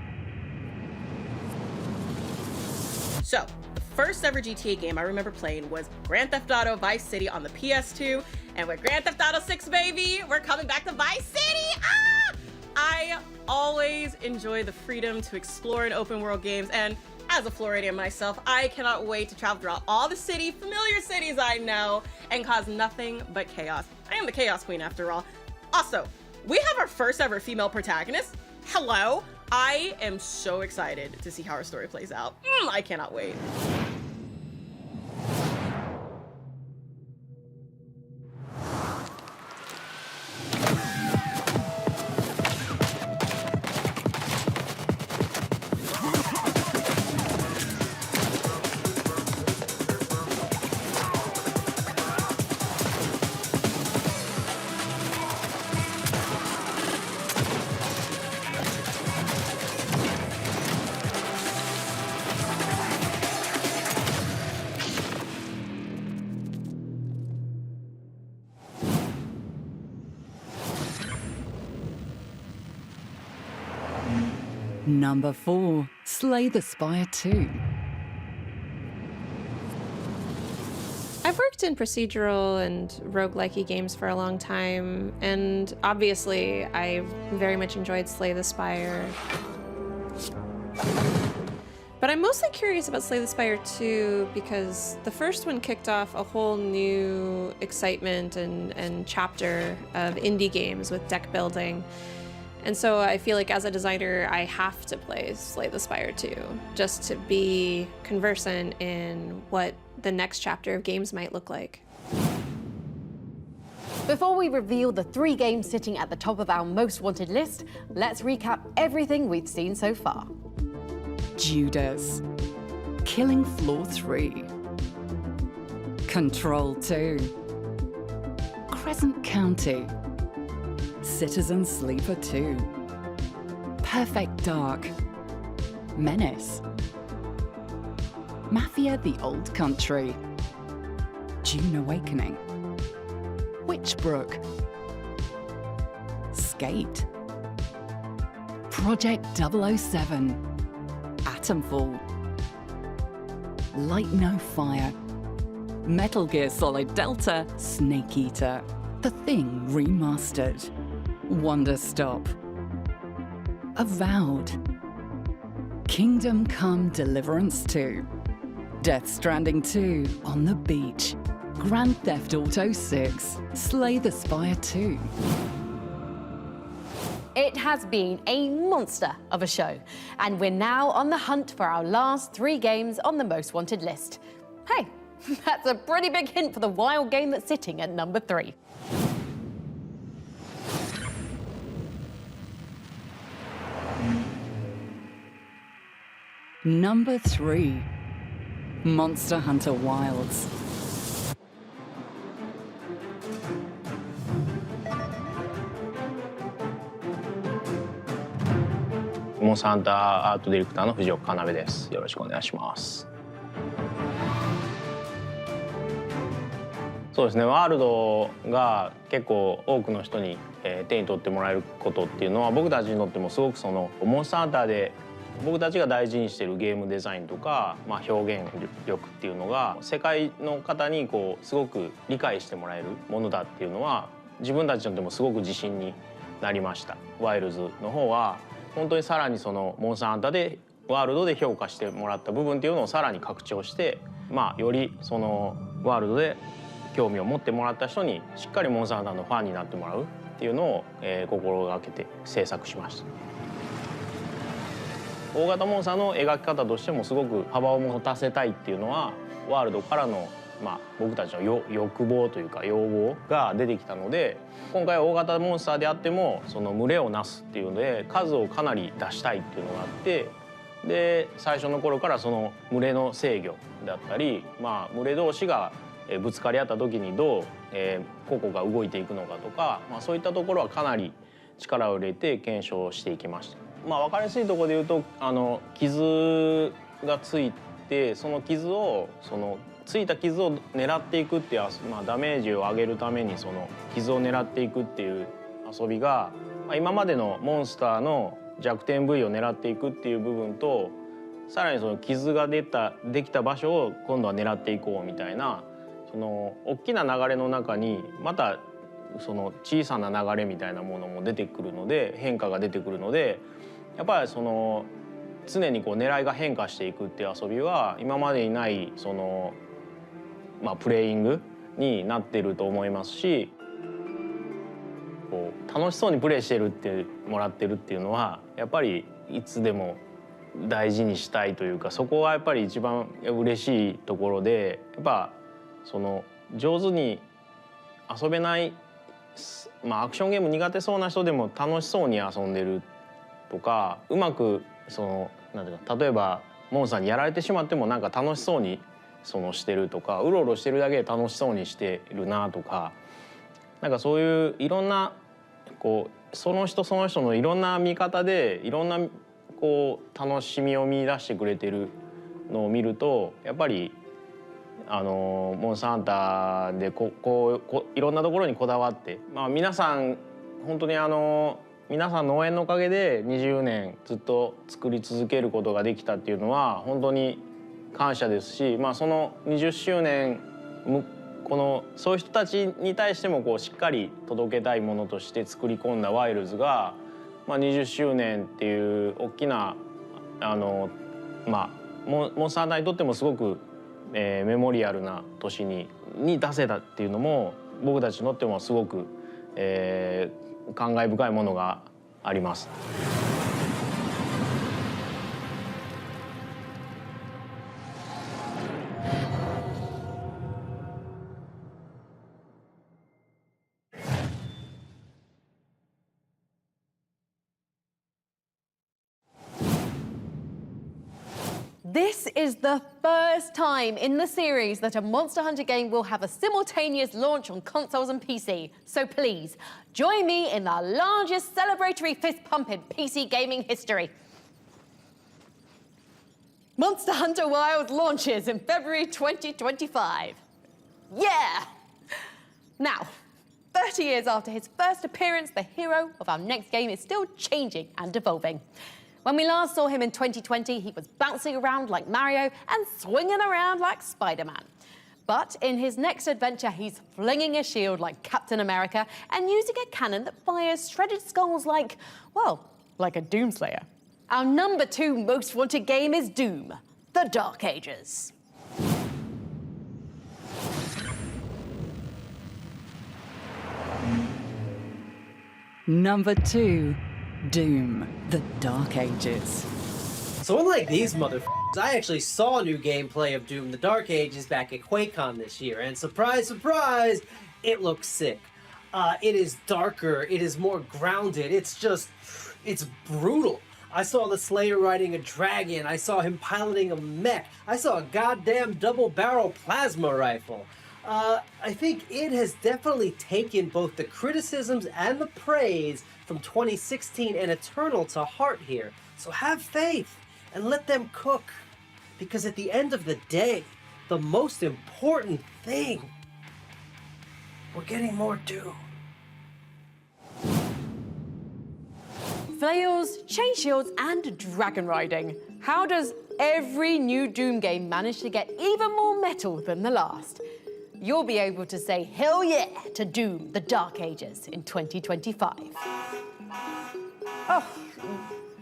S9: So, the first ever GTA game I remember playing was Grand Theft Auto Vice City on the PS2, and with Grand Theft Auto 6, baby, we're coming back to Vice City! Ah! I always enjoy the freedom to explore in open world games, and as a Floridian myself, I cannot wait to travel throughout all the familiar cities I know, and cause nothing but chaos. I am the Chaos Queen after all. Also, we have our first ever female protagonist. Hello! I am so excited to see how our story plays out. I cannot wait.
S1: Number 4, Slay the Spire 2.
S10: I've worked in procedural and roguelike games for a long time, and obviously I very much enjoyed Slay the Spire. But I'm mostly curious about Slay the Spire 2 because the first one kicked off a whole new excitement and chapter of indie games with deck building. And so I feel like as a designer, I have to play Slay the Spire 2 just to be conversant in what the next chapter of games might look like.
S18: Before we reveal the 3 games sitting at the top of our most wanted list, let's recap everything we've seen so far.
S1: Judas. Killing Floor 3. Control 2. Crescent County. Citizen Sleeper 2. Perfect Dark. Menace. Mafia: The Old Country. Dune Awakening. Witchbrook. Skate. Project 007. Atomfall. Light No Fire. Metal Gear Solid Delta: Snake Eater. The Thing Remastered. Wonder Stop. Avowed. Kingdom Come Deliverance 2. Death Stranding 2 On the Beach. Grand Theft Auto 6. Slay the Spire 2.
S18: It has been a monster of a show, and we're now on the hunt for our last 3 games on the most wanted list. Hey, that's a pretty big hint for the wild game that's sitting at number 3.
S1: Number 3. Monster Hunter Wilds.
S15: モンスターハンターアートディレクターの藤岡要です。よろしくお願いします。そうですね、ワールドが結構多くの人に手に取ってもらえることっていうのは僕たちにとってもすごくそのモンスターハンターで僕たちが大事にしているゲームデザインとか、表現力っていうのが世界の方にこうすごく理解してもらえるものだっていうのは自分たちにとってもすごく自信になりました。ワイルズの方は本当にさらにそのモンスターハンターでワールドで評価してもらった部分っていうのをさらに拡張して、よりそのワールドで興味を持ってもらった人にしっかりモンスターハンターのファンになってもらうっていうのを、心がけて制作しました。大型モンスターの描き方としてもすごく幅を持たせたいっていうのはワールドからの、僕たちの欲望というか要望が出てきたので、今回は大型モンスターであってもその群れをなすっていうので数をかなり出したいっていうのがあって、で最初の頃からその群れの制御だったり、群れ同士がぶつかり合った時にどう個々が動いていくのかとか、そういったところはかなり力を入れて検証していきました。まあ分かりやすいところで言うと傷がついてそのついた傷を狙っていくっていう、まあ、ダメージを上げるためにその傷を狙っていくっていう遊びが、まあ、今までのモンスターの弱点部位を狙っていくっていう部分とさらにその傷ができた場所を今度は狙っていこうみたいなその大きな流れの中にまたその小さな流れみたいなものも出てくるので変化が出てくるのでやっぱりその常にこう狙いが変化していくっていう遊びは今までにないそのまあプレイングになってると思いますしこう楽しそうにプレイしてるってもらってるっていうのはやっぱりいつでも大事にしたいというかそこはやっぱり一番嬉しいところでやっぱその上手に遊べない、まあ、アクションゲーム苦手そうな人でも楽しそうに遊んでるとかうまくそのなんていうか例えばモンスターにやられてしまってもなんか楽しそうにしてるとかうろうろしてるだけで楽しそうにしてるなとかなんかそういういろんなこうその人その人のいろんな見方でいろんなこう楽しみを見出してくれてるのを見るとやっぱりモンスターハンターでいろんなところにこだわって、まあ、皆さん本当に皆さんの応援のおかげで20年ずっと作り続けることができたっていうのは本当に感謝ですし、まあ、その20周年そういう人たちに対してもこうしっかり届けたいものとして作り込んだワイルズが、まあ、20周年っていう大きなまあ、モンスターハンターにとってもすごく、メモリアルな年に出せたっていうのも僕たちにとってもすごく、感慨深いものがあります。
S18: This is the first time in the series that a Monster Hunter game will have a simultaneous launch on consoles and PC. So please, join me in the largest celebratory fist pump in PC gaming history. Monster Hunter Wilds launches in February 2025. Yeah! Now, 30 years after his first appearance, the hero of our next game is still changing and evolving. When we last saw him in 2020, he was bouncing around like Mario and swinging around like Spider-Man. But in his next adventure, he's flinging a shield like Captain America and using a cannon that fires shredded skulls like, well, like a Doomslayer. Our number 2 most wanted game is Doom, The Dark Ages.
S1: Number 2. Doom, The Dark Ages.
S2: So unlike these motherfuckers, I actually saw new gameplay of Doom, The Dark Ages back at QuakeCon this year, and surprise, surprise, it looks sick. It is darker, it is more grounded, it's brutal. I saw the Slayer riding a dragon, I saw him piloting a mech, I saw a goddamn double-barrel plasma rifle. I think it has definitely taken both the criticisms and the praise from 2016 and Eternal to heart here. So have faith and let them cook. Because at the end of the day, the most important thing, we're getting more Doom.
S18: Flails, chain shields, and dragon riding. How does every new Doom game manage to get even more metal than the last? You'll be able to say hell yeah to Doom, The Dark Ages in 2025. Oh,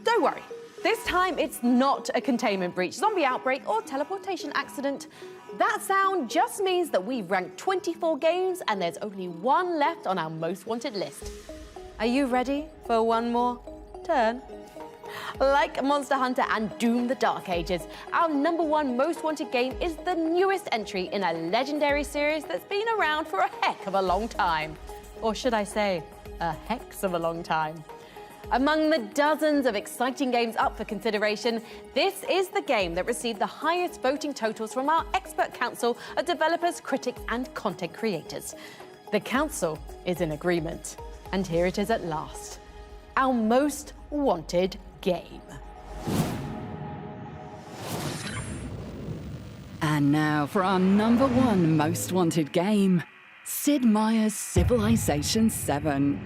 S18: don't worry. This time it's not a containment breach, zombie outbreak, or teleportation accident. That sound just means that we've ranked 24 games and there's only one left on our most wanted list. Are you ready for one more turn? Like Monster Hunter and Doom, The Dark Ages, our number 1 most wanted game is the newest entry in a legendary series that's been around for a heck of a long time. Or should I say, a hex of a long time. Among the dozens of exciting games up for consideration, this is the game that received the highest voting totals from our expert council of developers, critics, and content creators. The council is in agreement, and here it is at last. our most wanted game.
S1: And now for our #1 most wanted game, Sid Meier's Civilization 7.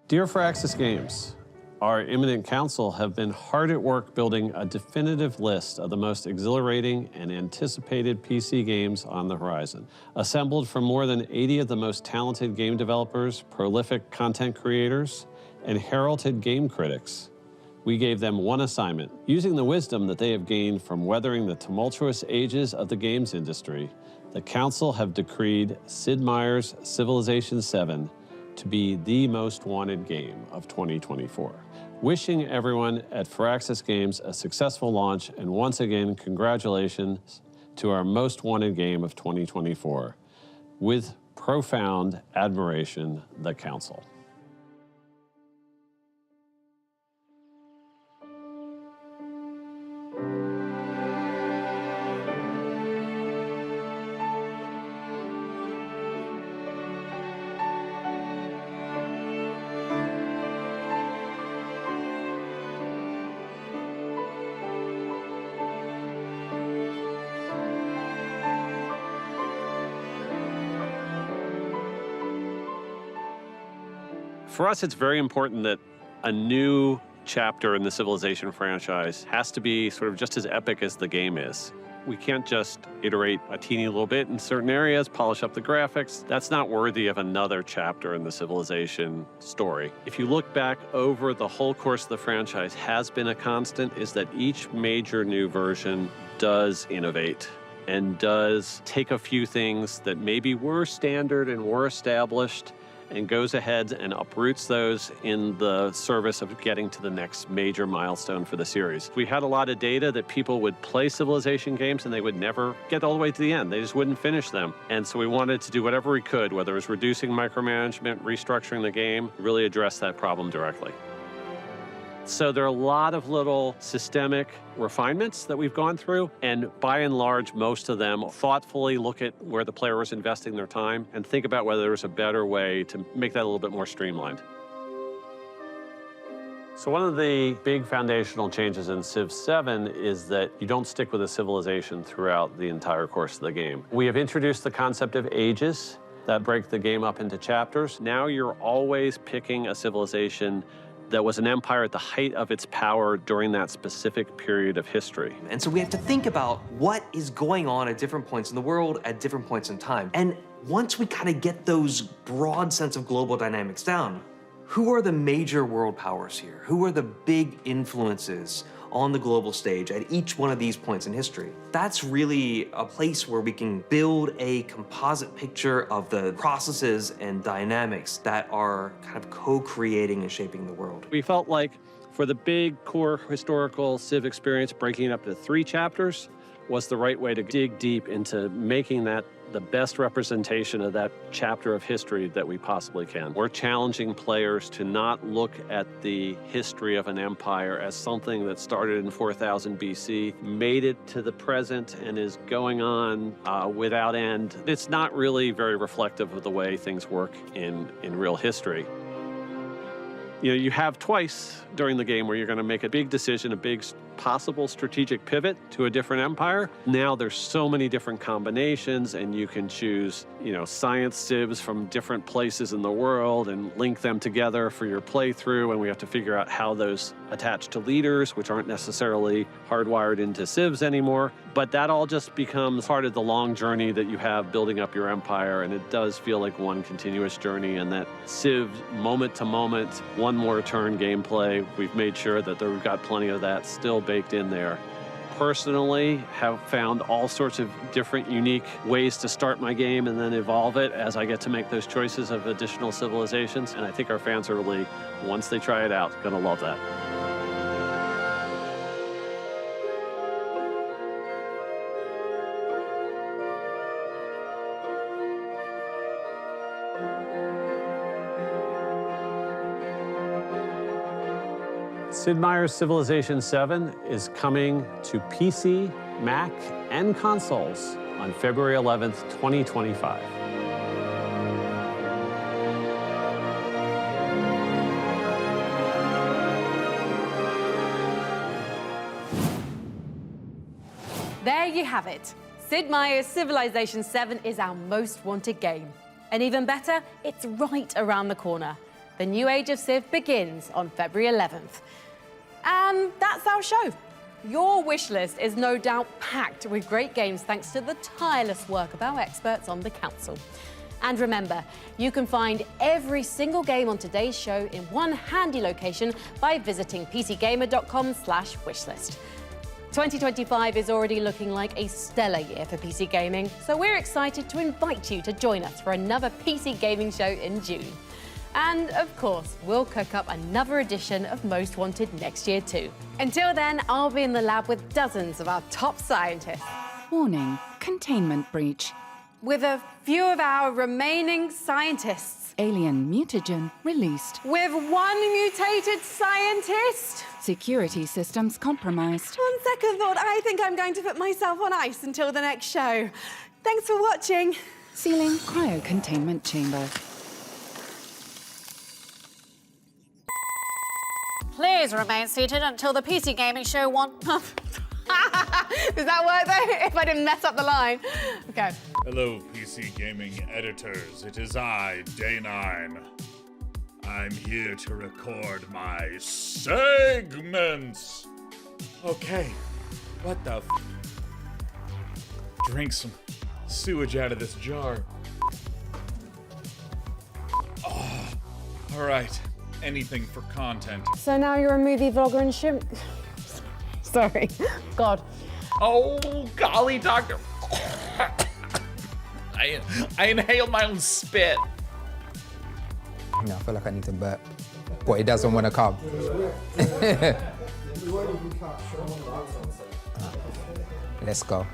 S12: Dear Firaxis Games, our imminent council have been hard at work building a definitive list of the most exhilarating and anticipated PC games on the horizon. Assembled from more than 80 of the most talented game developers, prolific content creators, and heralded game critics, we gave them one assignment. Using the wisdom that they have gained from weathering the tumultuous ages of the games industry, the council have decreed Sid Meier's Civilization 7 to be the most wanted game of 2024. Wishing everyone at Firaxis Games a successful launch, and once again, congratulations to our most wanted game of 2024. With profound admiration, the council. For us, it's very important that a new chapter in the Civilization franchise has to be sort of just as epic as the game is. We can't just iterate a teeny little bit in certain areas, polish up the graphics. That's not worthy of another chapter in the Civilization story. If you look back over the whole course of the franchise, has been a constant is that each major new version does innovate and does take a few things that maybe were standard and were established and goes ahead and uproots those in the service of getting to the next major milestone for the series. We had a lot of data that people would play Civilization games and they would never get all the way to the end. They just wouldn't finish them. And so we wanted to do whatever we could, whether it was reducing micromanagement, restructuring the game, really address that problem directly. So there are a lot of little systemic refinements that we've gone through, and by and large, most of them thoughtfully look at where the player was investing their time and think about whether there's a better way to make that a little bit more streamlined. So one of the big foundational changes in Civ 7 is that you don't stick with a civilization throughout the entire course of the game. We have introduced the concept of ages that break the game up into chapters. Now you're always picking a civilization that was an empire at the height of its power during that specific period of history.
S16: And so we have to think about what is going on at different points in the world at different points in time. And once we kind of get those broad sense of global dynamics down, who are the major world powers here? Who are the big influences on the global stage at each one of these points in history? That's really a place where we can build a composite picture of the processes and dynamics that are kind of co-creating and shaping the world.
S12: We felt like for the big core historical Civ experience, breaking it up to 3 chapters was the right way to dig deep into making that the best representation of that chapter of history that we possibly can. We're challenging players to not look at the history of an empire as something that started in 4000 BC, made it to the present, and is going on without end. It's not really very reflective of the way things work in real history. You know, you have twice during the game where you're going to make a big decision, a big possible strategic pivot to a different empire. Now there's so many different combinations, and you can choose, science civs from different places in the world and link them together for your playthrough. And we have to figure out how those attach to leaders, which aren't necessarily hardwired into civs anymore. But that all just becomes part of the long journey that you have building up your empire. And it does feel like one continuous journey, and that civ moment to moment, one more turn gameplay. We've made sure that we've got plenty of that still baked in there. Personally, have found all sorts of different unique ways to start my game and then evolve it as I get to make those choices of additional civilizations. And I think our fans are really, once they try it out, gonna love that. Sid Meier's Civilization 7 is coming to PC, Mac, and consoles on February 11th, 2025.
S18: There you have it. Sid Meier's Civilization 7 is our most wanted game. And even better, it's right around the corner. The new age of Civ begins on February 11th. And that's our show. Your wish list is no doubt packed with great games thanks to the tireless work of our experts on the Council. And remember, you can find every single game on today's show in one handy location by visiting pcgamer.com/wishlist. 2025 is already looking like a stellar year for PC gaming, so we're excited to invite you to join us for another PC gaming show in June. And of course, we'll cook up another edition of Most Wanted next year too. Until then, I'll be in the lab with dozens of our top scientists.
S1: Warning, containment breach.
S18: With a few of our remaining scientists.
S1: Alien mutagen released.
S18: With one mutated scientist.
S1: Security systems compromised.
S18: On second thought, I think I'm going to put myself on ice until the next show. Thanks for watching.
S1: Sealing cryo-containment chamber.
S14: Please remain seated until the PC gaming show
S18: Does that work though? If I didn't mess up the line. Okay.
S17: Hello, PC gaming editors. It is I, Day 9. I'm here to record my segments. Okay, what the Drink some sewage out of this jar. Oh, all right. Anything for content.
S18: So now you're a movie vlogger and shrimp. Sorry. God.
S17: Oh, golly, doctor. I inhaled my own spit.
S19: I feel like I need to burp. But it doesn't want to come. Let's go.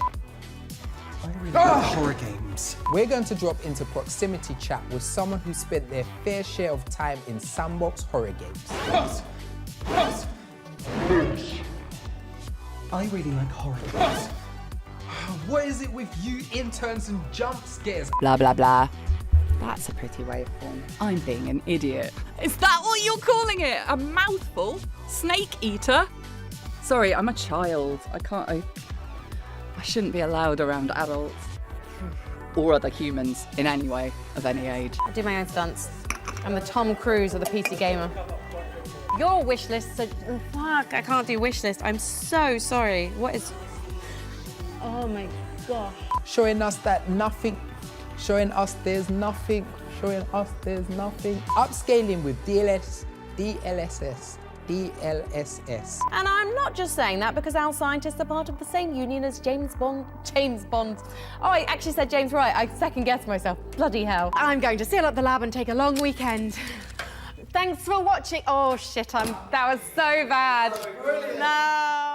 S20: Horror games.
S19: We're going to drop into proximity chat with someone who spent their fair share of time in sandbox horror games.
S20: I really like horror games. What is it with you interns and jump scares?
S1: Blah, blah, blah. That's a pretty waveform. I'm being an idiot. Is that what you're calling it? A mouthful? Snake eater? Sorry, I'm a child. I shouldn't be allowed around adults. Or other humans in any way, of any age.
S18: I do my own stunts. I'm the Tom Cruise of the PC gamer. Your wish list, fuck, I can't do wish list. I'm so sorry. What is... Oh my gosh.
S19: Showing us that nothing, showing us there's nothing, showing us there's nothing. Upscaling with DLSS.
S18: And I'm not just saying that because our scientists are part of the same union as James Bond. Oh, I actually said James right. I second-guessed myself. Bloody hell. I'm going to seal up the lab and take a long weekend. Thanks for watching. Oh, shit, that was so bad. No.